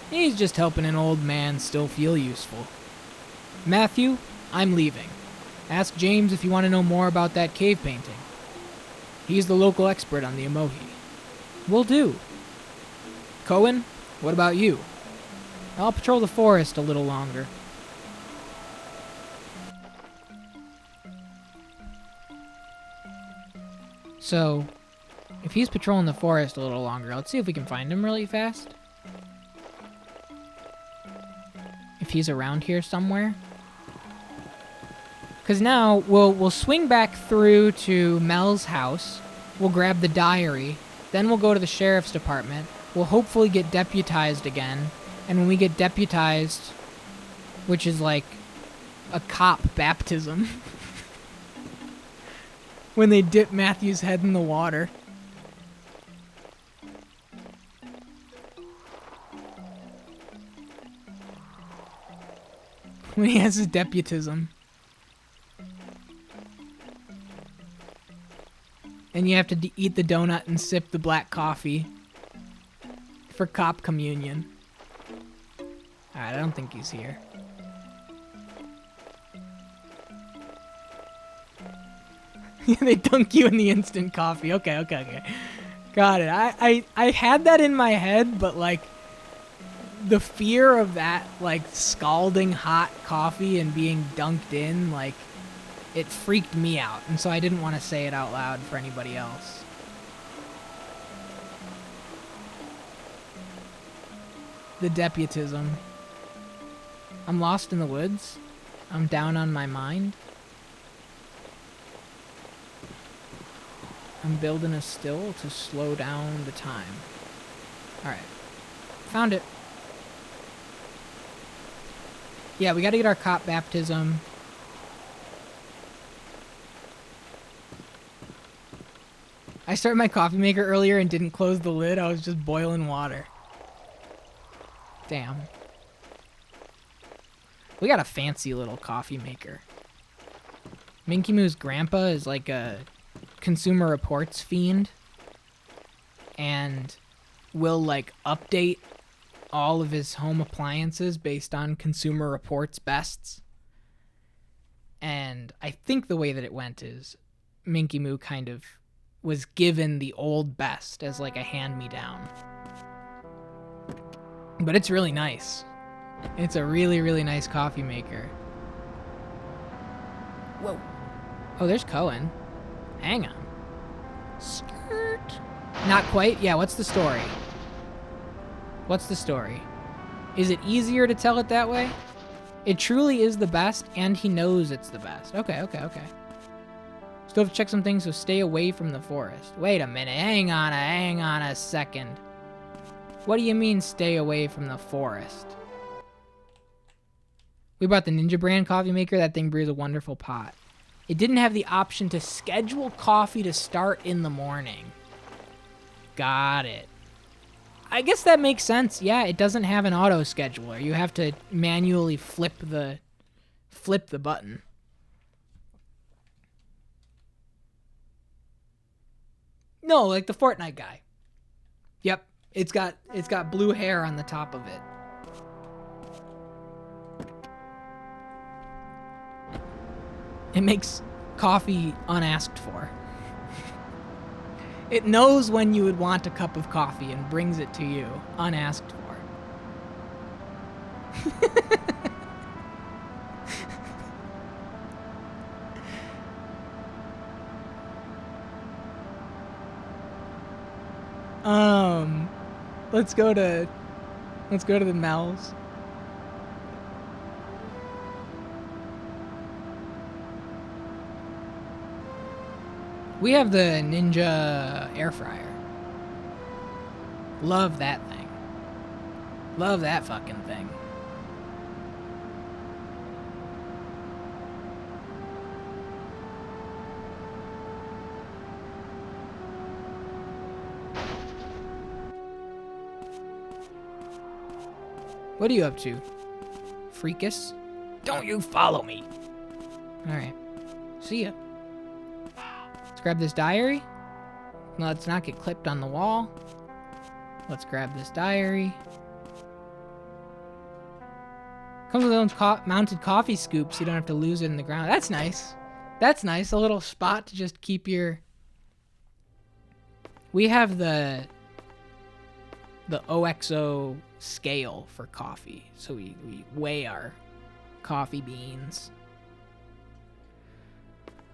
He's just helping an old man still feel useful. Matthew, I'm leaving. Ask James if you want to know more about that cave painting. He's the local expert on the emoji. Will do. Cohen, what about you? I'll patrol the forest a little longer. So, if he's patrolling the forest a little longer, let's see if we can find him really fast. If he's around here somewhere. Because now we'll swing back through to Mel's house. We'll grab the diary. Then we'll go to the sheriff's department. We'll hopefully get deputized again. And when we get deputized, which is like a cop baptism, when they dip Matthew's head in the water. When he has his deputism. And you have to eat the donut and sip the black coffee for cop communion. Alright, I don't think he's here. They dunk you in the instant coffee. Okay. Got it. I had that in my head, but like the fear of that like scalding hot coffee and being dunked in, like it freaked me out, and so I didn't want to say it out loud for anybody else. The deputism. I'm lost in the woods. I'm down on my mind. I'm building a still to slow down the time. Alright. Found it. Yeah, we gotta get our cop baptism. I started my coffee maker earlier and didn't close the lid. I was just boiling water. Damn. We got a fancy little coffee maker. Minky Moo's grandpa is like a Consumer Reports fiend. And will like update all of his home appliances based on Consumer Reports bests. And I think the way that it went is Minky Moo kind of was given the old best as like a hand-me-down. But it's really nice. It's a really, really nice coffee maker. Whoa. Oh, there's Cohen. Hang on. Skirt. Not quite. Yeah, what's the story? What's the story? Is it easier to tell it that way? It truly is the best, and he knows it's the best. Okay. Still have to check some things, so stay away from the forest. Wait a minute. Hang on a second. What do you mean stay away from the forest? We bought the Ninja brand coffee maker. That thing brews a wonderful pot. It didn't have the option to schedule coffee to start in the morning. Got it. I guess that makes sense. Yeah, it doesn't have an auto scheduler. You have to manually flip the button. No, like the Fortnite guy. Yep, it's got blue hair on the top of it. It makes coffee unasked for. It knows when you would want a cup of coffee and brings it to you unasked for. Let's go to the Mel's. We have the Ninja air fryer. Love that thing. Love that fucking thing. What are you up to? Freakus? Don't you follow me. Alright. See ya. Let's grab this diary. Let's not get clipped on the wall. Let's grab this diary. Comes with its own mounted coffee scoop, so you don't have to lose it in the ground. That's nice. That's nice. A little spot to just keep your... We have the OXO scale for coffee, so we weigh our coffee beans.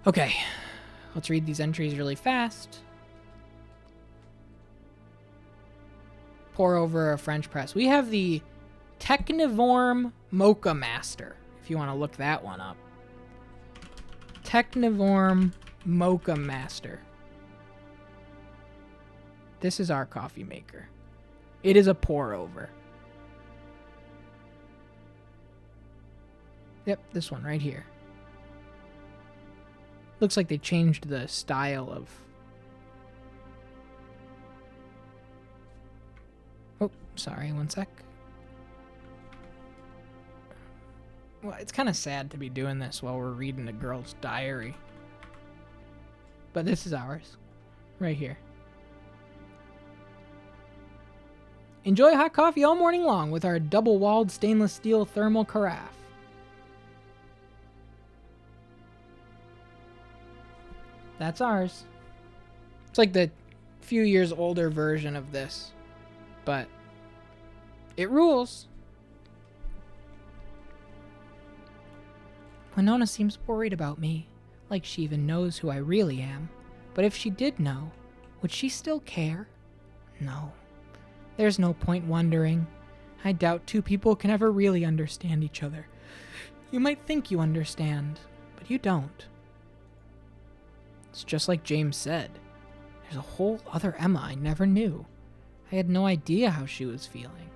Okay, let's read these entries really fast. Pour over a French press. We have the Technivorm Mocha Master, if you want to look that one up. Technivorm Mocha Master. This is our coffee maker. It is a pour over. Yep, this one right here. Looks like they changed the style of... Oh, sorry, one sec. Well, it's kind of sad to be doing this while we're reading a girl's diary. But this is ours. Right here. Enjoy hot coffee all morning long with our double-walled stainless steel thermal carafe. That's ours. It's like the few years older version of this. But it rules. Winona seems worried about me, like she even knows who I really am. But if she did know, would she still care? No. There's no point wondering. I doubt two people can ever really understand each other. You might think you understand, but you don't. It's just like James said. There's a whole other Emma I never knew. I had no idea how she was feeling.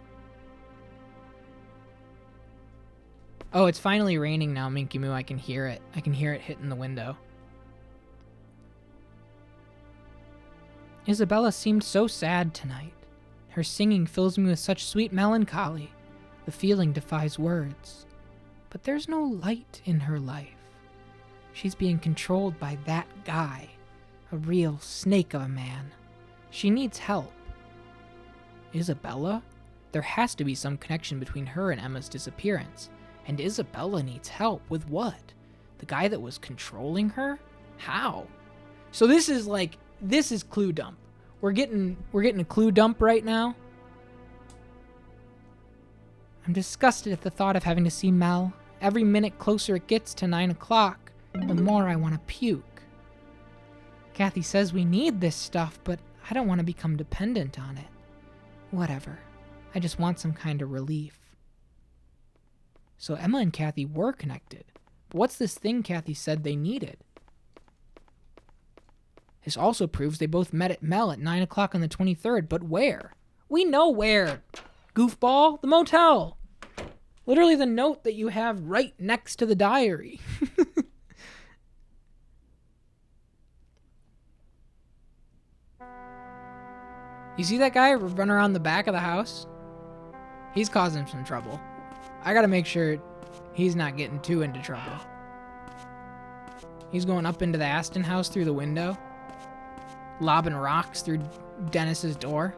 Oh, it's finally raining now, Minky Moo. I can hear it. I can hear it hitting the window. Isabella seemed so sad tonight. Her singing fills me with such sweet melancholy. The feeling defies words. But there's no light in her life. She's being controlled by that guy. A real snake of a man. She needs help. Isabella? There has to be some connection between her and Emma's disappearance. And Isabella needs help with what? The guy that was controlling her? How? So this is clue dump. We're getting a clue dump right now. I'm disgusted at the thought of having to see Mel. Every minute closer it gets to 9 o'clock, the more I want to puke. Kathy says we need this stuff, but I don't want to become dependent on it. Whatever. I just want some kind of relief. So Emma and Kathy were connected. But what's this thing Kathy said they needed? This also proves they both met at Mel at 9 o'clock on the 23rd, but where? We know where! Goofball! The motel! Literally the note that you have right next to the diary. You see that guy run around the back of the house? He's causing some trouble. I gotta make sure he's not getting too into trouble. He's going up into the Aston house through the window. Lobbing rocks through Dennis's door.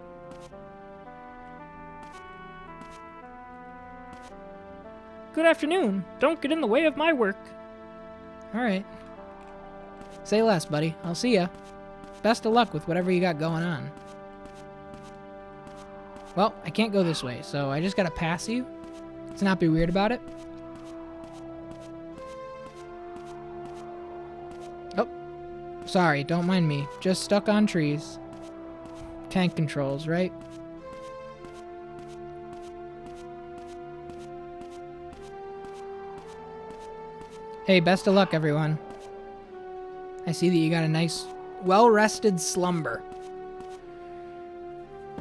Good afternoon. Don't get in the way of my work. Alright. Say less, buddy. I'll see ya. Best of luck with whatever you got going on. Well, I can't go this way, so I just gotta pass you. Let's not be weird about it. Oh. Sorry, don't mind me. Just stuck on trees. Tank controls, right? Hey, best of luck, everyone. I see that you got a nice, well-rested slumber.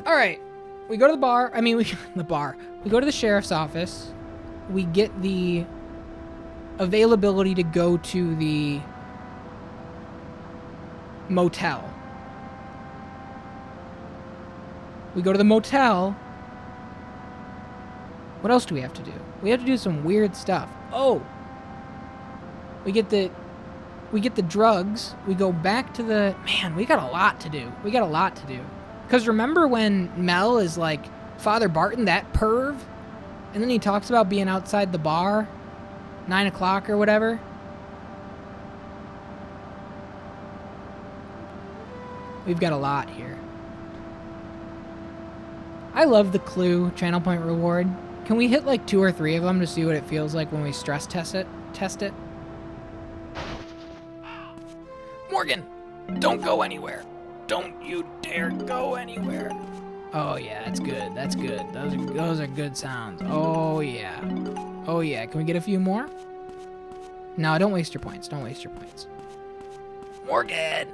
Alright. We go to the bar. I mean, we go to the sheriff's office. We get the availability to go to the motel. We go to the motel. What else do we have to do? We have to do some weird stuff. Oh! We get the drugs. We go back to the... Man, we got a lot to do. Because remember when Mel is like, Father Barton, that perv? And then he talks about being outside the bar, 9 o'clock or whatever. We've got a lot here. I love the clue channel point reward. Can we hit like 2 or 3 of them to see what it feels like when we stress test it? Morgan, don't go anywhere. Don't you dare go anywhere. Oh yeah, that's good. Those are good sounds. Oh yeah. Can we get a few more? No, don't waste your points. Morgan.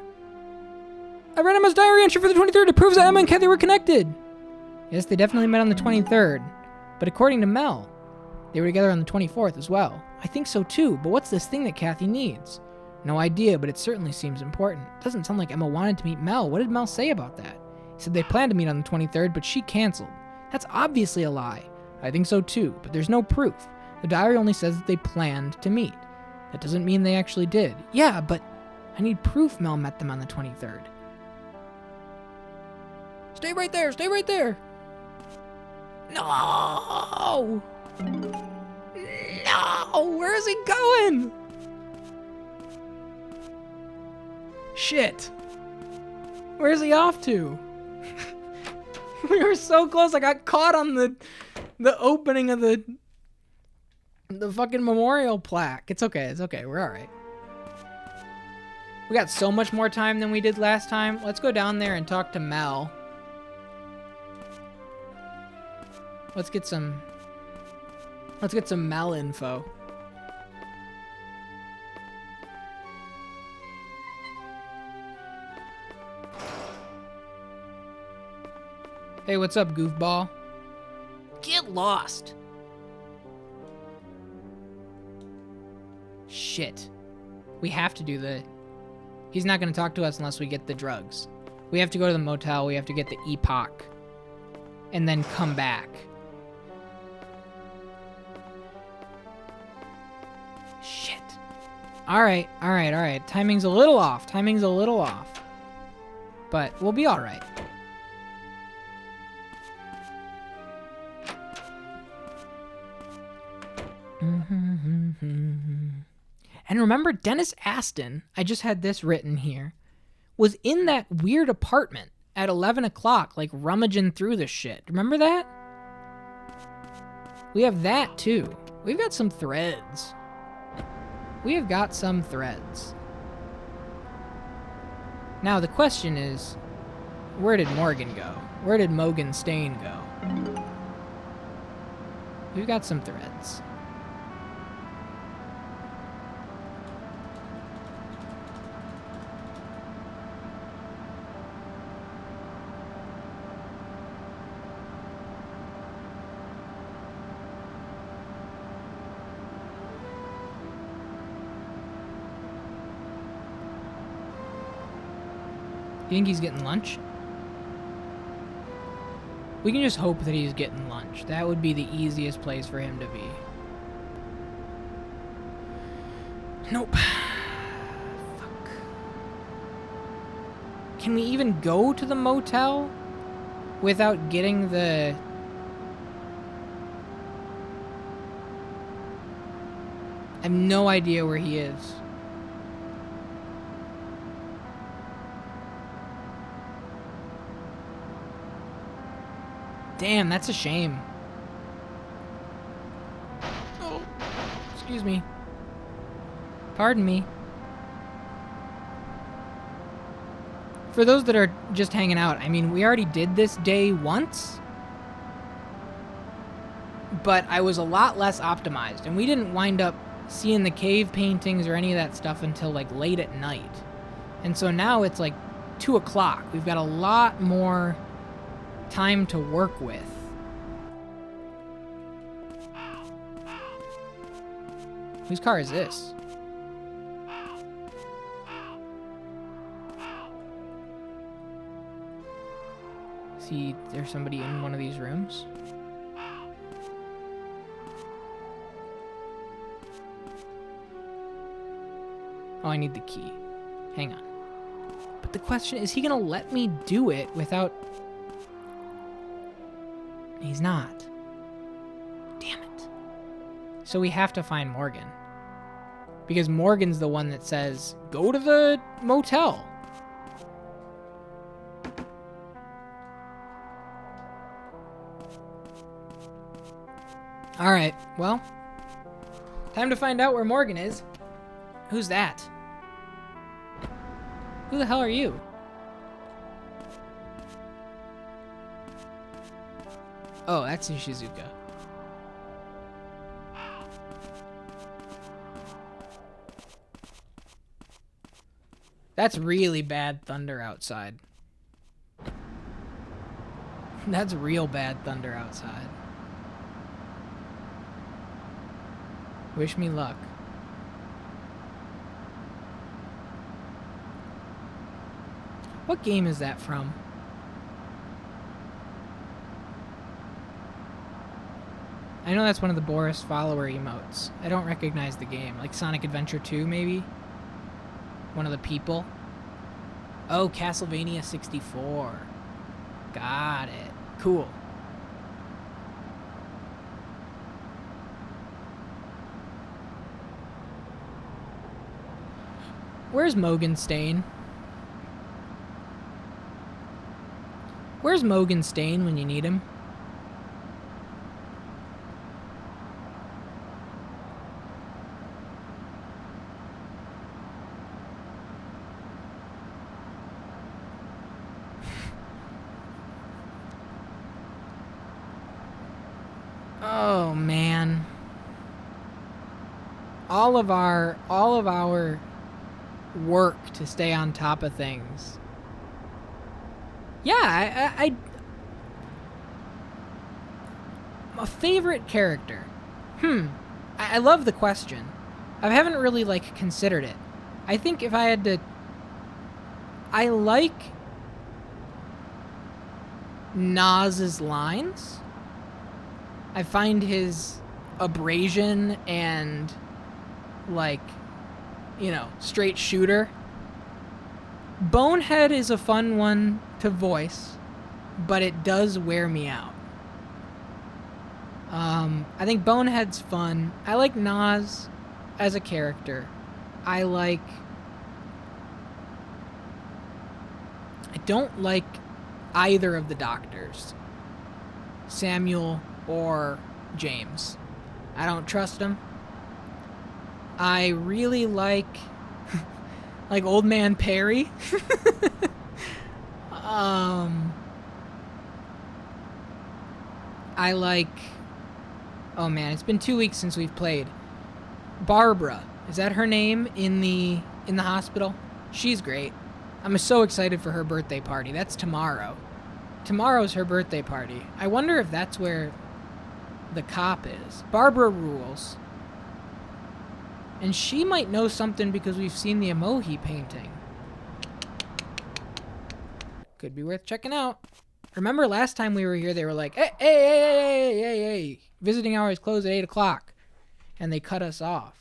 I read Emma's diary entry for the 23rd. It proves that Emma and Kathy were connected. Yes, they definitely met on the 23rd. But according to Mel, they were together on the 24th as well. I think so too, but what's this thing that Kathy needs? No idea, but it certainly seems important. Doesn't sound like Emma wanted to meet Mel. What did Mel say about that? He said they planned to meet on the 23rd, but she canceled. That's obviously a lie. I think so too, but there's no proof. The diary only says that they planned to meet. That doesn't mean they actually did. Yeah, but I need proof Mel met them on the 23rd. Stay right there. No! Where is he going? Shit. Where is he off to? We were so close. I got caught on the opening of the fucking memorial plaque. It's okay. We're all right. We got so much more time than we did last time. Let's go down there and talk to Mel. Let's get some Mel info. Hey, what's up, goofball? Get lost. Shit. We have to do the... He's not going to talk to us unless we get the drugs. We have to go to the motel. We have to get the epoch. And then come back. Shit. All right. Timing's a little off. But we'll be all right. And remember, Dennis Aston, I just had this written here, was in that weird apartment at 11 o'clock, like rummaging through the shit. Remember that? We have that too. We've got some threads. Now the question is, where did Morgan go? Where did Mogan Stain go? We've got some threads. You think he's getting lunch? We can just hope that he's getting lunch. That would be the easiest place for him to be. Nope. Fuck. Can we even go to the motel without getting the... I have no idea where he is. Damn, that's a shame. Oh, excuse me. Pardon me. For those that are just hanging out, I mean, we already did this day once, but I was a lot less optimized, and we didn't wind up seeing the cave paintings or any of that stuff until like late at night. And so now it's like 2 o'clock. We've got a lot more time to work with. Whose car is this? See, there's somebody in one of these rooms. Oh, I need the key. Hang on. But the question is he gonna let me do it without... He's not. Damn it. So we have to find Morgan. Because Morgan's the one that says, go to the motel. Alright, well, time to find out where Morgan is. Who's that? Who the hell are you? Oh, that's Ishizuka. That's really bad thunder outside. That's real bad thunder outside. Wish me luck. What game is that from? I know that's one of the Boris follower emotes. I don't recognize the game. Like Sonic Adventure 2, maybe? One of the people? Oh, Castlevania 64. Got it. Cool. Where's Mogenstein? Where's Mogenstein when you need him? Oh man. All of our work to stay on top of things. Yeah, a favorite character. I love the question. I haven't really considered it. I think if I had to, I like Naz's lines. I find his abrasion and straight shooter. Bonehead is a fun one to voice, but it does wear me out. I think Bonehead's fun. I like Naz as a character. I don't like either of the doctors, Samuel or James. I don't trust them. I really like Old Man Perry. I like, oh man, it's been 2 weeks since we've played. Barbara, is that her name in the hospital? She's great. I'm so excited for her birthday party. That's tomorrow. Tomorrow's her birthday party. I wonder if that's where the cop is. Barbara rules. And she might know something because we've seen the emoji painting. Could be worth checking out. Remember last time we were here, they were like, hey, visiting hours close at 8 o'clock. And they cut us off.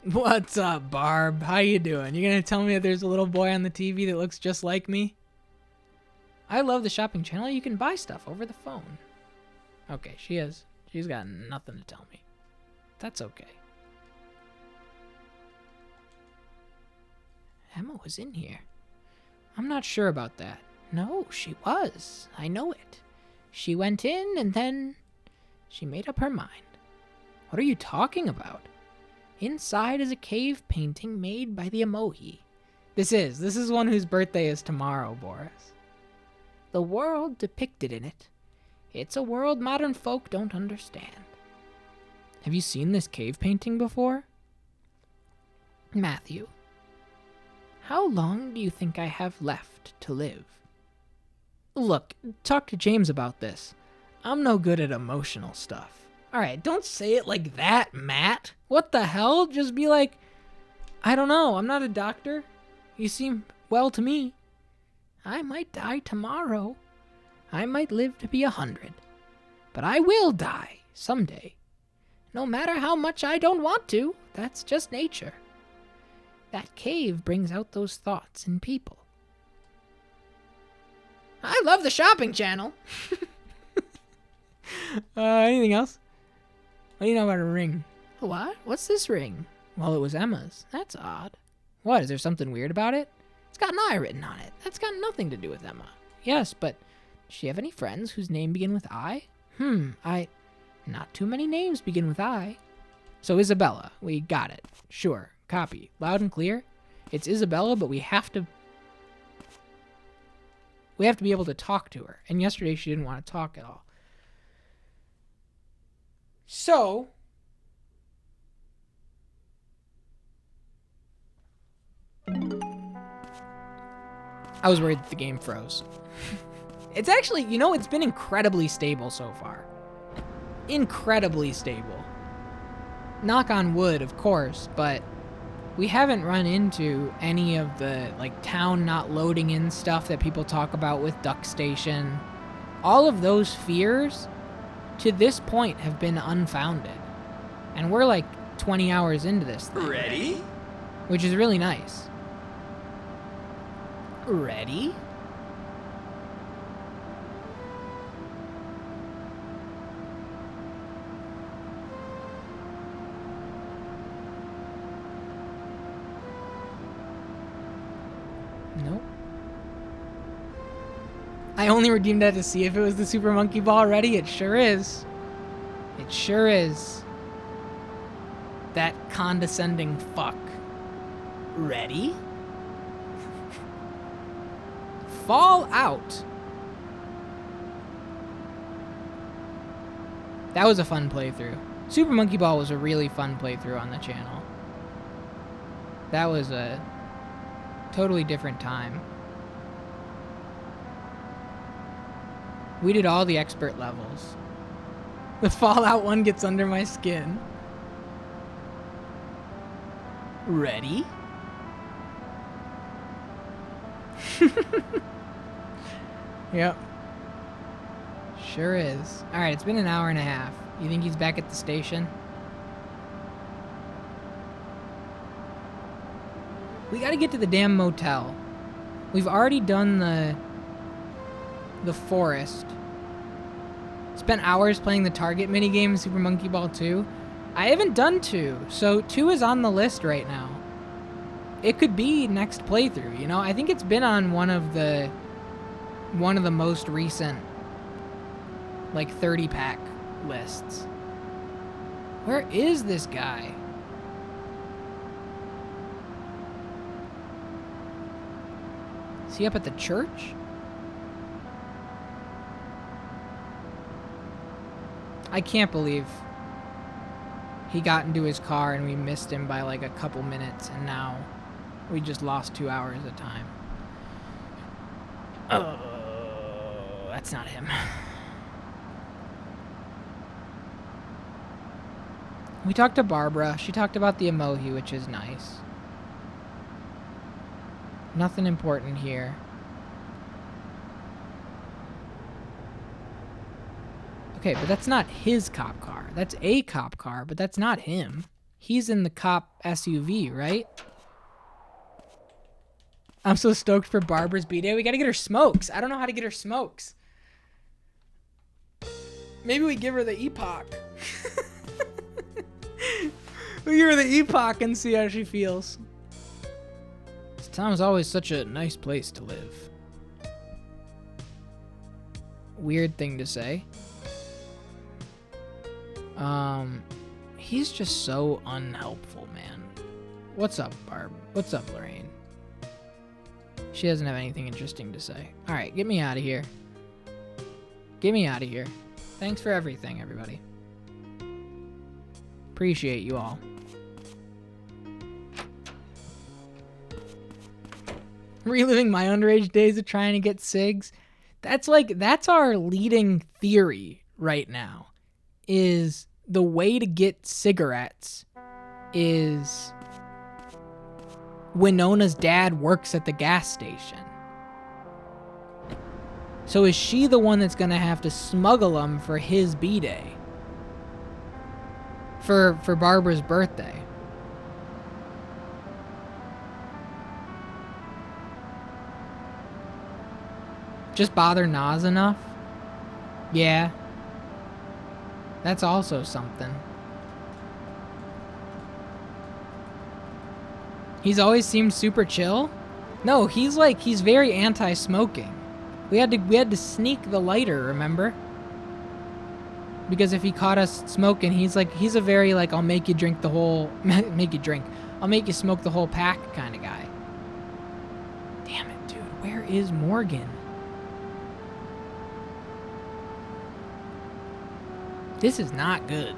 What's up, Barb? How you doing? You gonna tell me that there's a little boy on the TV that looks just like me? I love the shopping channel. You can buy stuff over the phone. Okay, she's got nothing to tell me. That's okay. Emma was in here. I'm not sure about that. No, she was. I know it. She went in and then she made up her mind. What are you talking about? Inside is a cave painting made by the emoji. This is one whose birthday is tomorrow, Boris. The world depicted in it. It's a world modern folk don't understand. Have you seen this cave painting before? Matthew, how long do you think I have left to live? Look, talk to James about this. I'm no good at emotional stuff. Alright, don't say it like that, Matt. What the hell? Just be like, I don't know, I'm not a doctor. You seem well to me. I might die tomorrow. I might live to be 100. But I will die someday. no matter how much I don't want to. That's just nature. That cave brings out those thoughts in people. I love the shopping channel. Anything else? What do you know about a ring? What? What's this ring? Well, it was Emma's. That's odd. What, is there something weird about it? It's got an I written on it. That's got nothing to do with Emma. Yes, but does she have any friends whose name begin with I? Not too many names begin with I. So Isabella, we got it. Sure, copy. Loud and clear. It's Isabella, but we have to be able to talk to her. And yesterday she didn't want to talk at all. So, I was worried that the game froze. It's actually, it's been incredibly stable so far. Incredibly stable. Knock on wood, of course, but we haven't run into any of the, town not loading in stuff that people talk about with Duck Station. All of those fears, to this point, have been unfounded. And we're 20 hours into this thing. Ready? Which is really nice. Ready? Nope. I only redeemed that to see if it was the Super Monkey Ball ready. It sure is. It sure is. That condescending fuck. Ready? Fall out. That was a fun playthrough. Super Monkey Ball was a really fun playthrough on the channel. That was a totally different time. We did all the expert levels. The Fallout one gets under my skin. Ready? Yep. Sure is. Alright, it's been an hour and a half. You think he's back at the station? We gotta get to the damn motel. We've already done the forest. Spent hours playing the target minigame in Super Monkey Ball 2. I haven't done 2, so 2 is on the list right now. It could be next playthrough, I think it's been on one of the most recent 30-pack lists. Where is this guy? Is he up at the church? I can't believe he got into his car and we missed him by a couple minutes, and now we just lost 2 hours of time. Oh, that's not him. We talked to Barbara. She talked about the emoji, which is nice. Nothing important here. Okay, but that's not his cop car. That's a cop car, but that's not him. He's in the cop SUV, right? I'm so stoked for Barbara's B-Day. We gotta get her smokes. I don't know how to get her smokes. Maybe we give her the Epoch. We give her the Epoch and see how she feels. This town is always such a nice place to live. Weird thing to say. He's just so unhelpful, man. What's up, Barb? What's up, Lorraine? She doesn't have anything interesting to say. Alright, get me out of here. Get me out of here. Thanks for everything, everybody. Appreciate you all. Reliving my underage days of trying to get cigs. That's our leading theory right now. Is the way to get cigarettes is Winona's dad works at the gas station. So is she the one that's gonna have to smuggle them for his B-Day? For Barbara's birthday. Just bother Nas enough? Yeah. That's also something. He's always seemed super chill? No, he's very anti-smoking. We had to sneak the lighter, remember? Because if he caught us smoking, he's a very I'll make you drink the whole I'll make you smoke the whole pack kind of guy. Damn it, dude. Where is Morgan? This is not good.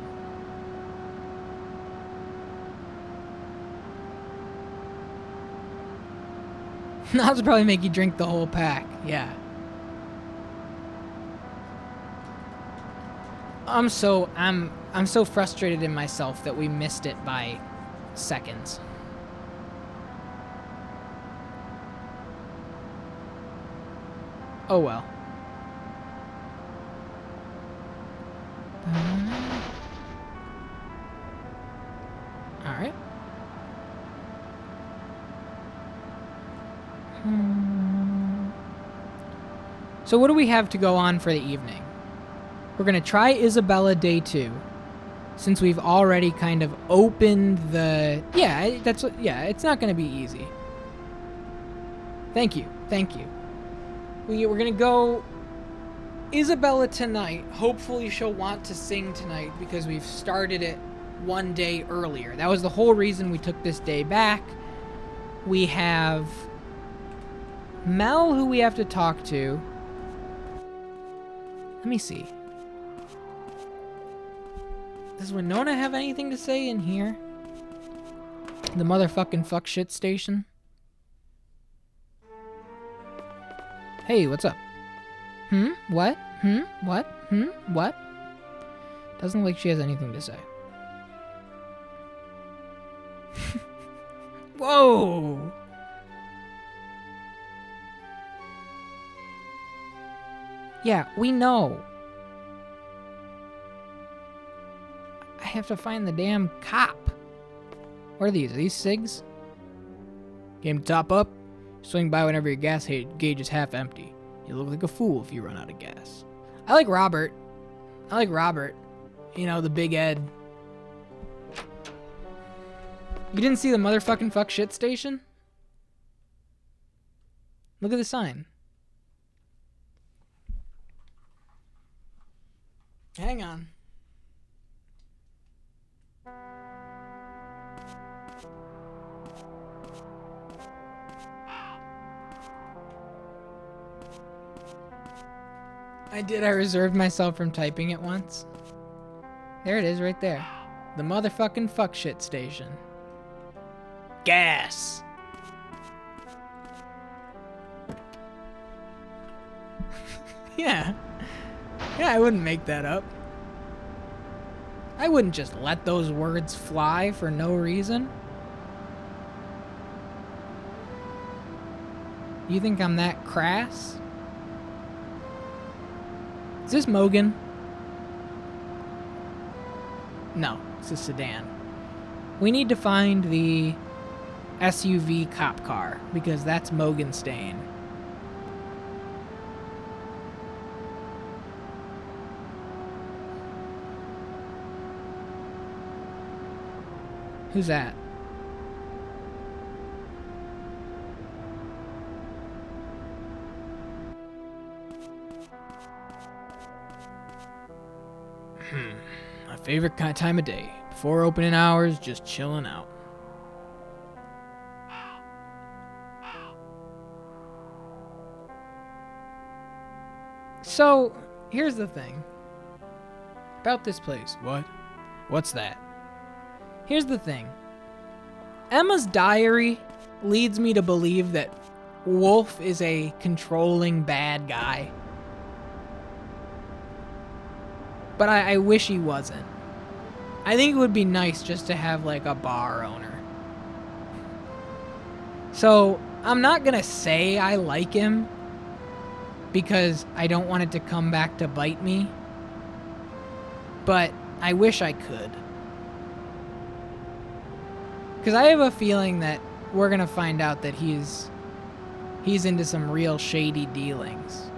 I'll probably make you drink the whole pack. Yeah. I'm so frustrated in myself that we missed it by seconds. Oh well. All right. So what do we have to go on for the evening? We're going to try Isabella Day 2. Since we've already kind of opened the... Yeah, it's not going to be easy. Thank you. We're going to go Isabella tonight. Hopefully she'll want to sing tonight because we've started it one day earlier. That was the whole reason we took this day back. We have Mel, who we have to talk to. Let me see. Does Winona have anything to say in here? The motherfucking fuck shit station? Hey, what's up? What? What? What? Doesn't look like she has anything to say. Whoa! Yeah, we know. I have to find the damn cop. What are these? Are these cigs? Game to top up. Swing by whenever your gas gauge is half empty. You look like a fool if you run out of gas. I like Robert. You know, the big Ed. You didn't see the motherfucking fuck shit station? Look at the sign. Hang on. I reserved myself from typing it once. There it is right there. The motherfucking fuck shit station. Gas. Yeah, I wouldn't make that up. I wouldn't just let those words fly for no reason. You think I'm that crass? Is this Mogan? No, it's a sedan. We need to find the SUV cop car because that's Mogan staying. Who's that? My favorite time of day. Before opening hours, just chilling out. So, here's the thing. About this place. What? What's that? Here's the thing. Emma's diary leads me to believe that Wolf is a controlling bad guy. But I wish he wasn't. I think it would be nice just to have like a bar owner. So I'm not gonna say I like him because I don't want it to come back to bite me. But I wish I could. Because I have a feeling that we're going to find out that he's into some real shady dealings.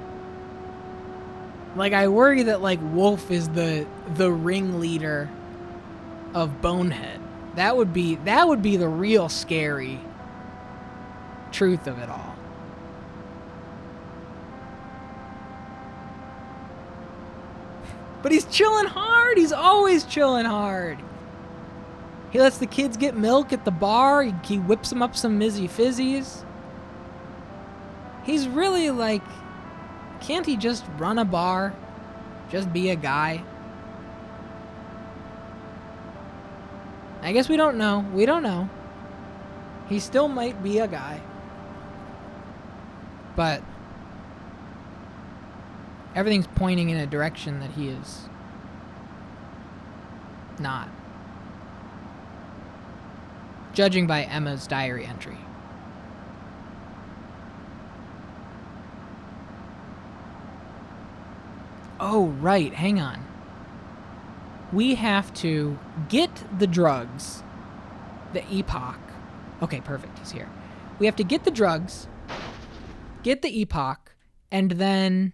Like, I worry that, like, Wolf is the ringleader of Bonehead. That would be the real scary truth of it all. But he's chilling hard. He's always chilling hard. He lets the kids get milk at the bar. He whips them up some Mizzy Fizzies. He's really like, can't he just run a bar? Just be a guy? I guess we don't know. We don't know. He still might be a guy. But everything's pointing in a direction that he is not. Judging by Emma's diary entry. Oh, right. Hang on. We have to get the drugs. The epoch. Okay, perfect. He's here. We have to get the drugs, get the epoch, and then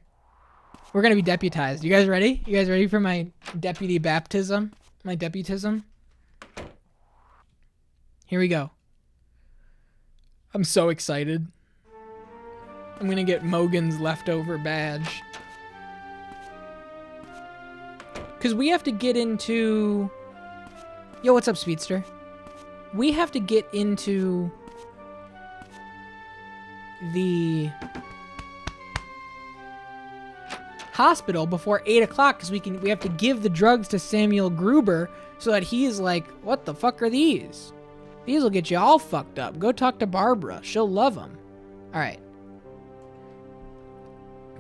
we're going to be deputized. You guys ready? You guys ready for my deputy baptism? My deputism? Here we go. I'm so excited. I'm going to get Mogan's leftover badge. Because we have to get into... Yo, what's up, Speedster? We have to get into the hospital before 8 o'clock because we have to give the drugs to Samuel Gruber so that he's like, what the fuck are these? These will get you all fucked up. Go talk to Barbara. She'll love them. All right.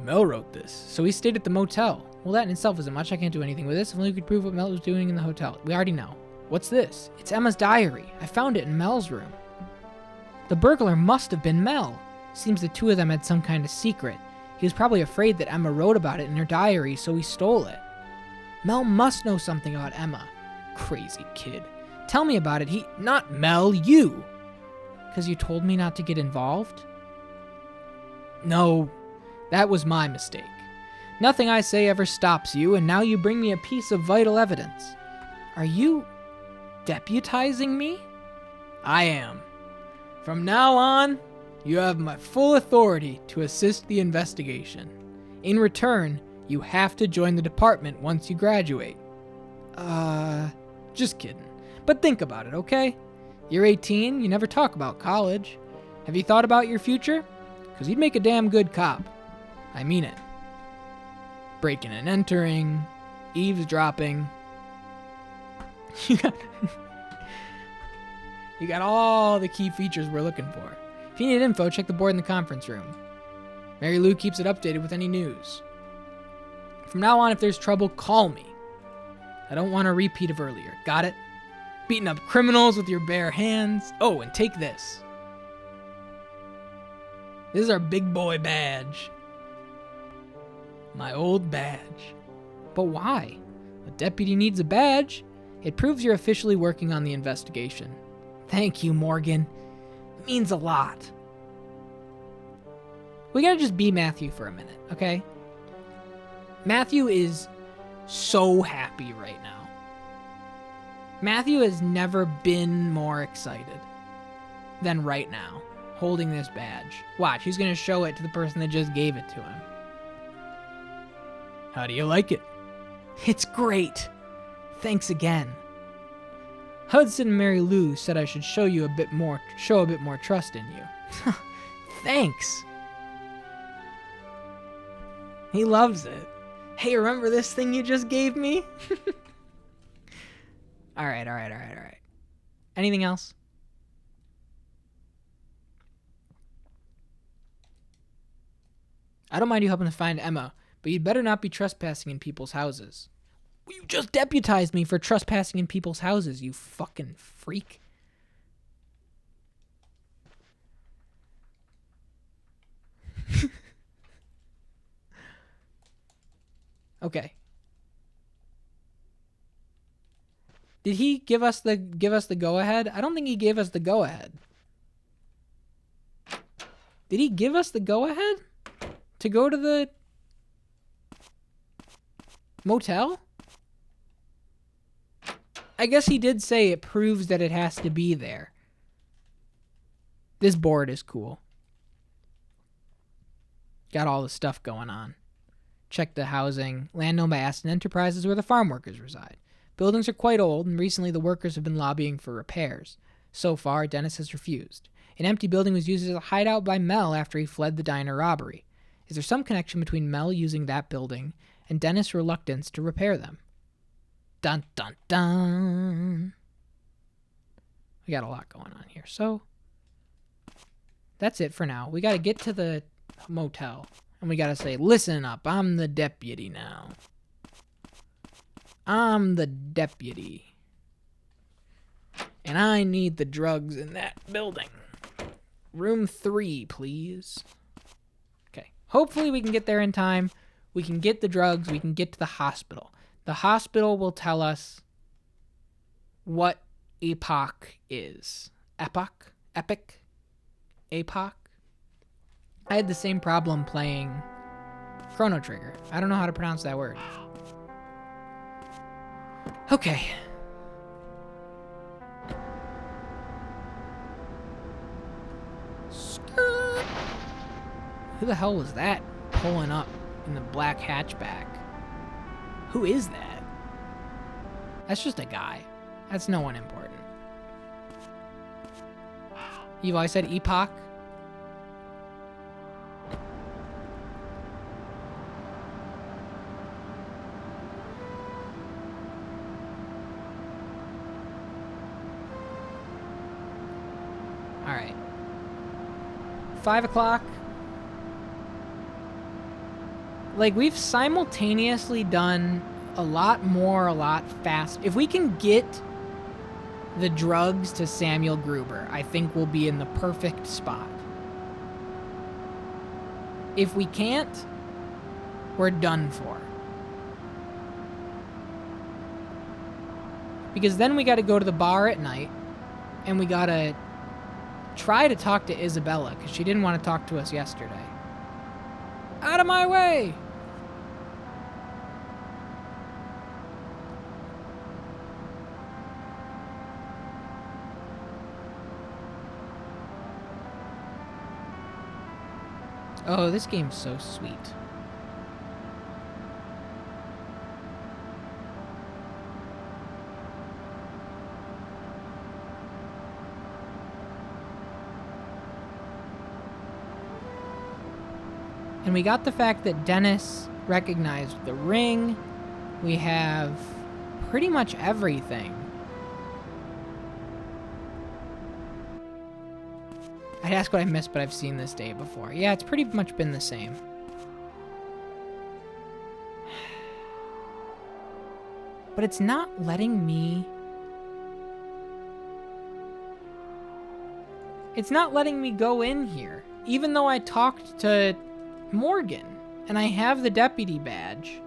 Mel wrote this. So he stayed at the motel. Well, that in itself isn't much. I can't do anything with this. If only we could prove what Mel was doing in the hotel. We already know. What's this? It's Emma's diary. I found it in Mel's room. The burglar must have been Mel. Seems the two of them had some kind of secret. He was probably afraid that Emma wrote about it in her diary, so he stole it. Mel must know something about Emma. Crazy kid. Tell me about it. Not Mel, you. Because you told me not to get involved? No, that was my mistake. Nothing I say ever stops you, and now you bring me a piece of vital evidence. Are you deputizing me? I am. From now on, you have my full authority to assist the investigation. In return, you have to join the department once you graduate. Just kidding. But think about it, okay? You're 18, you never talk about college. Have you thought about your future? Because you'd make a damn good cop. I mean it. Breaking and entering, eavesdropping. You got all the key features we're looking for. If you need info, check the board in the conference room. Mary Lou keeps it updated with any news. From now on, if there's trouble, call me. I don't want a repeat of earlier. Got it? Beating up criminals with your bare hands. Oh, and take this. This is our big boy badge. My old badge. But why? A deputy needs a badge. It proves you're officially working on the investigation. Thank you, Morgan. It means a lot. We gotta just be Matthew for a minute, okay? Matthew is so happy right now. Matthew has never been more excited than right now, holding this badge. Watch, he's gonna show it to the person that just gave it to him. How do you like it? It's great. Thanks again. Hudson and Mary Lou said I should show a bit more trust in you. Thanks. He loves it. Hey, remember this thing you just gave me? All right. Anything else? I don't mind you helping to find Emma, but you'd better not be trespassing in people's houses. You just deputized me for trespassing in people's houses, you fucking freak. Okay. Did he give us the go-ahead? I don't think he gave us the go-ahead. Did he give us the go-ahead to go to the motel? I guess he did say it proves that it has to be there. This board is cool. Got all the stuff going on. Check the housing. Land owned by Aston Enterprises where the farm workers reside. Buildings are quite old, and recently the workers have been lobbying for repairs. So far, Dennis has refused. An empty building was used as a hideout by Mel after he fled the diner robbery. Is there some connection between Mel using that building and Dennis' reluctance to repair them? Dun dun dun. We got a lot going on here. So, that's it for now. We got to get to the motel. And we got to say, listen up, I'm the deputy now. I'm the deputy. And I need the drugs in that building. Room 3, please. Okay. Hopefully we can get there in time. We can get the drugs. We can get to the hospital. The hospital will tell us what epoch is. Epoch? Epic? Epoch? I had the same problem playing Chrono Trigger. I don't know how to pronounce that word. Okay. Who the hell was that pulling up in the black hatchback? Who is that? That's just a guy. That's no one important. Evo, I said epoch? Alright. 5 o'clock. Like, we've simultaneously done a lot more, a lot fast. If we can get the drugs to Samuel Gruber, I think we'll be in the perfect spot. If we can't, we're done for. Because then we got to go to the bar at night, and we got to try to talk to Isabella, because she didn't want to talk to us yesterday. Out of my way! Oh, this game's so sweet. And we got the fact that Dennis recognized the ring. We have pretty much everything. I'd ask what I missed, but I've seen this day before. Yeah, it's pretty much been the same. But it's not letting me... It's not letting me go in here. Even though I talked to Morgan, and I have the deputy badge.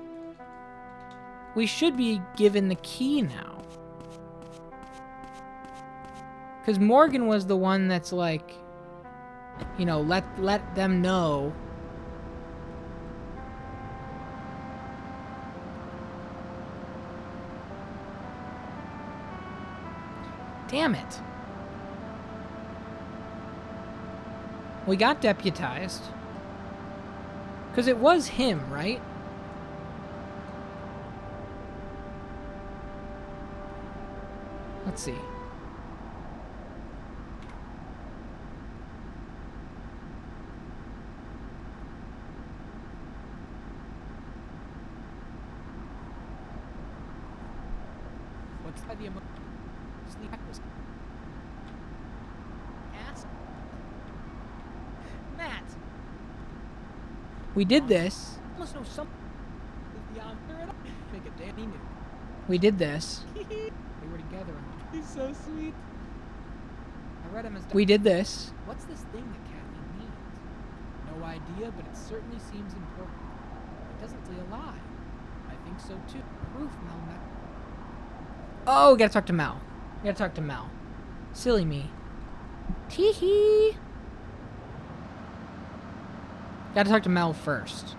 We should be given the key now. Because Morgan was the one that's like... You know, let them know. Damn it. We got deputized. Because it was him, right? Let's see. What's the emotion? Ask Matt. We did this. Must know something. Make a Danny new. We did this. They were together. He's so sweet. I read him as. We did this. What's this thing that Kathy needs? No idea, but it certainly seems important. It doesn't say a lie. I think so too. Proof, Mel. Oh, we gotta talk to Mel. We gotta talk to Mel. Silly me. Tee-hee. Gotta talk to Mel first.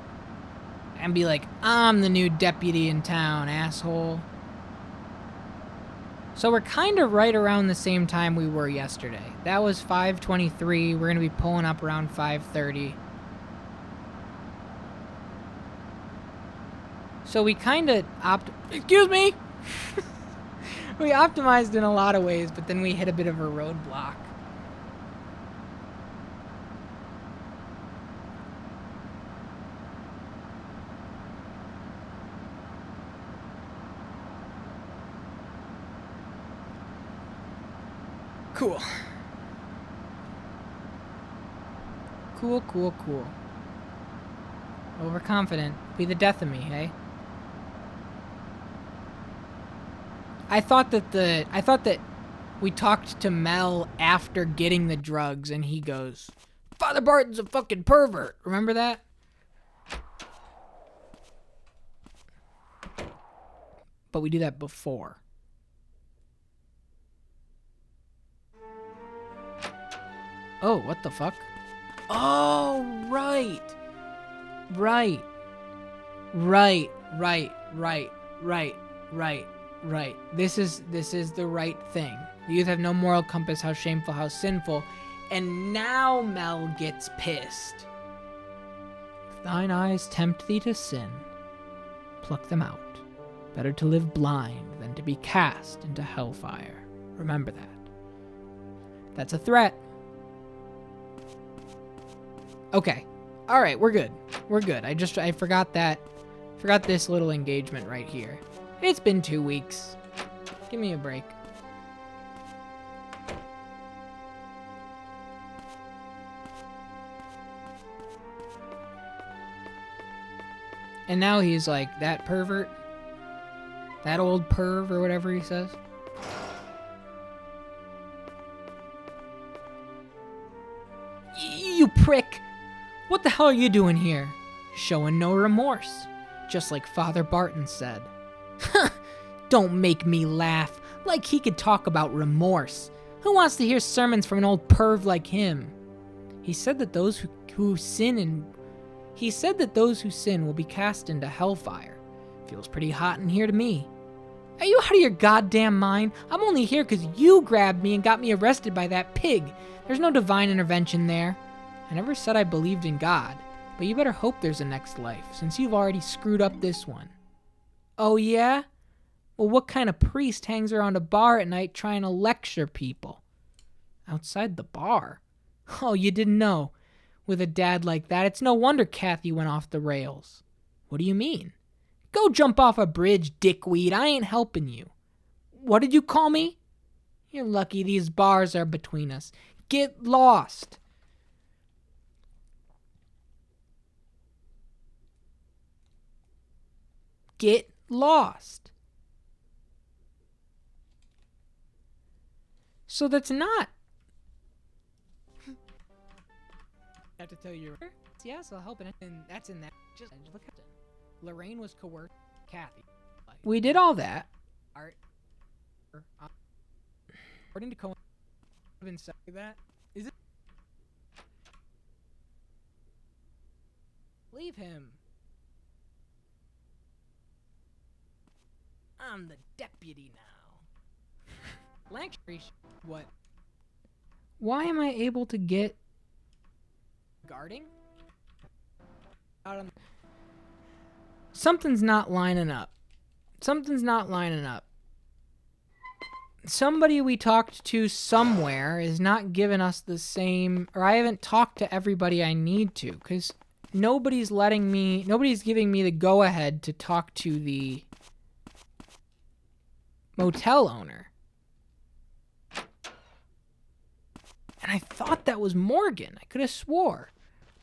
And be like, I'm the new deputy in town, asshole. So we're kind of right around the same time we were yesterday. That was 5:23. We're going to be pulling up around 5:30. So we kind of Excuse me! We optimized in a lot of ways, but then we hit a bit of a roadblock. Cool. Cool. Overconfident. Be the death of me, hey? I thought that we talked to Mel after getting the drugs, and he goes, Father Barton's a fucking pervert. Remember that? But we do that before. Oh, what the fuck? Oh, right. Right. This is the right thing. The youth have no moral compass, how shameful, how sinful. And now Mel gets pissed. If thine eyes tempt thee to sin, pluck them out. Better to live blind than to be cast into hellfire. Remember that. That's a threat. Okay. All right, we're good. I forgot this little engagement right here. It's been 2 weeks. Give me a break. And now he's like, that pervert? That old perv or whatever he says? You prick! What the hell are you doing here? Showing no remorse. Just like Father Barton said. Don't make me laugh. Like he could talk about remorse. Who wants to hear sermons from an old perv like him? He said that those who sin will be cast into hellfire. Feels pretty hot in here to me. Are you out of your goddamn mind? I'm only here because you grabbed me and got me arrested by that pig. There's no divine intervention there. I never said I believed in God, but you better hope there's a next life, since you've already screwed up this one. Oh yeah? Well, what kind of priest hangs around a bar at night trying to lecture people? Outside the bar? Oh, you didn't know. With a dad like that, it's no wonder Kathy went off the rails. What do you mean? Go jump off a bridge, dickweed. I ain't helping you. What did you call me? You're lucky these bars are between us. Get lost. Get lost. So that's not. I have to tell you. Yes, I'll help in it. And that's in that. Just look at it. Lorraine was coerced. Kathy. We did all that. Art. According to Cohen, been saying that. Is it? Leave him. I'm the deputy now. Lancashire. What? Why am I able to get guarding? Out on. Something's not lining up. Somebody we talked to somewhere is not giving us the same, or I haven't talked to everybody I need to, because nobody's giving me the go-ahead to talk to the motel owner. And I thought that was Morgan. I could have swore.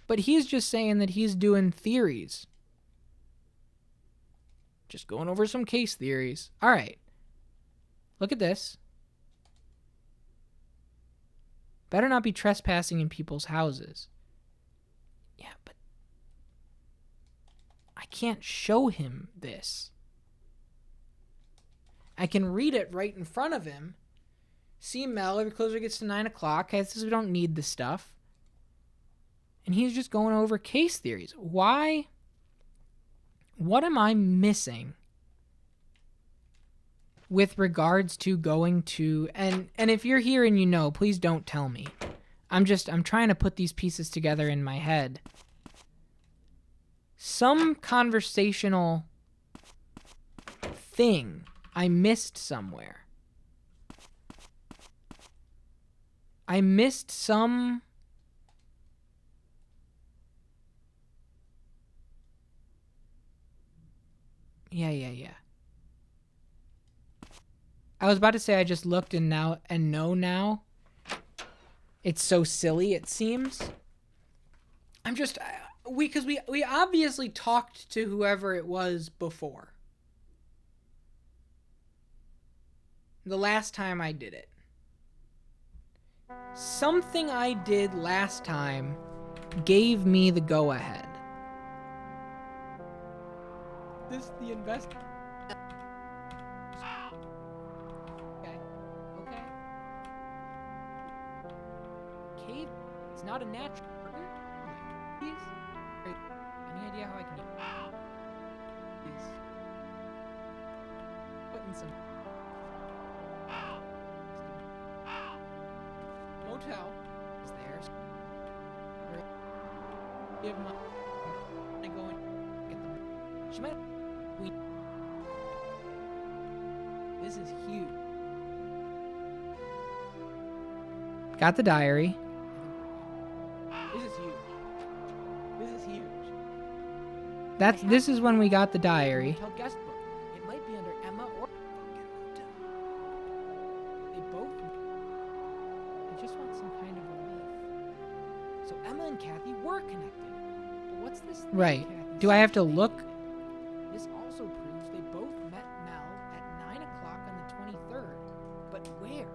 But he's just saying that he's doing theories. Just going over some case theories. All right. Look at this. Better not be trespassing in people's houses. Yeah, but I can't show him this. I can read it right in front of him. See Mel, every closer gets to 9 o'clock. He says we don't need this stuff. And he's just going over case theories. Why? What am I missing with regards to going to... And if you're here and you know, please don't tell me. I'm trying to put these pieces together in my head. Some conversational thing I missed somewhere. I missed some... Yeah. I was about to say I just looked and know now. It's so silly, it seems. Because we obviously talked to whoever it was before. The last time I did it. Something I did last time gave me the go-ahead. The invest. Okay. Cave. It's not a natural. Please. Any idea how I can use? Please. Putting some. Motel is there. Give my. I go and get them. She might. This is huge. Got the diary. This is huge. This is when we got the diary. Hotel guest book. It might be under Emma or they both. I just want some kind of relief. So Emma and Kathy were connected. But what's this thing Right. Kathy Do I said have to they look? connected? This also proves they both met Mel at 9 o'clock on the 23rd. But where?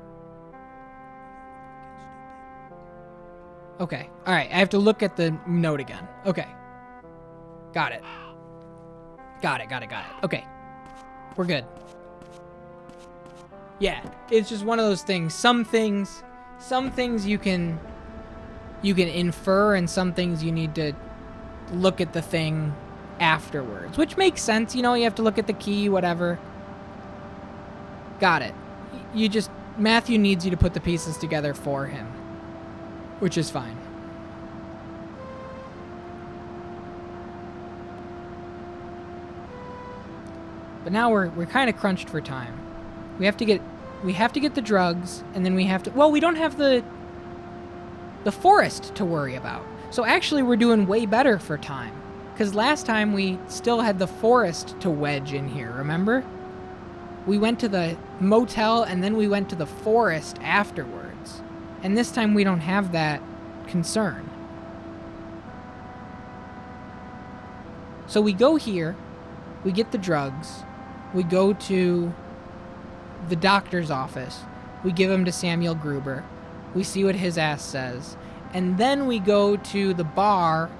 Okay. All right. I have to look at the note again. Okay. Got it. Okay. We're good. Yeah. It's just one of those things. Some things you can infer, and some things you need to look at the thing afterwards, which makes sense. You have to look at the key, whatever. Got it. Matthew needs you to put the pieces together for him, which is fine. But now we're kind of crunched for time. We have to get the drugs, and then we don't have the forest to worry about. So actually we're doing way better for time, because last time we still had the forest to wedge in here, remember? We went to the motel and then we went to the forest afterwards. And this time we don't have that concern. So we go here, we get the drugs, we go to the doctor's office, we give him to Samuel Gruber, we see what his ass says, and then we go to the bar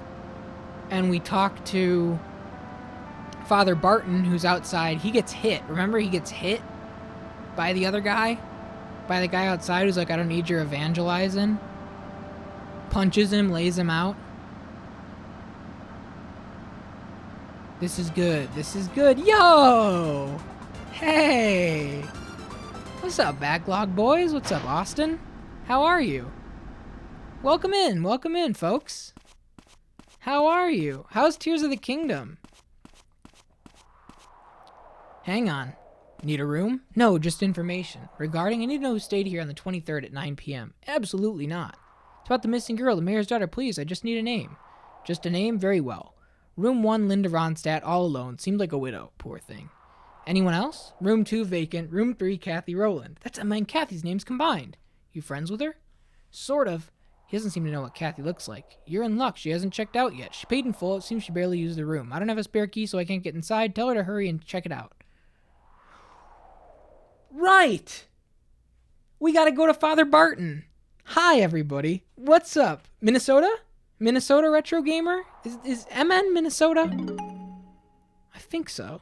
and we talk to Father Barton, who's outside. He gets hit. Remember, he gets hit by the other guy? By the guy outside who's like, I don't need your evangelizing. Punches him, lays him out. This is good. Yo! Hey! What's up, Backlog Boys? What's up, Austin? How are you? Welcome in, folks. How are you? How's Tears of the Kingdom? Hang on. Need a room? No, just information. Regarding, I need to know who stayed here on the 23rd at 9 p.m. Absolutely not. It's about the missing girl, the mayor's daughter. Please, I just need a name. Just a name? Very well. Room 1, Linda Ronstadt, all alone. Seemed like a widow. Poor thing. Anyone else? Room 2, vacant. Room 3, Kathy Rowland. That's Emma and Kathy's names combined. You friends with her? Sort of. He doesn't seem to know what Kathy looks like. You're in luck. She hasn't checked out yet. She paid in full. It seems she barely used the room. I don't have a spare key, so I can't get inside. Tell her to hurry and check it out. Right! We gotta go to Father Barton. Hi, everybody. What's up? Minnesota? Minnesota Retro Gamer? Is Emma in Minnesota? I think so.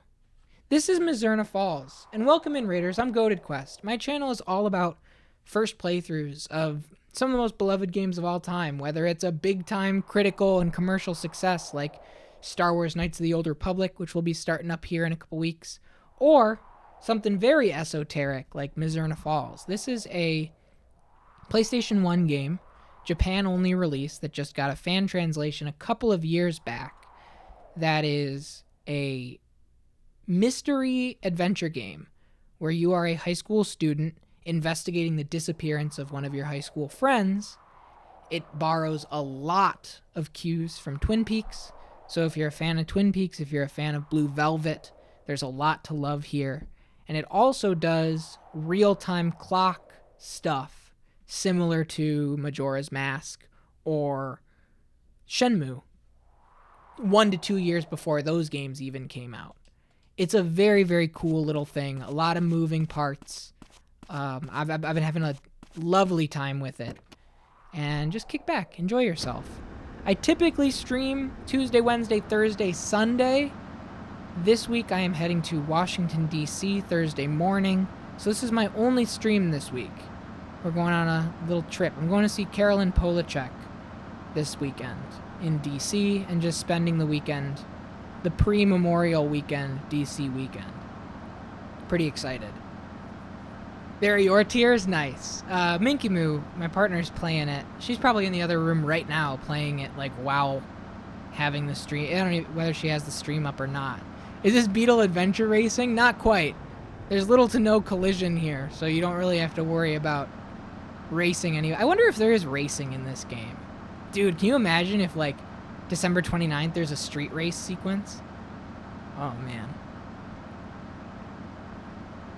This is Mizzurna Falls, and welcome in, Raiders. I'm GoatedQuest. My channel is all about first playthroughs of some of the most beloved games of all time, whether it's a big-time critical and commercial success like Star Wars Knights of the Old Republic, which will be starting up here in a couple weeks, or something very esoteric like Mizzurna Falls. This is a PlayStation 1 game, Japan-only release, that just got a fan translation a couple of years back. That is a mystery adventure game where you are a high school student investigating the disappearance of one of your high school friends. It borrows a lot of cues from Twin Peaks. So if you're a fan of Twin Peaks, if you're a fan of Blue Velvet, there's a lot to love here. And it also does real-time clock stuff similar to Majora's Mask or Shenmue, 1 to 2 years before those games even came out. It's a very, very cool little thing. A lot of moving parts. I've been having a lovely time with it. And just kick back. Enjoy yourself. I typically stream Tuesday, Wednesday, Thursday, Sunday. This week I am heading to Washington, D.C. Thursday morning. So this is my only stream this week. We're going on a little trip. I'm going to see Carolyn Polachek this weekend in D.C. and just spending the weekend, the pre-Memorial weekend, D.C. weekend. Pretty excited. Barry Ortier's nice. Minky Moo, my partner's playing it. She's probably in the other room right now playing it like while having the stream. I don't know whether she has the stream up or not. Is this Beetle Adventure Racing? Not quite. There's little to no collision here, so you don't really have to worry about racing anyway. I wonder if there is racing in this game. Dude, can you imagine if, like, December 29th there's a street race sequence? Oh, man.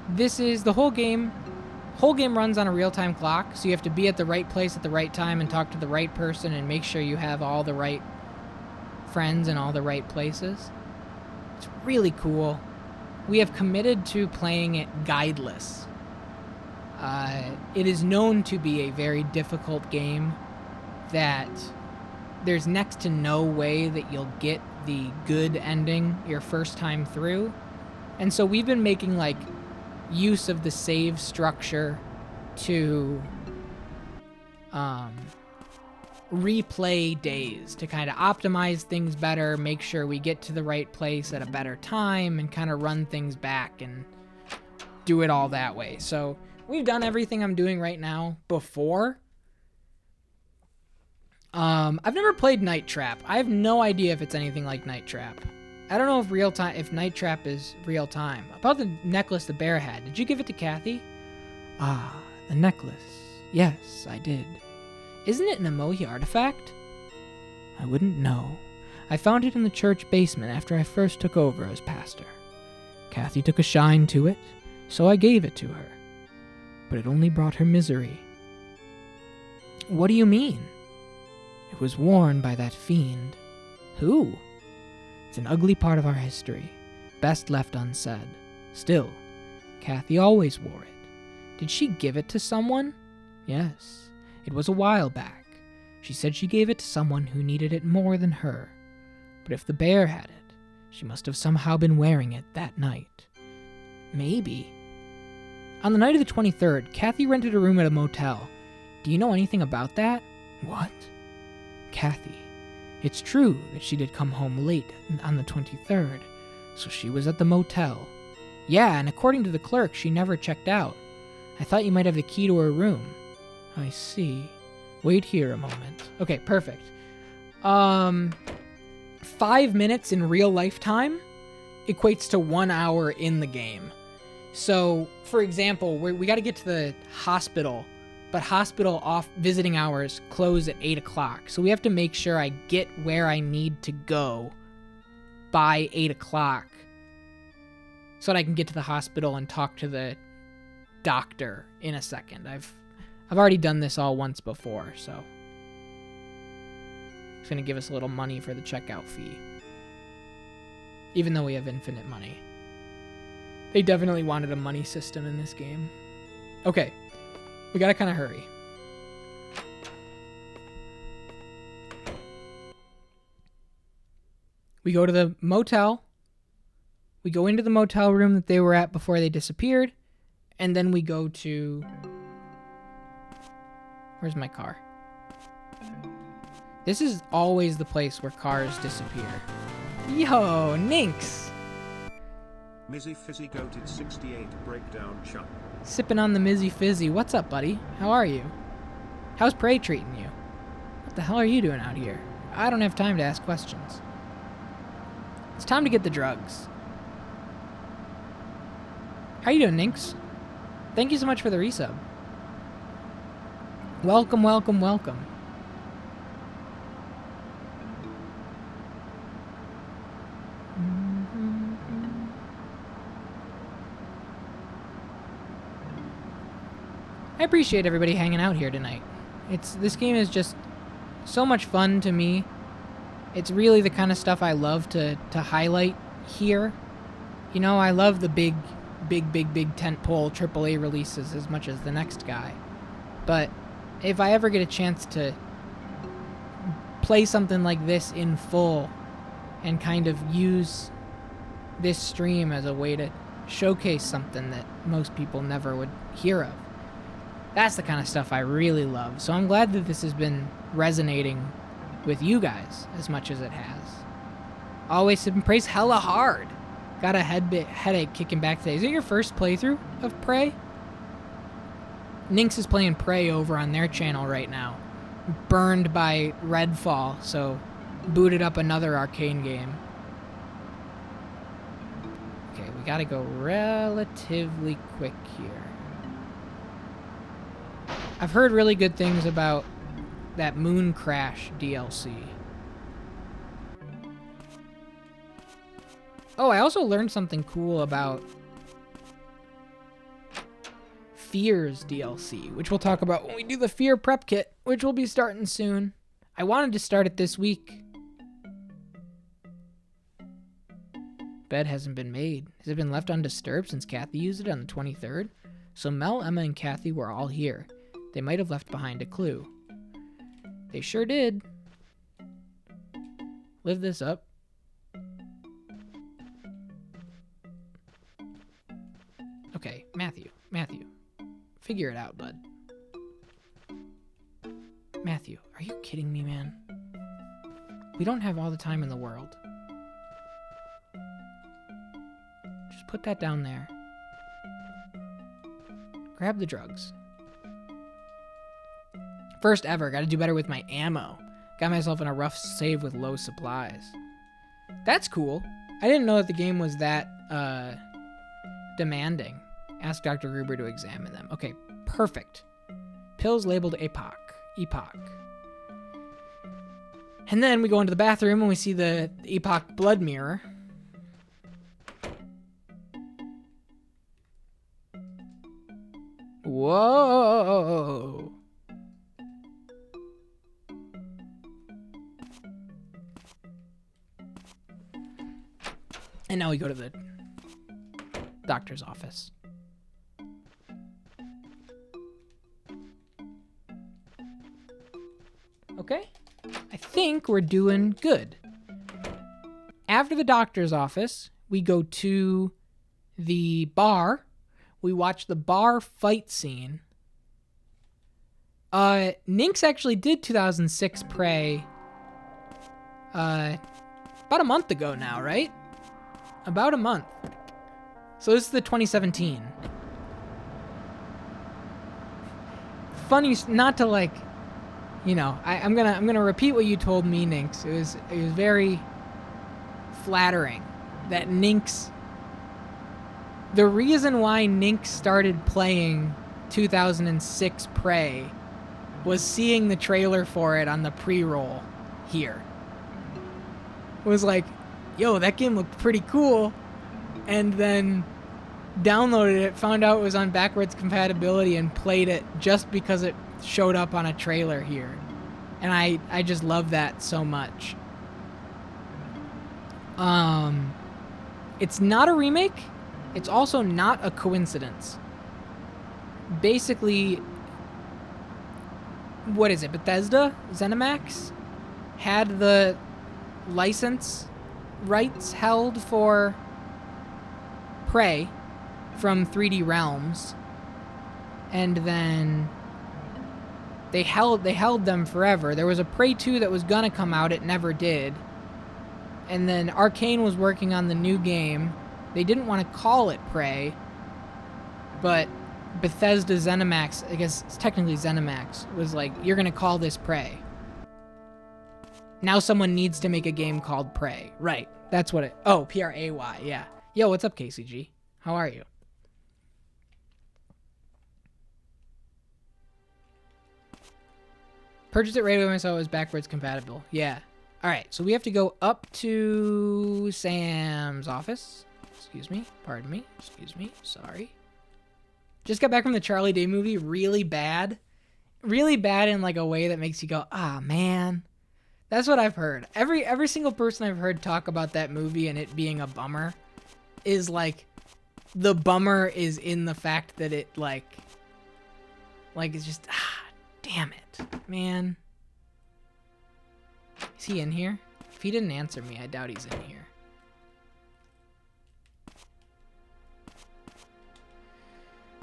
This is the whole game. Whole game runs on a real-time clock, so you have to be at the right place at the right time and talk to the right person and make sure you have all the right friends in all the right places. It's really cool. We have committed to playing it guideless. It is known to be a very difficult game that there's next to no way that you'll get the good ending your first time through. And so we've been making, like, use of the save structure to replay days, to kind of optimize things better, make sure we get to the right place at a better time, and kind of run things back and do it all that way. So we've done everything I'm doing right now before. I've never played Night Trap. I have no idea if it's anything like Night Trap. I don't know if Night Trap is real time. About the necklace the bear had. Did you give it to Kathy? Ah, the necklace. Yes, I did. Isn't it an emoji artifact? I wouldn't know. I found it in the church basement after I first took over as pastor. Kathy took a shine to it, so I gave it to her. But it only brought her misery. What do you mean? It was worn by that fiend. Who? It's an ugly part of our history, best left unsaid. Still, Kathy always wore it. Did she give it to someone? Yes, it was a while back. She said she gave it to someone who needed it more than her. But if the bear had it, she must have somehow been wearing it that night. Maybe. On the night of the 23rd, Kathy rented a room at a motel. Do you know anything about that? What? Kathy. It's true that she did come home late on the 23rd, so she was at the motel. Yeah, and according to the clerk, she never checked out. I thought you might have the key to her room. I see. Wait here a moment. Okay, perfect. 5 minutes in real life time equates to 1 hour in the game. So, for example, we got to get to the hospital, but hospital off visiting hours close at 8 o'clock. So we have to make sure I get where I need to go by 8 o'clock so that I can get to the hospital and talk to the doctor in a second. I've already done this all once before, so it's going to give us a little money for the checkout fee. Even though we have infinite money. They definitely wanted a money system in this game. Okay. We gotta kind of hurry. We go to the motel. We go into the motel room that they were at before they disappeared, and then we go to... Where's my car? This is always the place where cars disappear. Yo, Ninx! Mizzy Fizzy Goated 68 breakdown chum. Sipping on the Mizzy Fizzy. What's up, buddy? How are you? How's Prey treating you? What the hell are you doing out here? I don't have time to ask questions. It's time to get the drugs. How you doing, Ninx? Thank you so much for the resub. Welcome, welcome, welcome. I appreciate everybody hanging out here tonight. This game is just so much fun to me. It's really the kind of stuff I love to highlight here. You know, I love the big tentpole AAA releases as much as the next guy. But if I ever get a chance to play something like this in full and kind of use this stream as a way to showcase something that most people never would hear of, that's the kind of stuff I really love. So I'm glad that this has been resonating with you guys as much as it has. Always Sip and Prey's hella hard. Got a headache kicking back today. Is it your first playthrough of Prey? Ninx is playing Prey over on their channel right now. Burned by Redfall, so booted up another arcane game. Okay, we gotta go relatively quick here. I've heard really good things about that Moon Crash DLC. Oh, I also learned something cool about Fears DLC, which we'll talk about when we do the Fear Prep Kit, which will be starting soon. I wanted to start it this week. Bed hasn't been made. Has it been left undisturbed since Kathy used it on the 23rd? So Mel, Emma, and Kathy were all here. They might have left behind a clue. They sure did. Live this up. Okay, Matthew. Figure it out, bud. Matthew, are you kidding me, man? We don't have all the time in the world. Just put that down there. Grab the drugs. First ever, gotta do better with my ammo. Got myself in a rough save with low supplies. That's cool. I didn't know that the game was that demanding. Ask Dr. Gruber to examine them. Okay, perfect. Pills labeled Epoch. And then we go into the bathroom and we see the Epoch blood mirror. Whoa! And now we go to the doctor's office. Okay, I think we're doing good. After the doctor's office, we go to the bar. We watch the bar fight scene. Ninx actually did 2006 Prey about a month ago now, right? About a month. So this is the 2017. Funny, not to like, you know, I'm gonna repeat what you told me, Ninx. It was very flattering that Ninx. The reason why Ninx started playing 2006 Prey was seeing the trailer for it on the pre-roll here. It was like, yo, that game looked pretty cool, and then downloaded it, found out it was on backwards compatibility, and played it just because it showed up on a trailer here. And I just love that so much. It's not a remake. It's also not a coincidence. Basically, what is it? Bethesda? ZeniMax? Had the license rights held for Prey from 3D Realms, and then they held them forever. There was a Prey 2 that was gonna come out, it never did. And then Arcane was working on the new game. They didn't want to call it Prey, but Bethesda ZeniMax, I guess it's technically ZeniMax, was like, you're gonna call this Prey. Now someone needs to make a game called Prey. Right, that's what it... Oh, P-R-A-Y, yeah. Yo, what's up, KCG? How are you? Purchased it right away when I saw it was backwards compatible. Yeah. Alright, so we have to go up to Sam's office. Excuse me. Pardon me. Excuse me. Sorry. Just got back from the Charlie Day movie. Really bad. Really bad in like a way that makes you go, ah, man. That's what I've heard. Every single person I've heard talk about that movie and it being a bummer is like, the bummer is in the fact that it like it's just, damn it, man. Is he in here? If he didn't answer me, I doubt he's in here.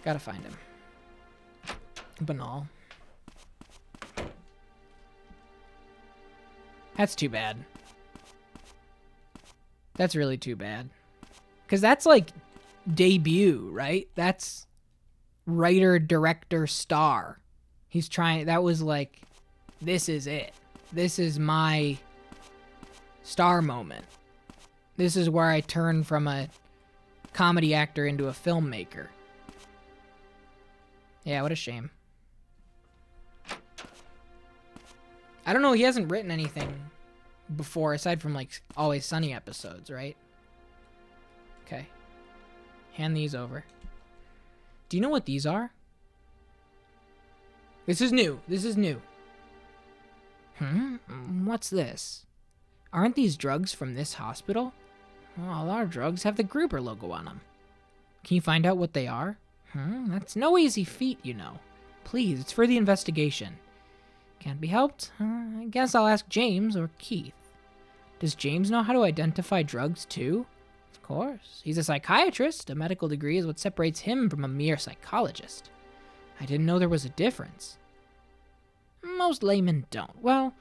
Gotta find him. Banal. That's too bad. That's really too bad. Because that's like debut, right? That's writer, director, star. He's trying, that was like, this is it. This is my star moment. This is where I turn from a comedy actor into a filmmaker. Yeah, what a shame. I don't know, he hasn't written anything before, aside from, like, Always Sunny episodes, right? Okay. Hand these over. Do you know what these are? This is new. This is new. What's this? Aren't these drugs from this hospital? Well, all our drugs have the Gruber logo on them. Can you find out what they are? That's no easy feat, you know. Please, it's for the investigation. Can't be helped? I guess I'll ask James or Keith. Does James know how to identify drugs too? Of course. He's a psychiatrist. A medical degree is what separates him from a mere psychologist. I didn't know there was a difference. Most laymen don't. Well,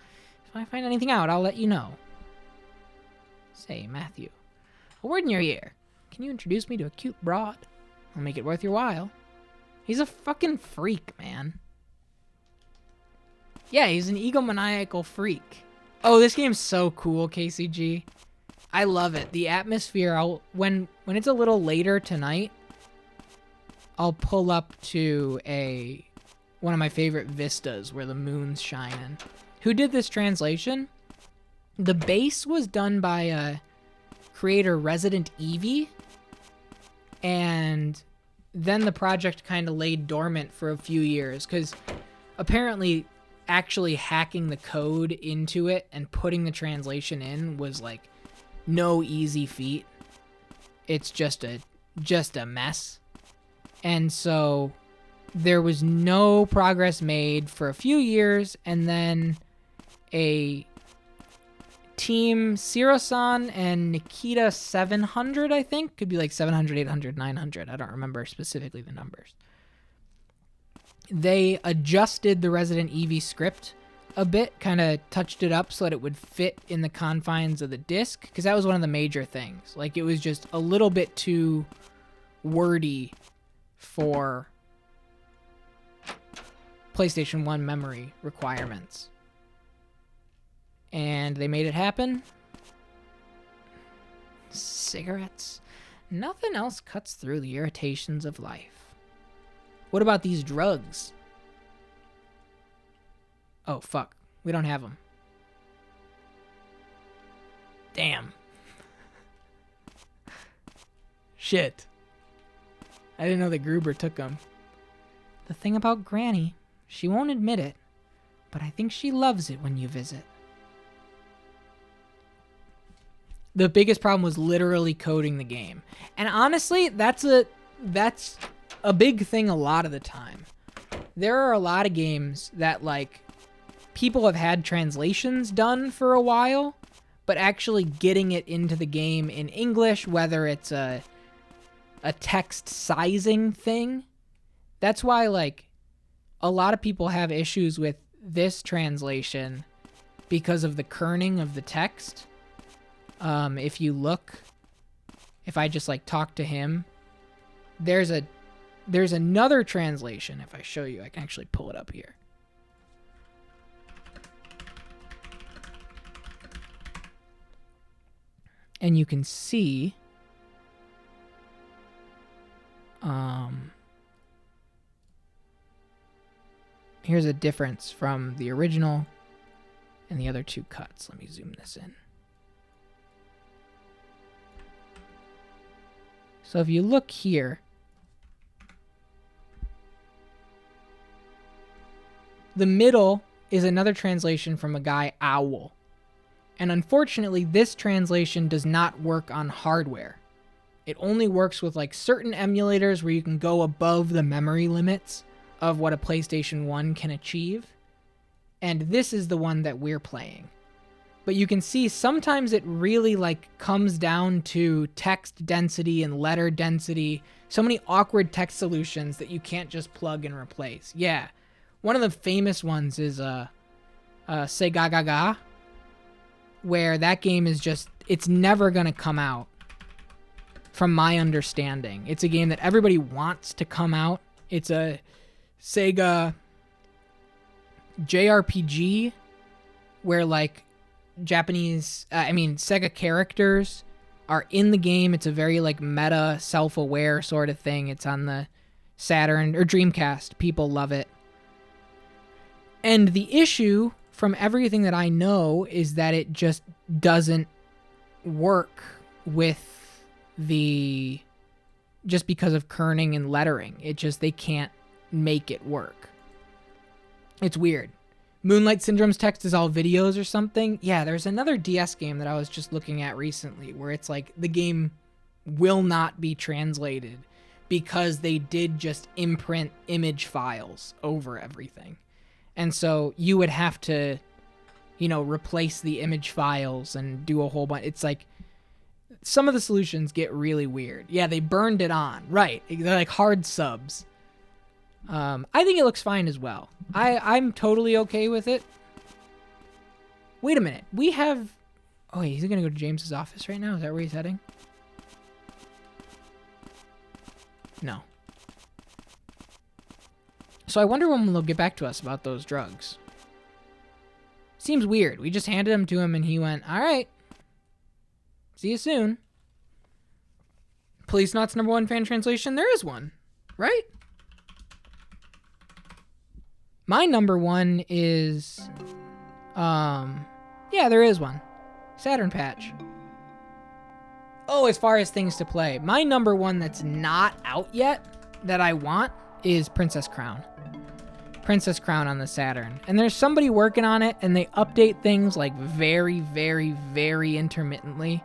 if I find anything out, I'll let you know. Say, Matthew, a word in your ear. Can you introduce me to a cute broad? I'll make it worth your while. He's a fucking freak, man. Yeah, he's an egomaniacal freak. Oh, this game's so cool, KCG. I love it. The atmosphere, when it's a little later tonight, I'll pull up to one of my favorite vistas where the moon's shining. Who did this translation? The base was done by creator Resident Evie, and then the project kind of laid dormant for a few years because apparently actually hacking the code into it and putting the translation in was like no easy feat. It's just a mess. And so there was no progress made for a few years, and then a team, Siro-san and Nikita 700, I think, could be like 700, 800, 900. I don't remember specifically the numbers. They adjusted the Resident Evie script a bit, kind of touched it up so that it would fit in the confines of the disc, because that was one of the major things. Like, it was just a little bit too wordy for PlayStation 1 memory requirements. And they made it happen. Cigarettes. Nothing else cuts through the irritations of life. What about these drugs? Oh, fuck. We don't have them. Damn. Shit. I didn't know that Gruber took them. The thing about Granny, she won't admit it, but I think she loves it when you visit. The biggest problem was literally coding the game. And honestly, that's a big thing a lot of the time. There are a lot of games that, like, people have had translations done for a while, but actually getting it into the game in English, whether it's a a text sizing thing. That's why, like, a lot of people have issues with this translation because of the kerning of the text. If you look, if I just like talk to him, there's another translation. If I show you, I can actually pull it up here. And you can see here's a difference from the original and the other two cuts. Let me zoom this in. So if you look here, the middle is another translation from a guy, Owl. And unfortunately, this translation does not work on hardware. It only works with like certain emulators where you can go above the memory limits of what a PlayStation 1 can achieve. And this is the one that we're playing. But you can see sometimes it really like comes down to text density and letter density. So many awkward text solutions that you can't just plug and replace. Yeah. One of the famous ones is Say Ga Ga Ga, where that game is just, it's never going to come out from my understanding. It's a game that everybody wants to come out. It's a Sega JRPG where like Sega characters are in the game. It's a very like meta, self-aware sort of thing. It's on the Saturn or Dreamcast. People love it. And the issue from everything that I know is that it just doesn't work with just because of kerning and lettering. They can't make it work. It's weird. Moonlight Syndrome's text is all videos or something. Yeah, there's another DS game that I was just looking at recently where it's like the game will not be translated because they did just imprint image files over everything. And so you would have to, replace the image files and do a whole bunch. It's like some of the solutions get really weird. Yeah, they burned it on. Right. They're like hard subs. I think it looks fine as well. I'm totally okay with it. Wait a minute. We have... Oh, wait, he's going to go to James's office right now? Is that where he's heading? No. So I wonder when they'll get back to us about those drugs. Seems weird. We just handed them to him and he went, all right. See you soon. Police Knots #1 fan translation. There is one, right? My #1 is, yeah, there is one. Saturn Patch. Oh, as far as things to play, my #1 that's not out yet that I want is Princess Crown. Princess Crown on the Saturn. And there's somebody working on it, and they update things like very, very, very intermittently.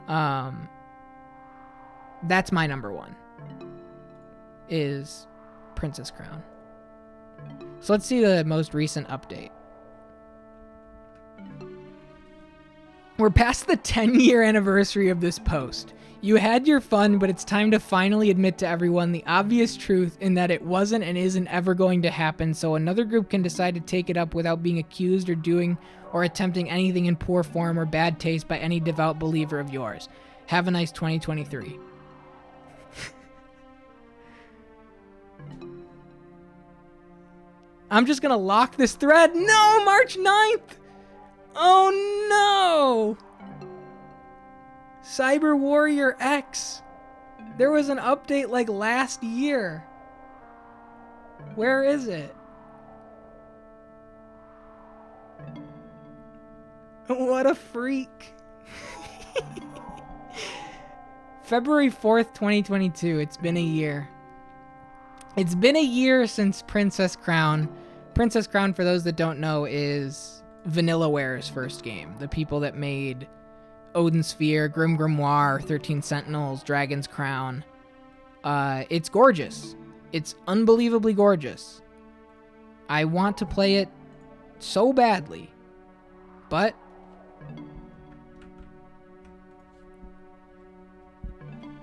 That's my #1. Is Princess Crown. So let's see the most recent update. We're past the 10-year anniversary of this post. You had your fun, but it's time to finally admit to everyone the obvious truth in that it wasn't and isn't ever going to happen, so another group can decide to take it up without being accused or doing or attempting anything in poor form or bad taste by any devout believer of yours. Have a nice 2023. I'm just gonna lock this thread. No, March 9th! Oh no! Cyber Warrior X. There was an update like last year. Where is it? What a freak. February 4th, 2022. It's been a year. It's been a year since Princess Crown. Princess Crown, for those that don't know, is Vanillaware's first game. The people that made Odin Sphere, Grim Grimoire, 13 Sentinels, Dragon's Crown. It's gorgeous. It's unbelievably gorgeous. I want to play it so badly. But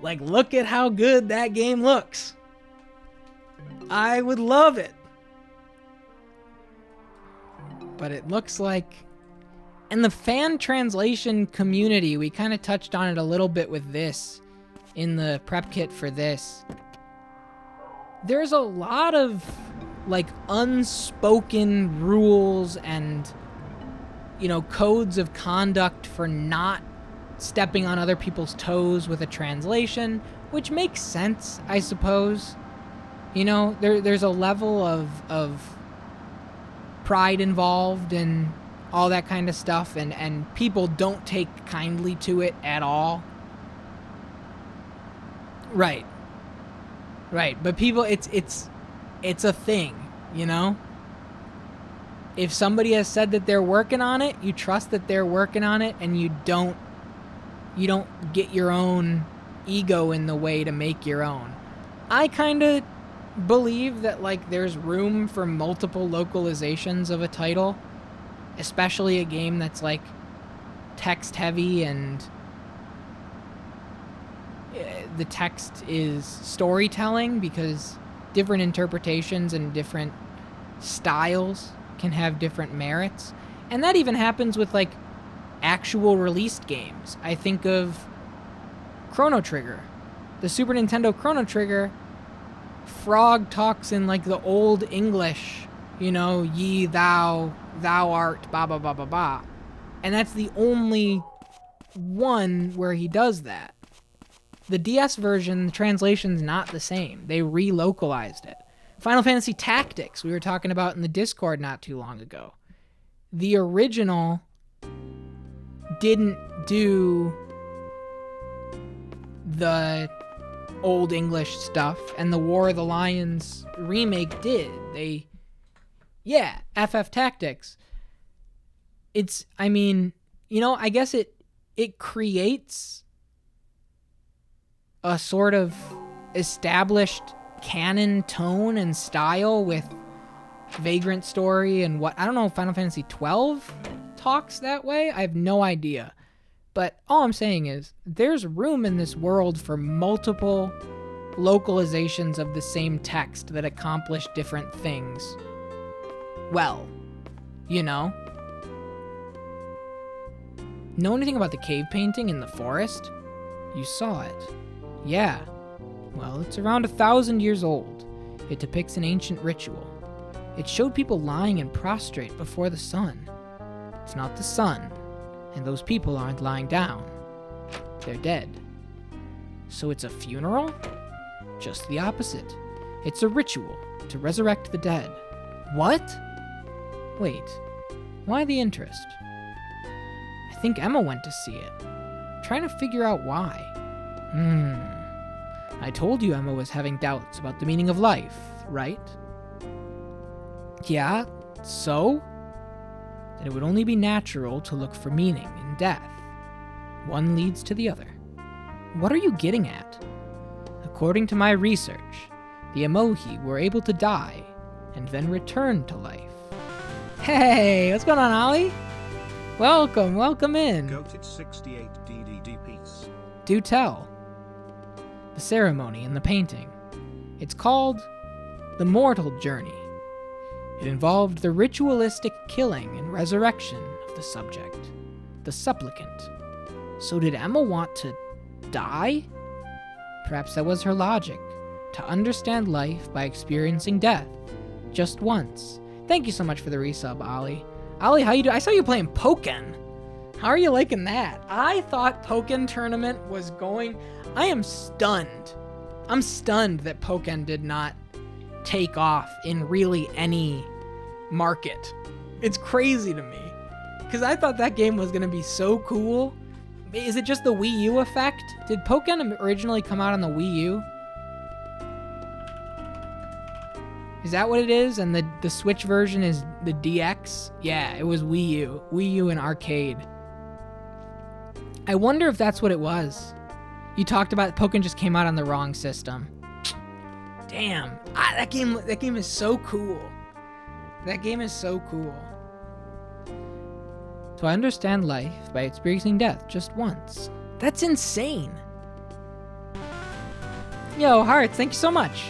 Like, look at how good that game looks. I would love it. But it looks like... And the fan translation community, we kind of touched on it a little bit with this in the prep kit for this. There's a lot of, like, unspoken rules and, you know, codes of conduct for not stepping on other people's toes with a translation, which makes sense, I suppose. You know, there's a level of pride involved and all that kind of stuff, and people don't take kindly to it at all. Right. But people, it's a thing, you know? If somebody has said that they're working on it, you trust that they're working on it, and you don't get your own ego in the way to make your own. I kind of believe that, like, there's room for multiple localizations of a title, especially a game that's, like, text heavy and the text is storytelling, because different interpretations and different styles can have different merits. And that even happens with, like, actual released games. I think of Chrono Trigger. The Super Nintendo Chrono Trigger, Frog talks in, like, the old English, you know, ye, thou art, ba ba ba ba ba. And that's the only one where he does that. The DS version, the translation's not the same. They relocalized it. Final Fantasy Tactics, we were talking about in the Discord not too long ago. The original didn't do the old English stuff, and the War of the Lions remake did. FF Tactics. It's, I mean, you know, I guess it creates a sort of established canon tone and style with Vagrant Story and what, I don't know if Final Fantasy 12 talks that way. I have no idea. But all I'm saying is there's room in this world for multiple localizations of the same text that accomplish different things. Well, you know. Know anything about the cave painting in the forest? You saw it. Yeah. Well, it's around 1,000 years old. It depicts an ancient ritual. It showed people lying and prostrate before the sun. It's not the sun, and those people aren't lying down. They're dead. So it's a funeral? Just the opposite. It's a ritual to resurrect the dead. What? Wait, why the interest? I think Emma went to see it. Trying to figure out why. I told you Emma was having doubts about the meaning of life, right? Yeah, so? That it would only be natural to look for meaning in death. One leads to the other. What are you getting at? According to my research, the Emoji were able to die and then return to life. Hey, what's going on, Ollie? Welcome in. Goated 68 DDD piece. Do tell. The ceremony in the painting. It's called the Mortal Journey. It involved the ritualistic killing and resurrection of the subject, the supplicant. So did Emma want to die? Perhaps that was her logic, to understand life by experiencing death, just once. Thank you so much for the resub, Ollie. Ollie, how you doing? I saw you playing Pokken. How are you liking that? I thought Pokken Tournament was going... I am stunned. I'm stunned that Pokken did not take off in really any market. It's crazy to me. Because I thought that game was going to be so cool. Is it just the Wii U effect? Did Pokken originally come out on the Wii U? Is that what it is? And the Switch version is the DX? Yeah, it was Wii U. Wii U and arcade. I wonder if that's what it was. You talked about Pokken just came out on the wrong system. Damn. That game is so cool. That game is so cool. So I understand life by experiencing death just once. That's insane. Yo, Hearts, thank you so much.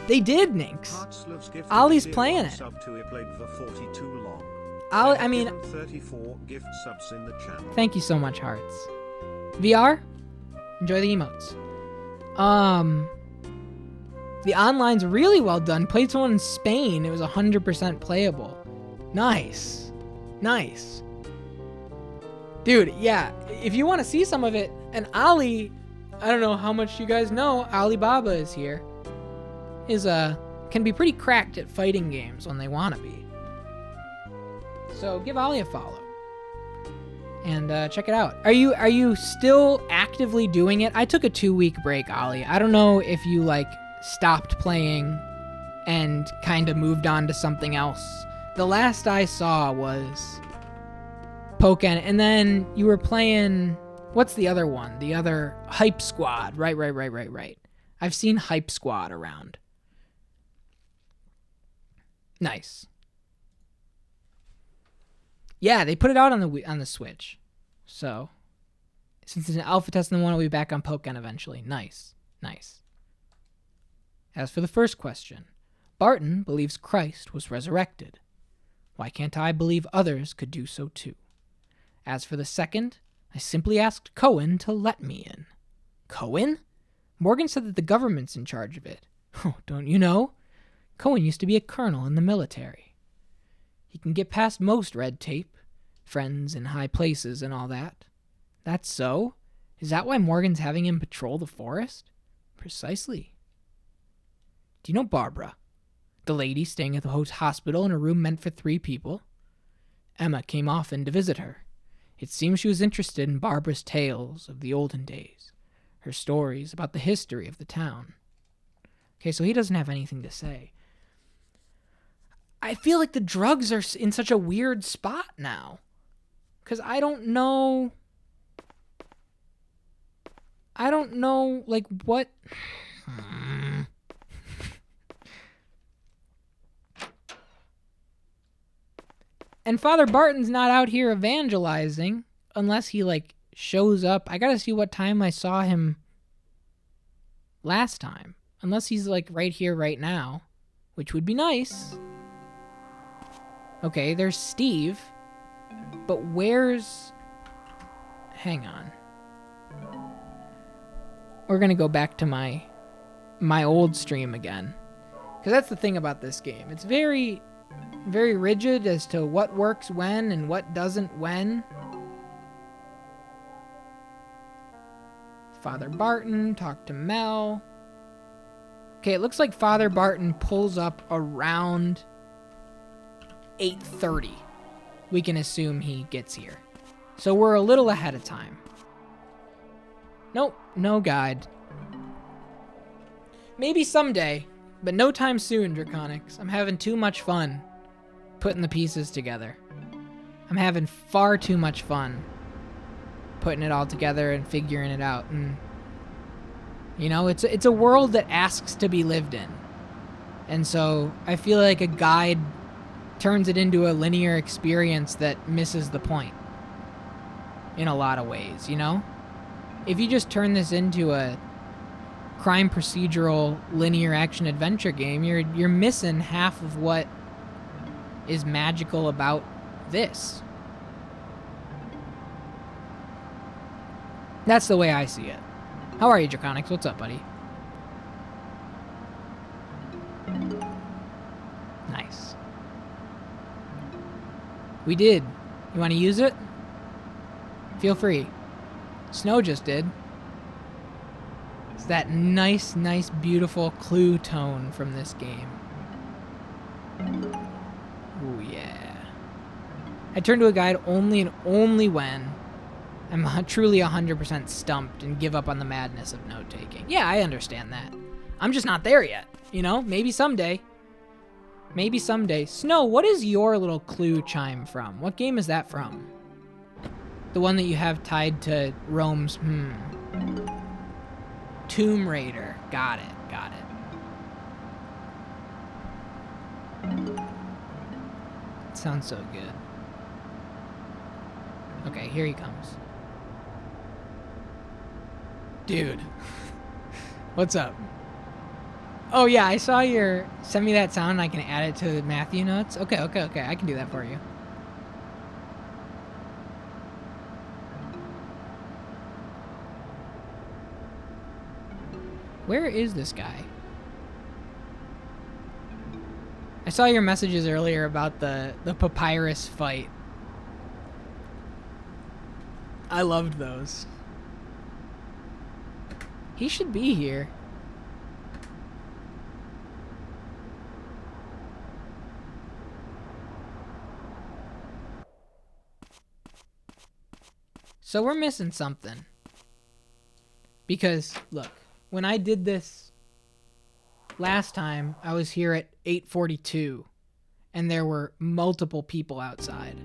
They did, Ninx. Heartslow's gift Ollie's of the playing it. sub to it played for 42 long. I mean, 34 gift subs in the channel. thank you so much, Hearts. VR, enjoy the emotes. The online's really well done. Played someone in Spain. It was 100% playable. Nice. Nice. Dude, yeah, if you want to see some of it, and Ali, I don't know how much you guys know, Alibaba is here. Can be pretty cracked at fighting games when they want to be. So give Ali a follow. And check it out. Are you still actively doing it? I took a 2-week break, Ollie. I don't know if you stopped playing and kind of moved on to something else. The last I saw was Pokken, and then you were playing, what's the other one? The other Hype Squad. Right. I've seen Hype Squad around. Nice. Yeah, they put it out on the Switch. So, since it's an alpha test and the one will be back on Pokken eventually. Nice. As for the first question, Barton believes Christ was resurrected. Why can't I believe others could do so too? As for the second, I simply asked Cohen to let me in. Cohen? Morgan said that the government's in charge of it. Oh, don't you know? Cohen used to be a colonel in the military. He can get past most red tape, friends in high places and all that. That's so? Is that why Morgan's having him patrol the forest? Precisely. Do you know Barbara? The lady staying at the hospital in a room meant for 3 people? Emma came often to visit her. It seems she was interested in Barbara's tales of the olden days, her stories about the history of the town. Okay, so he doesn't have anything to say. I feel like the drugs are in such a weird spot now. Because I don't know, what... And Father Barton's not out here evangelizing unless he, shows up. I gotta see what time I saw him last time. Unless he's, right here right now, which would be nice. Okay, there's Steve. But where's... Hang on. We're gonna go back to my old stream again. Because that's the thing about this game. It's very rigid as to what works when and what doesn't when. Father Barton, talk to Mel. Okay, it looks like Father Barton pulls up around 8:30. We can assume he gets here. So we're a little ahead of time. Nope, no guide. Maybe someday, but no time soon, Draconics. I'm having too much fun putting the pieces together. I'm having far too much fun putting it all together and figuring it out. And it's a world that asks to be lived in. And so I feel like a guide turns it into a linear experience that misses the point in a lot of ways, If you just turn this into a crime procedural linear action adventure game, you're missing half of what is magical about this. That's the way I see it. How are you, Draconics? What's up, buddy? Nice. We did. You want to use it? Feel free. Snow just did. It's that nice, beautiful clue tone from this game. Ooh, yeah. I turn to a guide only and only when I'm truly 100% stumped and give up on the madness of note-taking. Yeah, I understand that. I'm just not there yet, Maybe someday. Maybe someday. Snow, what is your little clue chime from? What game is that from? The one that you have tied to Rome's, Tomb Raider. Got it. It sounds so good. Okay, here he comes. Dude. What's up? Oh yeah, I saw your send me that sound and I can add it to the Matthew notes. Okay, I can do that for you. Where is this guy? I saw your messages earlier about the papyrus fight. I loved those. He should be here. So we're missing something. Because, look, when I did this last time, I was here at 8:42, and there were multiple people outside.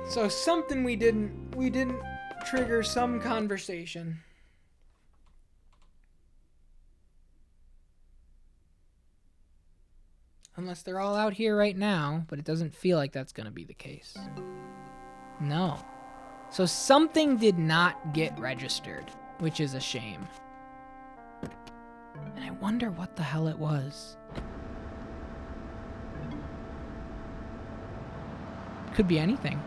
So something we didn't trigger some conversation. Unless they're all out here right now, but it doesn't feel like that's going to be the case. No. So something did not get registered, which is a shame. And I wonder what the hell it was. Could be anything.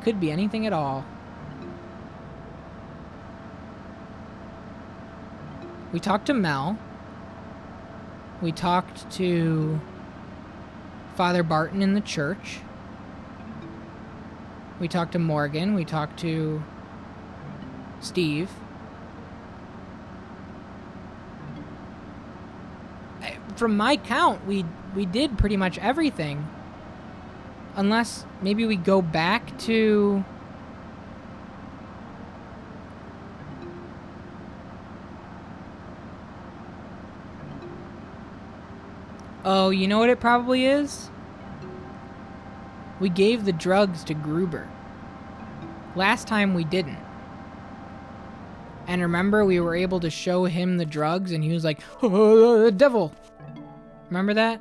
Could be anything at all. We talked to Mel. We talked to Father Barton in the church. We talked to Morgan. We talked to Steve. From my count, we did pretty much everything. Unless maybe we go back to... Oh, you know what it probably is? We gave the drugs to Gruber. Last time we didn't. And remember, we were able to show him the drugs and he was like, oh, the devil. Remember that?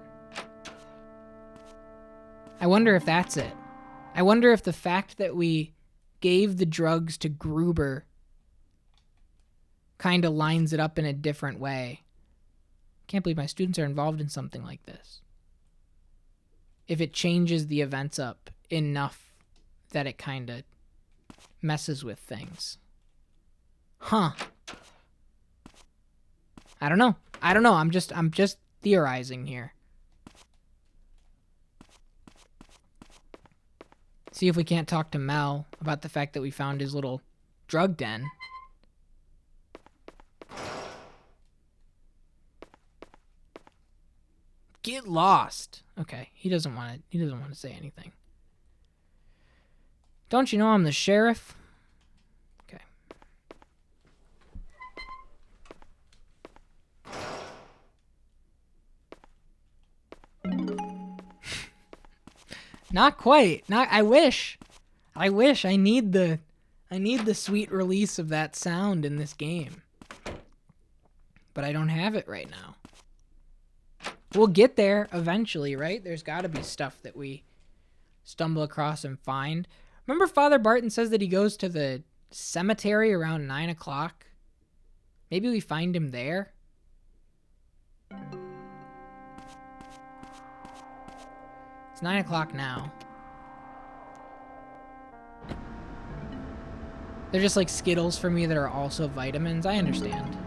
I wonder if that's it. I wonder if the fact that we gave the drugs to Gruber kind of lines it up in a different way. Can't believe my students are involved in something like this. If it changes the events up enough that it kind of messes with things. Huh. I don't know. I'm just theorizing here. See if we can't talk to Mel about the fact that we found his little drug den. Get lost. Okay, he doesn't want to say anything. Don't you know I'm the sheriff? Okay. Not quite. I wish. I need the sweet release of that sound in this game. But I don't have it right now. We'll get there eventually, right? There's got to be stuff that we stumble across and find. Remember Father Barton says that he goes to the cemetery around 9 o'clock? Maybe we find him there? It's 9 o'clock now. They're just like Skittles for me that are also vitamins. I understand.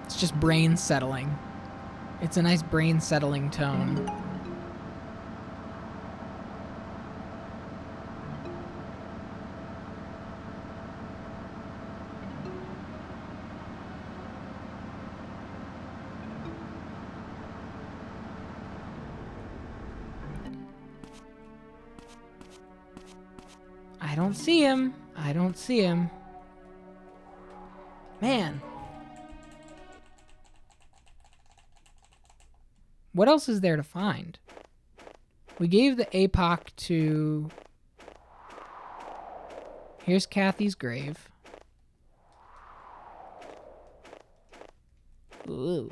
It's just brain settling. It's a nice brain settling tone. I don't see him. Man. What else is there to find? We gave the APOC to Here's Kathy's grave. Ooh.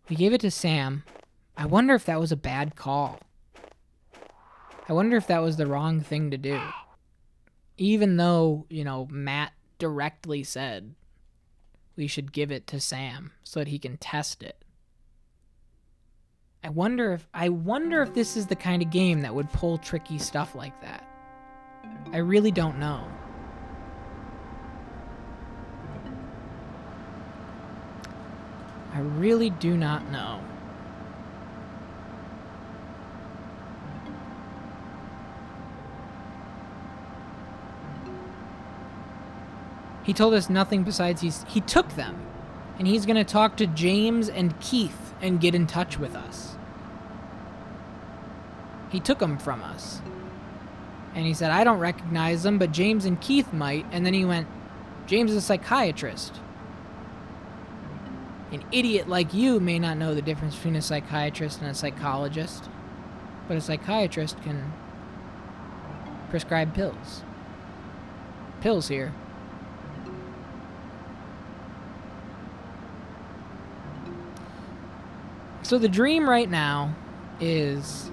We gave it to Sam. I wonder if that was a bad call. I wonder if that was the wrong thing to do. Even though, you know, Matt directly said we should give it to Sam so that he can test it. I wonder if this is the kind of game that would pull tricky stuff like that. I really don't know. I really do not know. He told us nothing besides he took them. And he's going to talk to James and Keith and get in touch with us. He took them from us. And he said, I don't recognize them, but James and Keith might. And then he went, James is a psychiatrist. An idiot like you may not know the difference between a psychiatrist and a psychologist. But a psychiatrist can prescribe pills. Pills here. So the dream right now is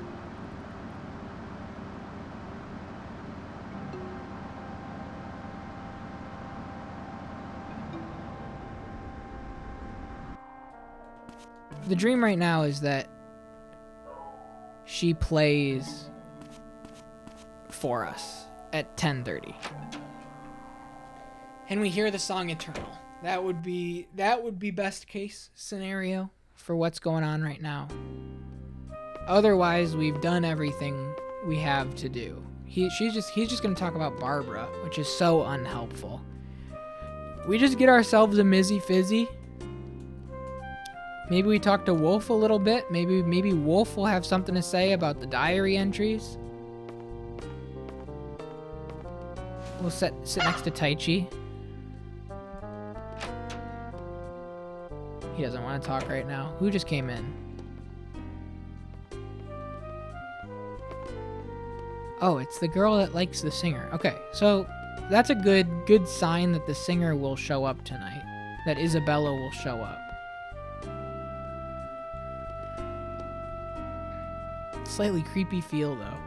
that she plays for us at 10:30. And we hear the song Eternal. That would be best case scenario for what's going on right now. Otherwise, we've done everything we have to do. He's just going to talk about Barbara, which is so unhelpful. We just get ourselves a Mizzy Fizzy. Maybe we talk to Wolf a little bit. Maybe Wolf will have something to say about the diary entries. We'll sit next to Taichi. He doesn't want to talk right now. Who just came in? Oh, it's the girl that likes the singer. Okay, so that's a good sign that the singer will show up tonight. That Isabella will show up. Slightly creepy feel, though.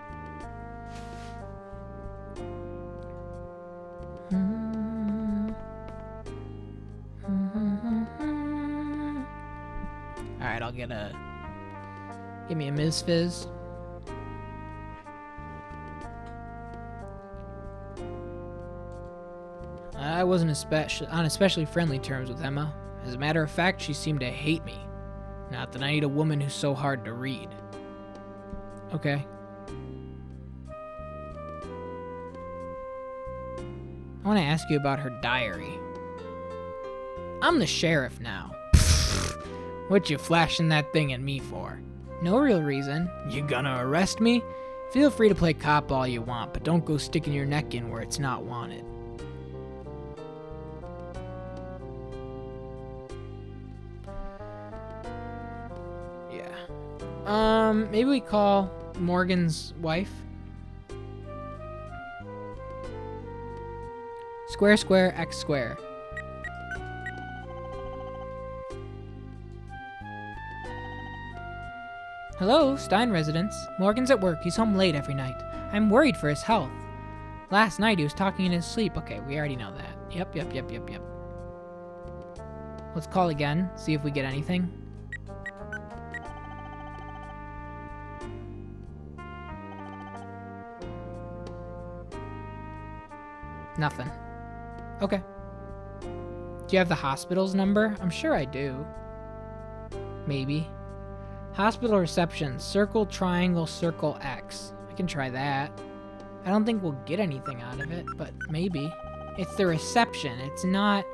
Alright, I'll give me a Ms. Fizz. I wasn't on especially friendly terms with Emma. As a matter of fact, she seemed to hate me. Not that I need a woman who's so hard to read. Okay. I want to ask you about her diary. I'm the sheriff now. What you flashing that thing at me for? No real reason. You gonna arrest me? Feel free to play cop all you want, but don't go sticking your neck in where it's not wanted. Yeah. Maybe we call Morgan's wife. Square, square, X square. Hello, Stein residence. Morgan's at work. He's home late every night. I'm worried for his health. Last night he was talking in his sleep. Okay, we already know that. Yep. Let's call again, see if we get anything. Nothing. Okay. Do you have the hospital's number? I'm sure I do. Maybe. Hospital reception. Circle, triangle, circle, X. I can try that. I don't think we'll get anything out of it, but maybe. It's the reception. It's not...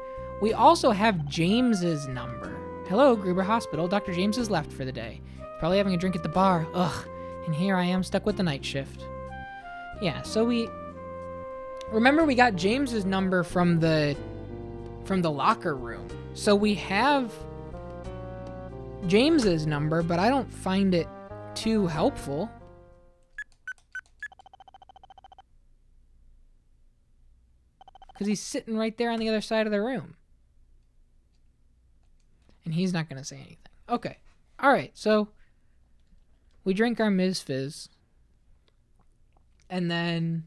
We also have James's number. Hello, Gruber Hospital. Dr. James has left for the day. He's probably having a drink at the bar. Ugh. And here I am stuck with the night shift. Yeah, so we... Remember, we got James's number from the locker room. So we have James's number, but I don't find it too helpful. Because he's sitting right there on the other side of the room. And he's not going to say anything. Okay. All right. So we drink our Ms. Fizz. And then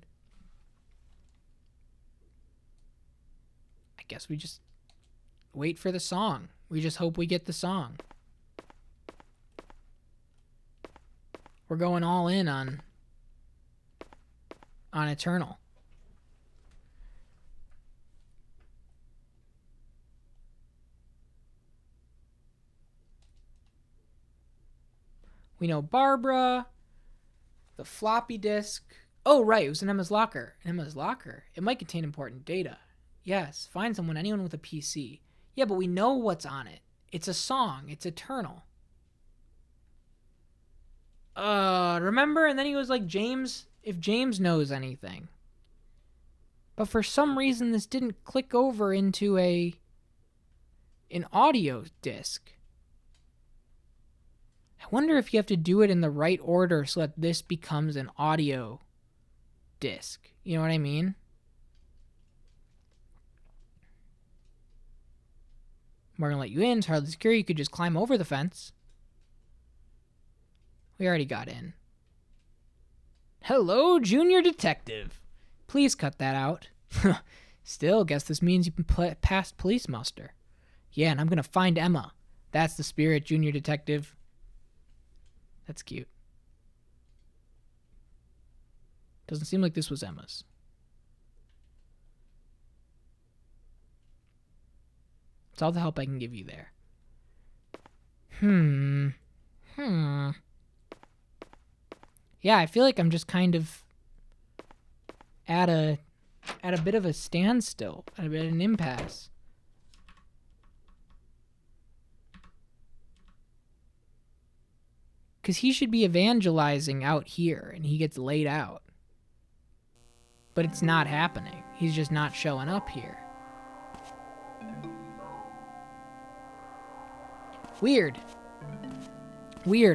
I guess we just wait for the song. We just hope we get the song. We're going all in on Eternal. We know Barbara, the floppy disk. Oh, right, it was in Emma's locker. In Emma's locker? It might contain important data. Yes, find someone, anyone with a PC. Yeah, but we know what's on it. It's a song. It's Eternal. Remember? And then he was like, James, if James knows anything. But for some reason, this didn't click over into an audio disc. I wonder if you have to do it in the right order so that this becomes an audio disc. You know what I mean? We're going to let you in. It's hardly secure. You could just climb over the fence. We already got in. Hello, Junior Detective. Please cut that out. Still, guess this means you passed police muster. Yeah, and I'm going to find Emma. That's the spirit, Junior Detective. That's cute. Doesn't seem like this was Emma's. It's all the help I can give you there. Yeah, I feel like I'm just kind of at a bit of a standstill, at an impasse. Because he should be evangelizing out here, and he gets laid out. But it's not happening. He's just not showing up here. Weird.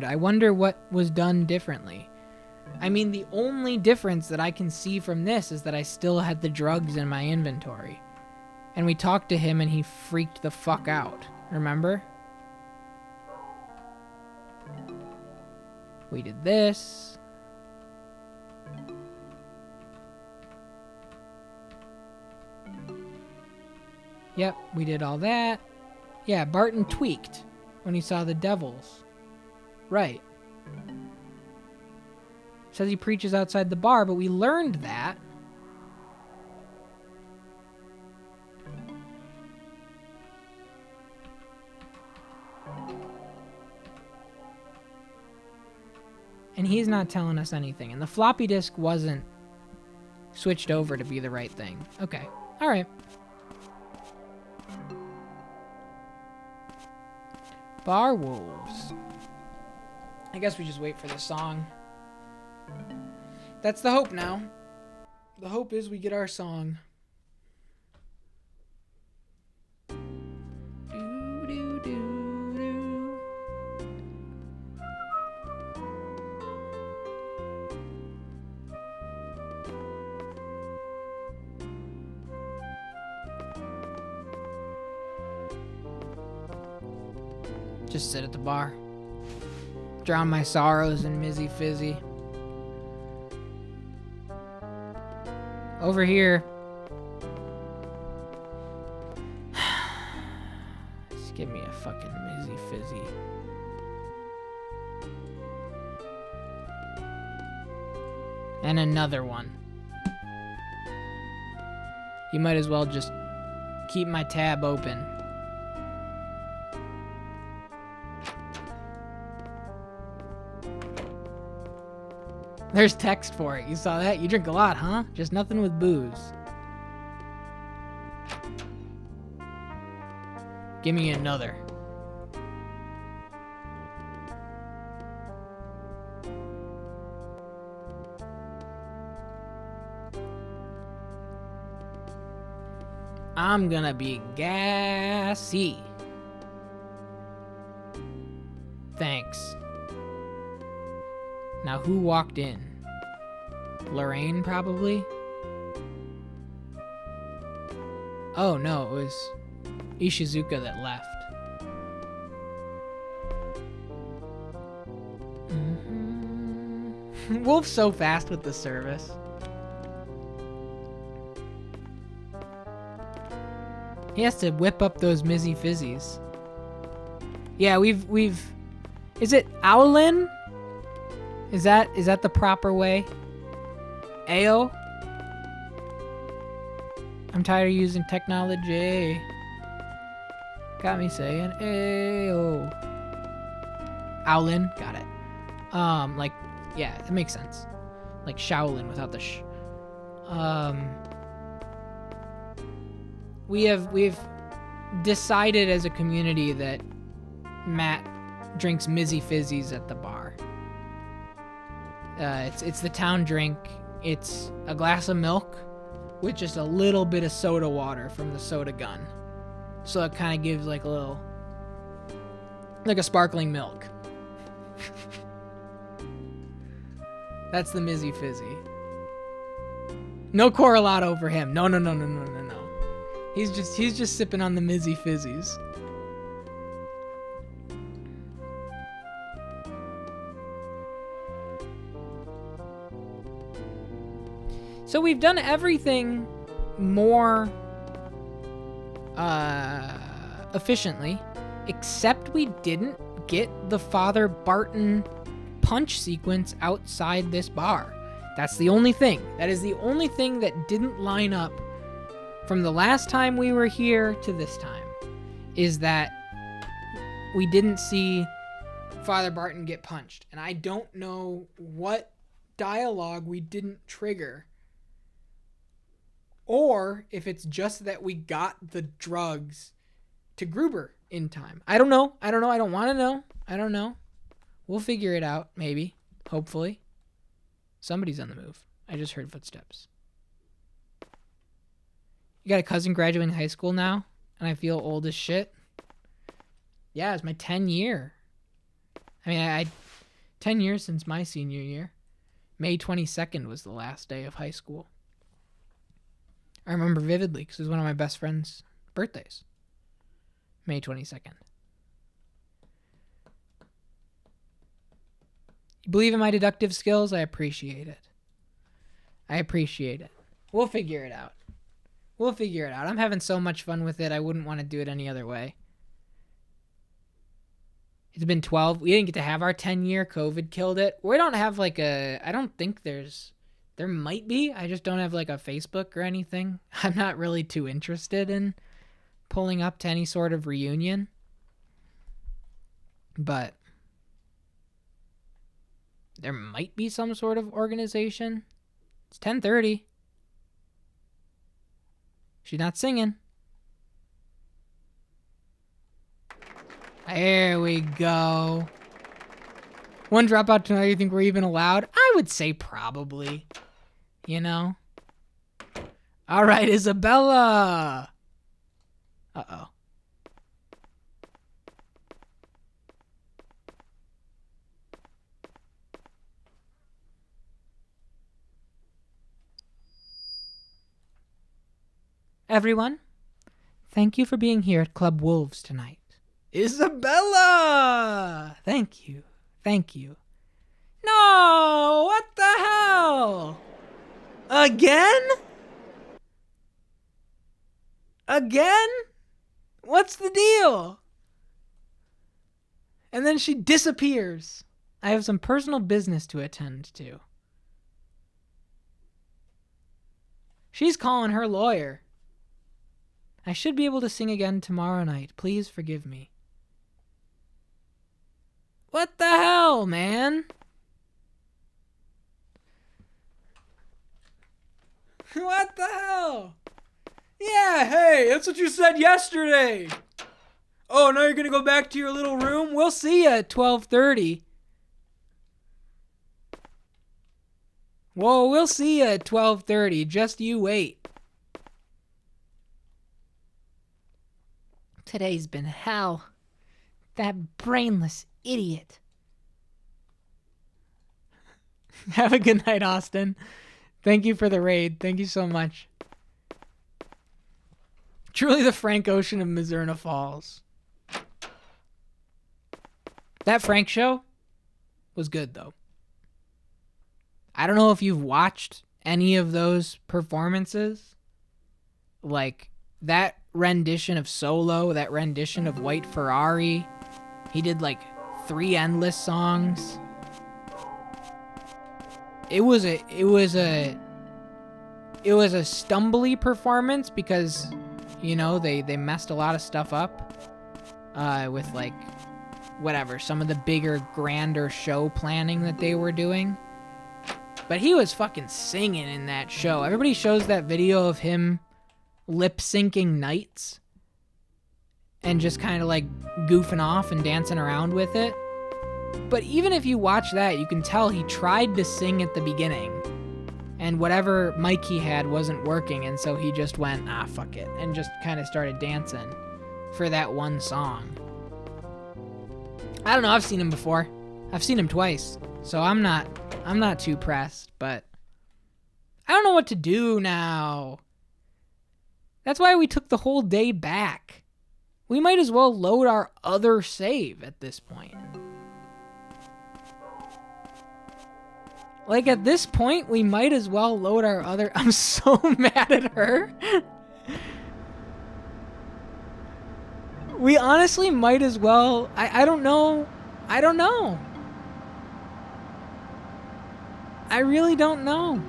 I wonder what was done differently. I mean, the only difference that I can see from this is that I still had the drugs in my inventory. And we talked to him and he freaked the fuck out. Remember? We did this. Yep, we did all that. Yeah, Barton tweaked when he saw the devils. Right. Says he preaches outside the bar, but we learned that. And he's not telling us anything. And the floppy disk wasn't switched over to be the right thing. Okay. All right. Bar Wolves. I guess we just wait for the song. That's the hope now. The hope is we get our song. Just sit at the bar. Drown my sorrows in Mizzy Fizzy. Over here. Just give me a fucking Mizzy Fizzy. And another one. You might as well just keep my tab open. There's text for it. You saw that? You drink a lot, huh? Just nothing with booze. Give me another. I'm gonna be gassy. Thanks. Now, who walked in? Lorraine, probably? Oh, no, it was Ishizuka that left. Wolf's so fast with the service. He has to whip up those Mizzy Fizzies. Yeah, we've... Is it Owlin? Is that the proper way? Ao? I'm tired of using technology. Got me saying Ao. Owlin, got it. Like, yeah, that makes sense. Like Shaolin without the sh. We've decided as a community that Matt drinks Mizzy Fizzies at the bar. It's the town drink. It's a glass of milk with just a little bit of soda water from the soda gun. So it kind of gives like a little, like a sparkling milk. That's the Mizzy Fizzy. No Corralato for him. No. He's just sipping on the Mizzy Fizzies. So we've done everything more efficiently, except we didn't get the Father Barton punch sequence outside this bar. That's the only thing. That is the only thing that didn't line up from the last time we were here to this time, is that we didn't see Father Barton get punched. And I don't know what dialogue we didn't trigger, or if it's just that we got the drugs to Gruber in time. I don't know. I don't want to know. I don't know. We'll figure it out, maybe. Hopefully. Somebody's on the move. I just heard footsteps. You got a cousin graduating high school now, and I feel old as shit? Yeah, it's my 10 year. I mean, I 10 years since my senior year. May 22nd was the last day of high school. I remember vividly because it was one of my best friend's birthdays. May 22nd. You believe in my deductive skills? I appreciate it. We'll figure it out. I'm having so much fun with it, I wouldn't want to do it any other way. It's been 12. We didn't get to have our 10-year. COVID killed it. We don't have like a... I don't think there might be. I just don't have like a Facebook or anything. I'm not really too interested in pulling up to any sort of reunion. But there might be some sort of organization. It's 10:30. She's not singing. There we go. One dropout tonight, you think we're even allowed? I would say probably. You know? All right, Isabella. Uh-oh. Everyone, thank you for being here at Club Wolves tonight. Isabella! Thank you. No! What the hell? Again? What's the deal? And then she disappears. I have some personal business to attend to. She's calling her lawyer. I should be able to sing again tomorrow night. Please forgive me. What the hell, man? What the hell? Yeah, hey, that's what you said yesterday. Oh, now you're gonna go back to your little room? We'll see you at 12:30. Whoa, we'll see you at 12:30. Just you wait. Today's been hell. That brainless idiot. Have a good night, Austin. Thank you for the raid. Thank you so much. Truly the Frank Ocean of Mizzurna Falls. That Frank show was good, though. I don't know if you've watched any of those performances. Like, that rendition of Solo, that rendition of White Ferrari. He did, like, 3 Endless songs. It was a stumbly performance because, you know, they messed a lot of stuff up with, like, whatever, some of the bigger, grander show planning that they were doing. But he was fucking singing in that show. Everybody shows that video of him lip-syncing Nights and just kind of, like, goofing off and dancing around with it. But even if you watch that, you can tell he tried to sing at the beginning, and whatever mic he had wasn't working, and so he just went, fuck it, and just kind of started dancing for that one song. I don't know, I've seen him before. I've seen him twice, so I'm not too pressed, but I don't know what to do now. That's why we took the whole day back. We might as well load our other save at this point. Like, at this point, we might as well load our other... I'm so mad at her. We honestly might as well... I don't know. I don't know. I really don't know.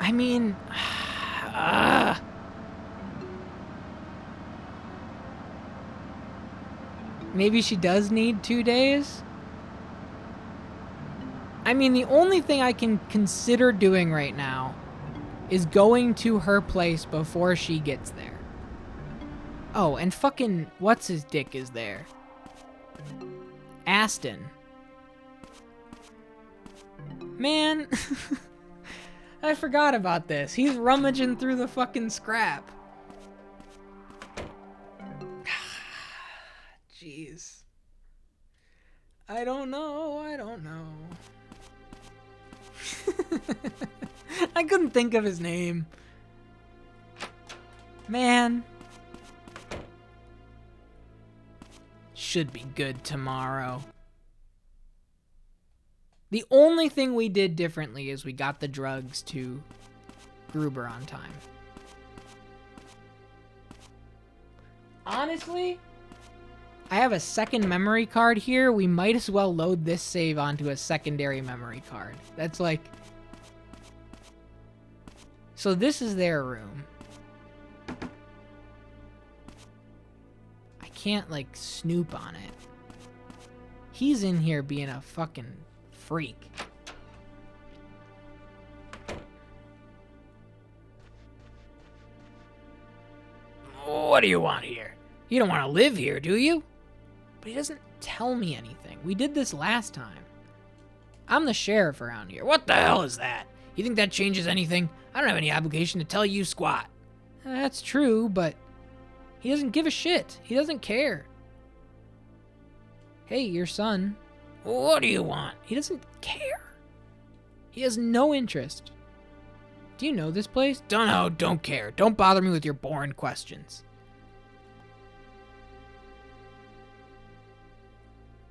I mean... Maybe she does need 2 days? I mean, the only thing I can consider doing right now is going to her place before she gets there. Oh, and fucking what's-his-dick is there. Aston. Man, I forgot about this. He's rummaging through the fucking scrap. Jeez. I don't know. I couldn't think of his name. Man. Should be good tomorrow. The only thing we did differently is we got the drugs to Gruber on time. Honestly, I have a second memory card here. We might as well load this save onto a secondary memory card. That's like... So this is their room. I can't, like, snoop on it. He's in here being a fucking freak. What do you want here? You don't want to live here, do you? But he doesn't tell me anything. We did this last time. I'm the sheriff around here. What the hell is that? You think that changes anything? I don't have any obligation to tell you squat. That's true, but he doesn't give a shit. He doesn't care. Hey, your son. What do you want? He doesn't care. He has no interest. Do you know this place? Don't know, don't care. Don't bother me with your boring questions.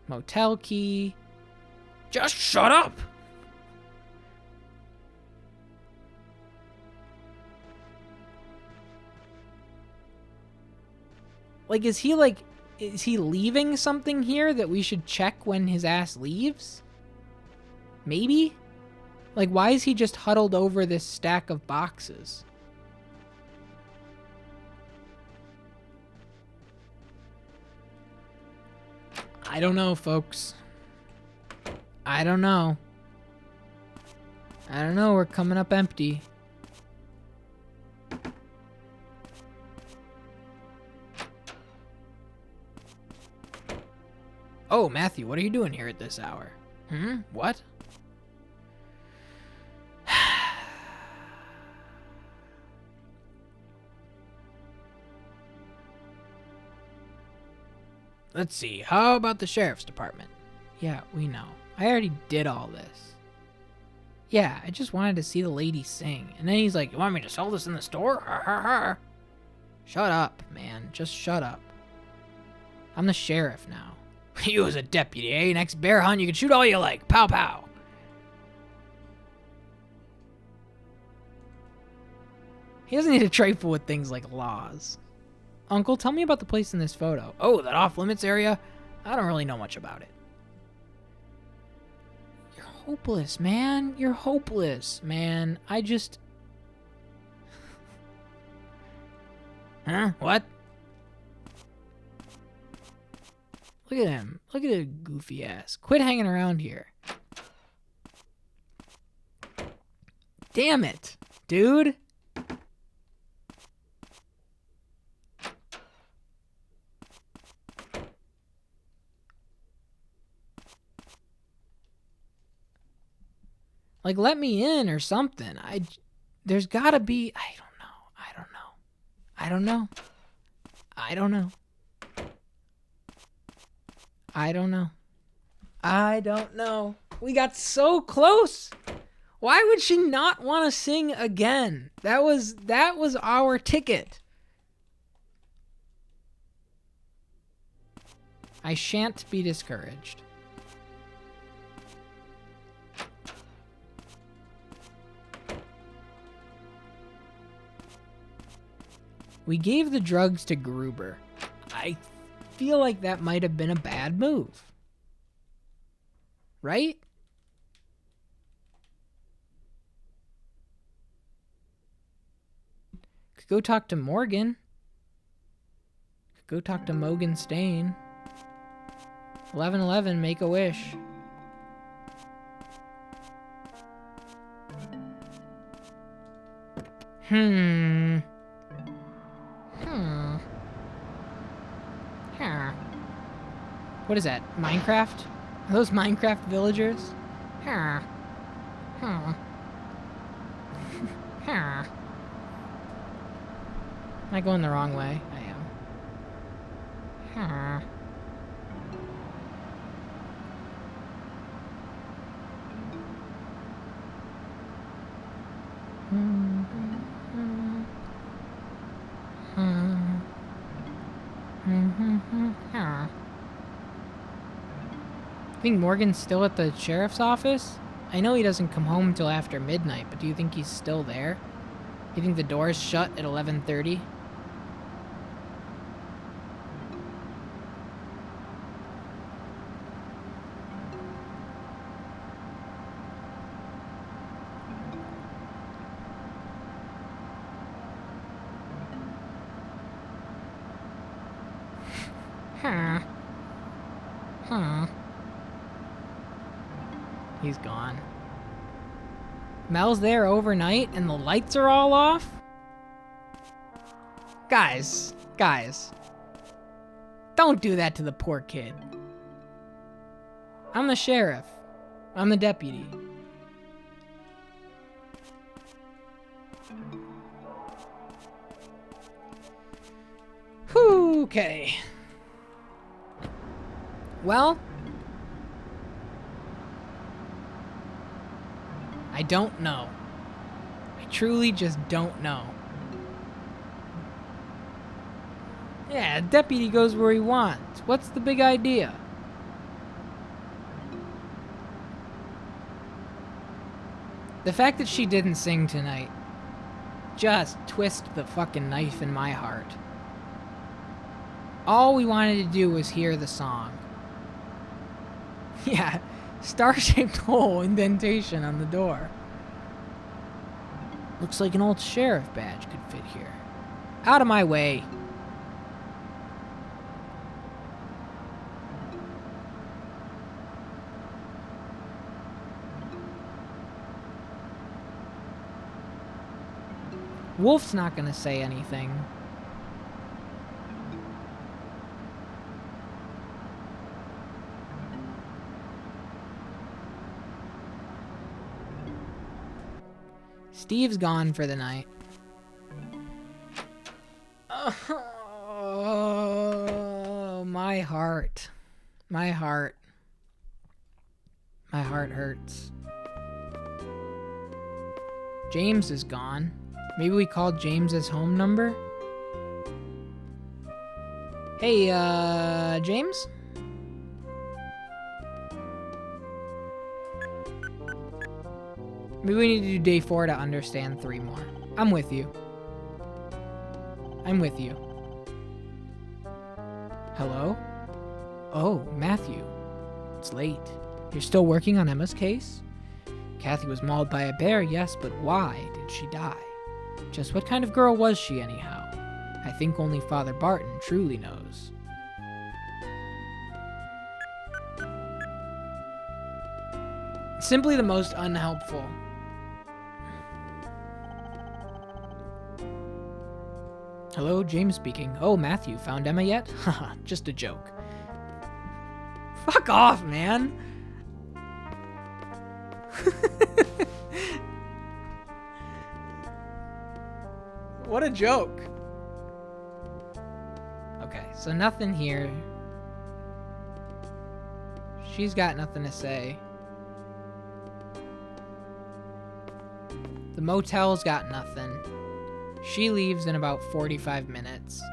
Motel key. Just shut up! Like, is he leaving something here that we should check when his ass leaves? Maybe? Like, why is he just huddled over this stack of boxes? I don't know, folks. I don't know. We're coming up empty. Oh, Matthew, what are you doing here at this hour? What? Let's see. How about the sheriff's department? Yeah, we know. I already did all this. Yeah, I just wanted to see the lady sing. And then he's like, you want me to sell this in the store? Ha ha ha. Shut up, man. Just shut up. I'm the sheriff now. You as a deputy, eh? Next bear hunt, you can shoot all you like. Pow pow. He doesn't need to trifle with things like laws. Uncle, tell me about the place in this photo. Oh, that off-limits area? I don't really know much about it. You're hopeless, man. You're hopeless, man. I just... Huh? What? Look at him. Look at his goofy ass. Quit hanging around here. Damn it, dude. Like, let me in or something. There's gotta be... I don't know. We got so close. Why would she not want to sing again? That was our ticket. I shan't be discouraged. We gave the drugs to Gruber. I feel like that might have been a bad move. Right? Could go talk to Morgan. Could go talk to Mogan Stain. 1111, make a wish. What is that? Minecraft? Are those Minecraft villagers? Am I going the wrong way? I am. I think Morgan's still at the sheriff's office? I know he doesn't come home until after midnight, but do you think he's still there? You think the door's shut at 11:30? He's gone. Mel's there overnight and the lights are all off? Guys. Don't do that to the poor kid. I'm the sheriff. I'm the deputy. Whew, okay. Well, I don't know. I truly just don't know. Yeah, deputy goes where he wants. What's the big idea? The fact that she didn't sing tonight just twist the fucking knife in my heart. All we wanted to do was hear the song. Yeah, star-shaped hole indentation on the door. Looks like an old sheriff badge could fit here. Out of my way. Wolf's not gonna say anything. Steve's gone for the night. Oh, my heart. My heart. My heart hurts. James is gone. Maybe we called James's home number? Hey, James? Maybe we need to do day 4 to understand 3 more. I'm with you. I'm with you. Hello? Oh, Matthew. It's late. You're still working on Emma's case? Kathy was mauled by a bear, yes, but why did she die? Just what kind of girl was she anyhow? I think only Father Barton truly knows. Simply the most unhelpful. Hello, James speaking. Oh, Matthew, found Emma yet? Haha, just a joke. Fuck off, man. What a joke. Okay, so nothing here. She's got nothing to say. The motel's got nothing. She leaves in about 45 minutes.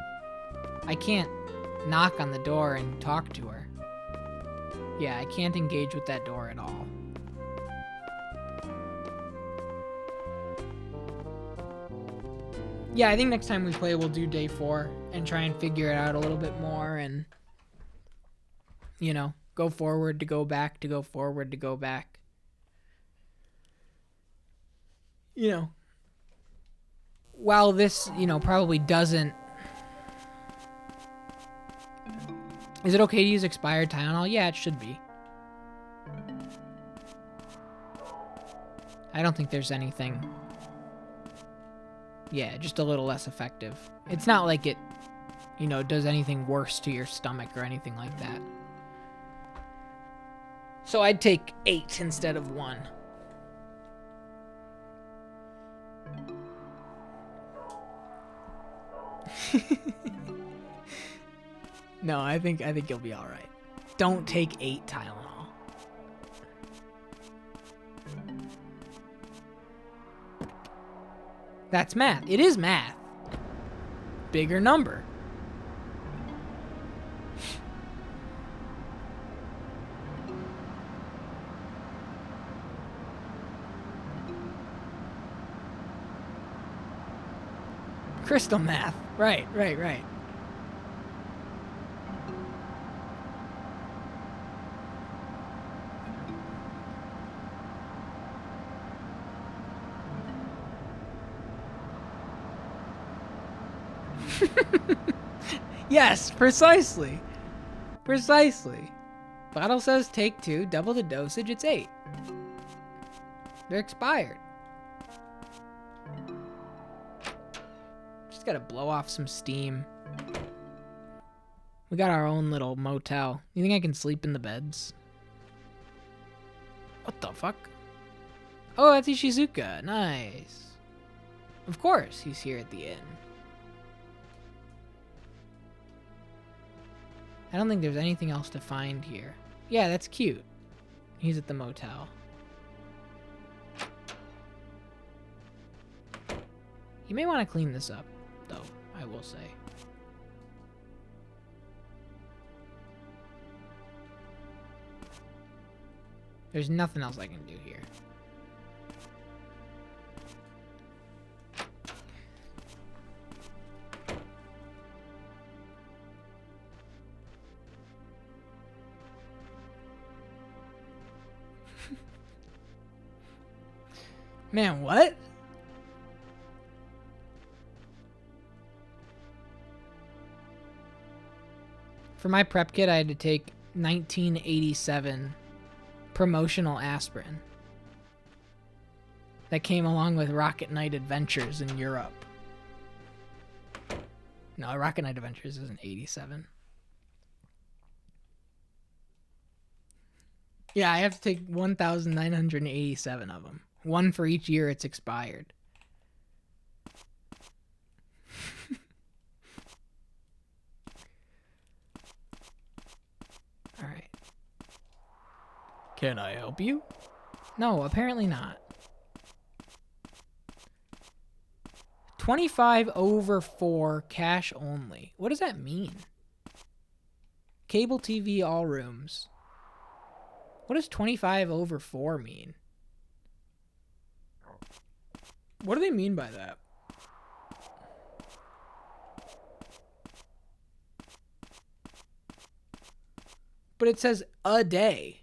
I can't knock on the door and talk to her. Yeah, I can't engage with that door at all. Yeah, I think next time we play, we'll do day 4 and try and figure it out a little bit more and, you know, go forward to go back to go forward to go back. You know, while this, you know, probably doesn't... Is it okay to use expired Tylenol? Yeah, it should be. I don't think there's anything... Yeah, just a little less effective. It's not like it, you know, does anything worse to your stomach or anything like that. So I'd take 8 instead of 1. No, I think you'll be all right. Don't take 8 Tylenol. That's math. It is math. Bigger number. Crystal math. Right. Yes, precisely. Bottle says take 2, double the dosage, it's 8. They're expired. Just gotta blow off some steam. We got our own little motel. You think I can sleep in the beds? What the fuck? Oh, that's Ishizuka. Nice. Of course, he's here at the inn. I don't think there's anything else to find here. Yeah, that's cute. He's at the motel. You may want to clean this up, though, I will say. There's nothing else I can do here. Man, what? For my prep kit, I had to take 1987 promotional aspirin that came along with Rocket Knight Adventures in Europe. No, Rocket Knight Adventures isn't 87. Yeah, I have to take 1,987 of them. One for each year it's expired. All right. Can I help you? No, apparently not. 25 over 4, cash only. What does that mean? Cable TV, all rooms. What does 25 over 4 mean? What do they mean by that? But it says a day.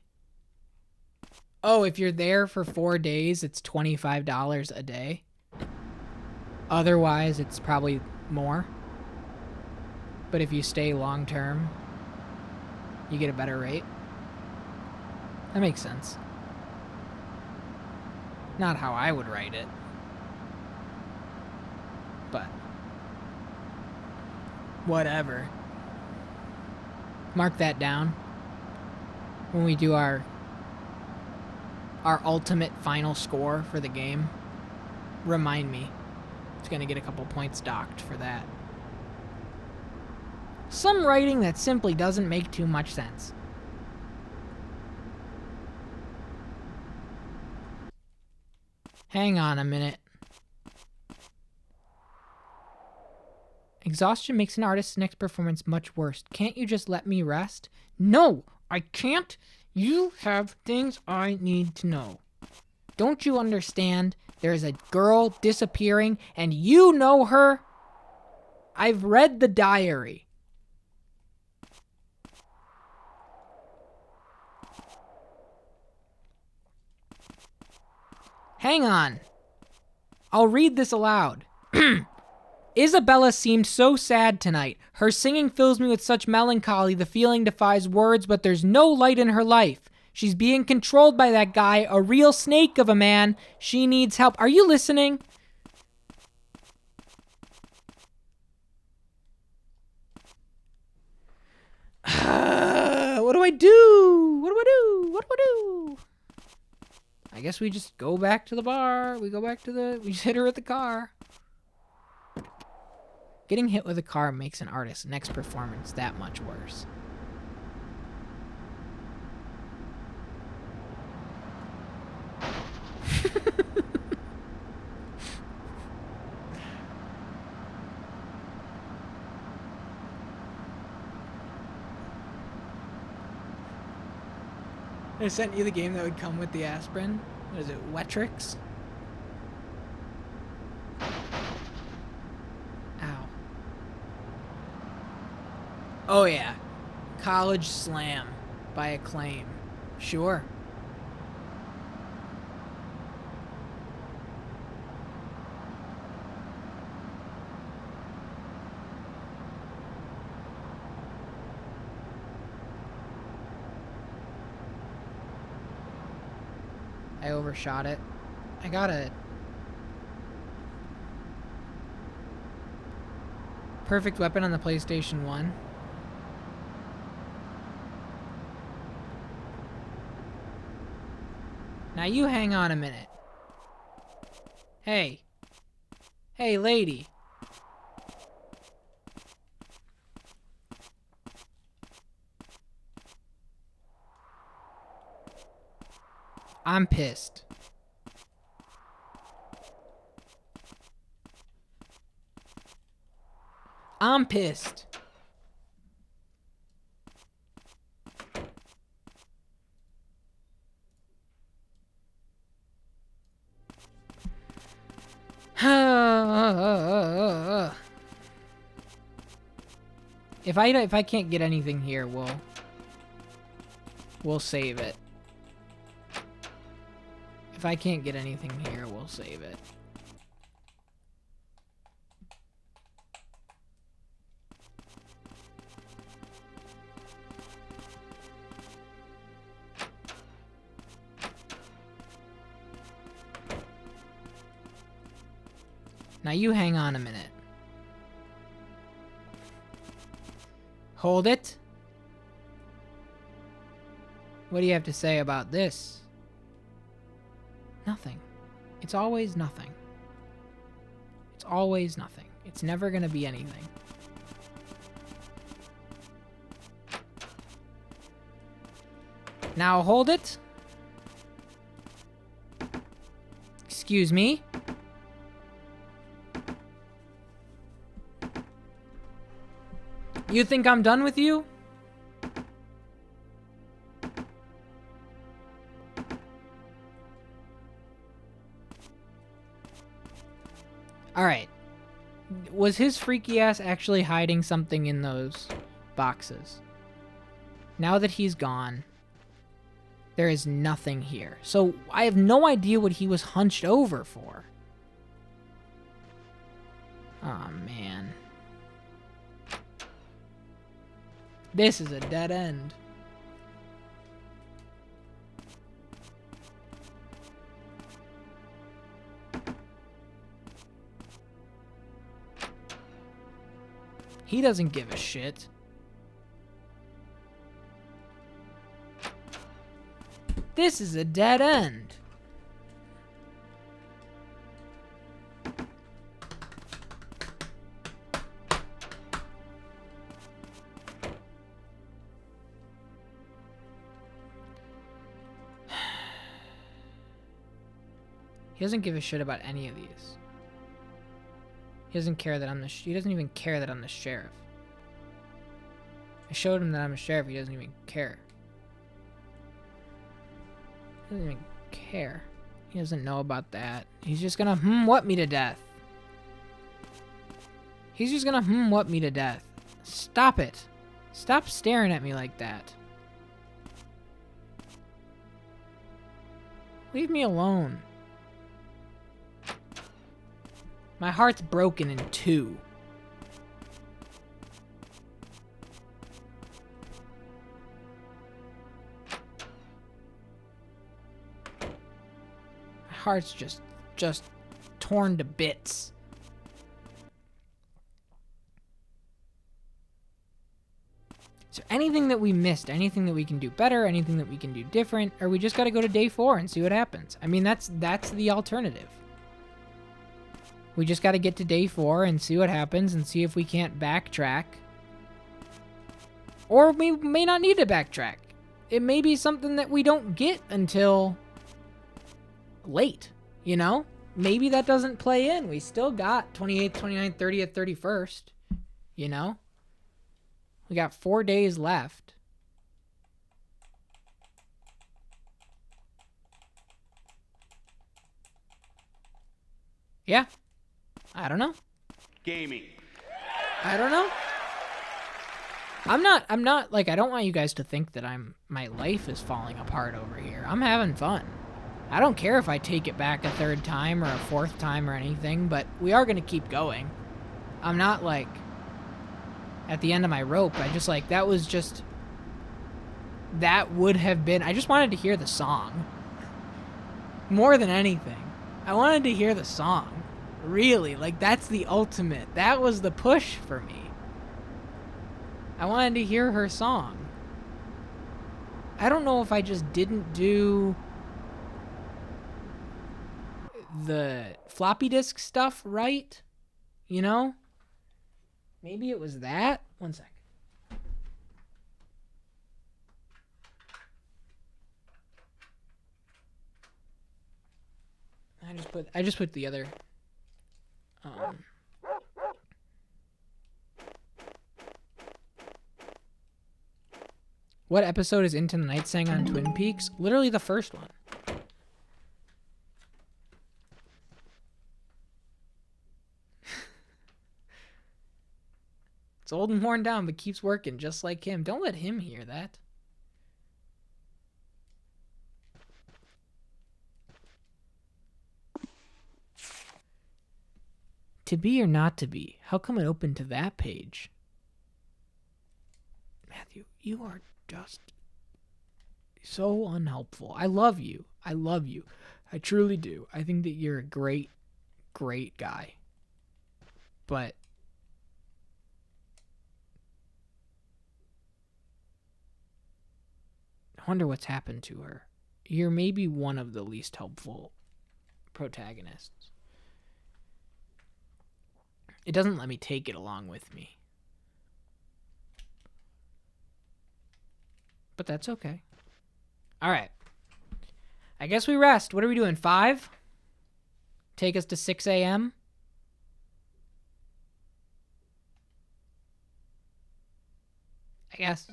Oh, if you're there for 4 days, it's $25 a day. Otherwise, it's probably more. But if you stay long term, you get a better rate. That makes sense. Not how I would write it. But whatever. Mark that down. When we do our ultimate final score for the game, remind me. It's going to get a couple points docked for that. Some writing that simply doesn't make too much sense. Hang on a minute. Exhaustion makes an artist's next performance much worse. Can't you just let me rest? No, I can't. You have things I need to know. Don't you understand? There's a girl disappearing, and you know her? I've read the diary. Hang on. I'll read this aloud. Isabella seemed so sad tonight. Her singing fills me with such melancholy, the feeling defies words, but there's no light in her life. She's being controlled by that guy, a real snake of a man. She needs help. Are you listening? What do I do? What do I do? What do I do? I guess we just go back to the bar. We just hit her with the car. Getting hit with a car makes an artist's next performance that much worse. I sent you the game that would come with the aspirin. What is it, Wetrix? Ow. Oh yeah. College Slam by Acclaim. Sure. I overshot it. I got a perfect weapon on the PlayStation 1. Now you hang on a minute. Hey. Hey, lady. I'm pissed. I'm pissed. If I can't get anything here, we'll save it. If I can't get anything here, we'll save it. Now you hang on a minute. Hold it. What do you have to say about this? Nothing. It's always nothing. It's always nothing. It's never gonna be anything. Now hold it. Excuse me? You think I'm done with you? Alright. Was his freaky ass actually hiding something in those boxes? Now that he's gone, there is nothing here. So I have no idea what he was hunched over for. Oh, man. This is a dead end. He doesn't give a shit. This is a dead end. He doesn't give a shit about any of these. He doesn't care that I'm the he doesn't even care that I'm the sheriff. I showed him that I'm a sheriff, he doesn't even care. He doesn't even care. He doesn't know about that. He's just gonna what me to death. He's just gonna what me to death. Stop it. Stop staring at me like that. Leave me alone. My heart's broken in two. My heart's just torn to bits. Is there anything that we missed? Anything that we can do better? Anything that we can do different? Or we just got to go to day 4 and see what happens? I mean, that's the alternative. We just got to get to day 4 and see what happens and see if we can't backtrack. Or we may not need to backtrack. It may be something that we don't get until late, you know? Maybe that doesn't play in. We still got 28th, 29th, 30th, 31st, you know? We got 4 days left. Yeah. I don't know. Gaming. I don't know. I'm not like, I don't want you guys to think that my life is falling apart over here. I'm having fun. I don't care if I take it back a 3rd time or a 4th time or anything, but we are going to keep going. I'm not like at the end of my rope. I just like, that would have been, I just wanted to hear the song. More than anything. I wanted to hear the song. Really, like that's the ultimate. That was the push for me. I wanted to hear her song. I don't know if I just didn't do the floppy disk stuff right, you know? Maybe it was that. One sec. I just put the other what episode is Into the Night sang on Twin Peaks? Literally the first one. It's old and worn down, but keeps working just like him. Don't let him hear that. To be or not to be? How come it opened to that page? Matthew, you are just so unhelpful. I love you. I love you. I truly do. I think that you're a great, great guy. But I wonder what's happened to her. You're maybe one of the least helpful protagonists. It doesn't let me take it along with me. But that's okay. All right. I guess we rest. What are we doing? 5? take us to 6 a.m.? I guess.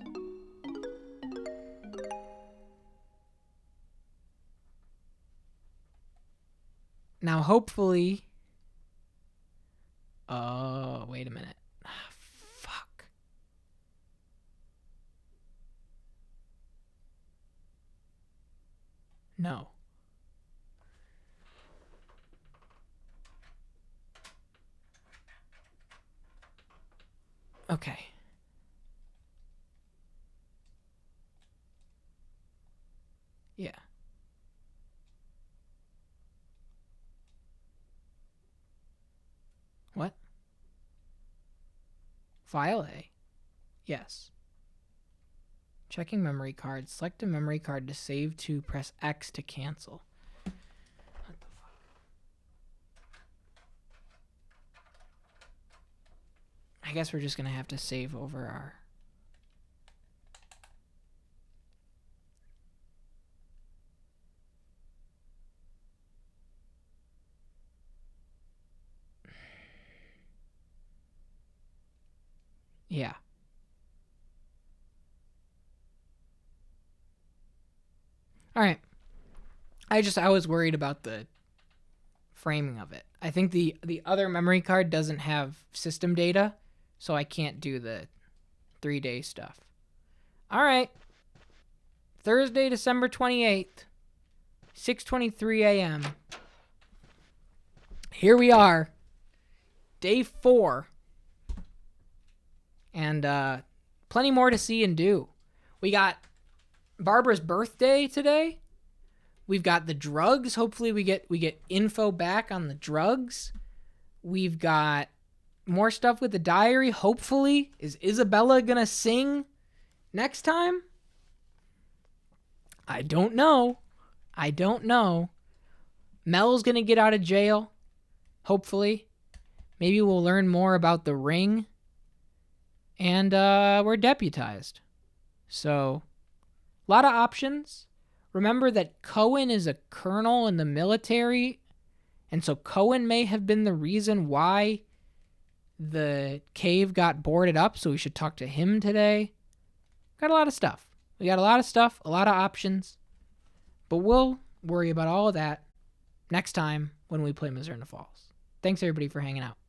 Now, hopefully... Oh, wait a minute. Fuck. No. Okay. Yeah. What? File A. Yes. Checking memory card. Select a memory card to save to. Press X to cancel. What the fuck? I guess we're just gonna have to save over our... Yeah. All right. I was worried about the framing of it. I think the other memory card doesn't have system data, so I can't do the 3-day stuff. All right. Thursday, December 28th, 6:23 a.m. Here we are. Day 4. And plenty more to see and do. We got Barbara's birthday today. We've got the drugs. Hopefully we get info back on the drugs. We've got more stuff with the diary. Hopefully. Is Isabella gonna sing next time? I don't know. Mel's gonna get out of jail. Hopefully. Maybe we'll learn more about the ring. And we're deputized. So, a lot of options. Remember that Cohen is a colonel in the military. And so Cohen may have been the reason why the cave got boarded up. So we should talk to him today. Got a lot of stuff. We got a lot of options. But we'll worry about all of that next time when we play Mizzurna Falls. Thanks everybody for hanging out.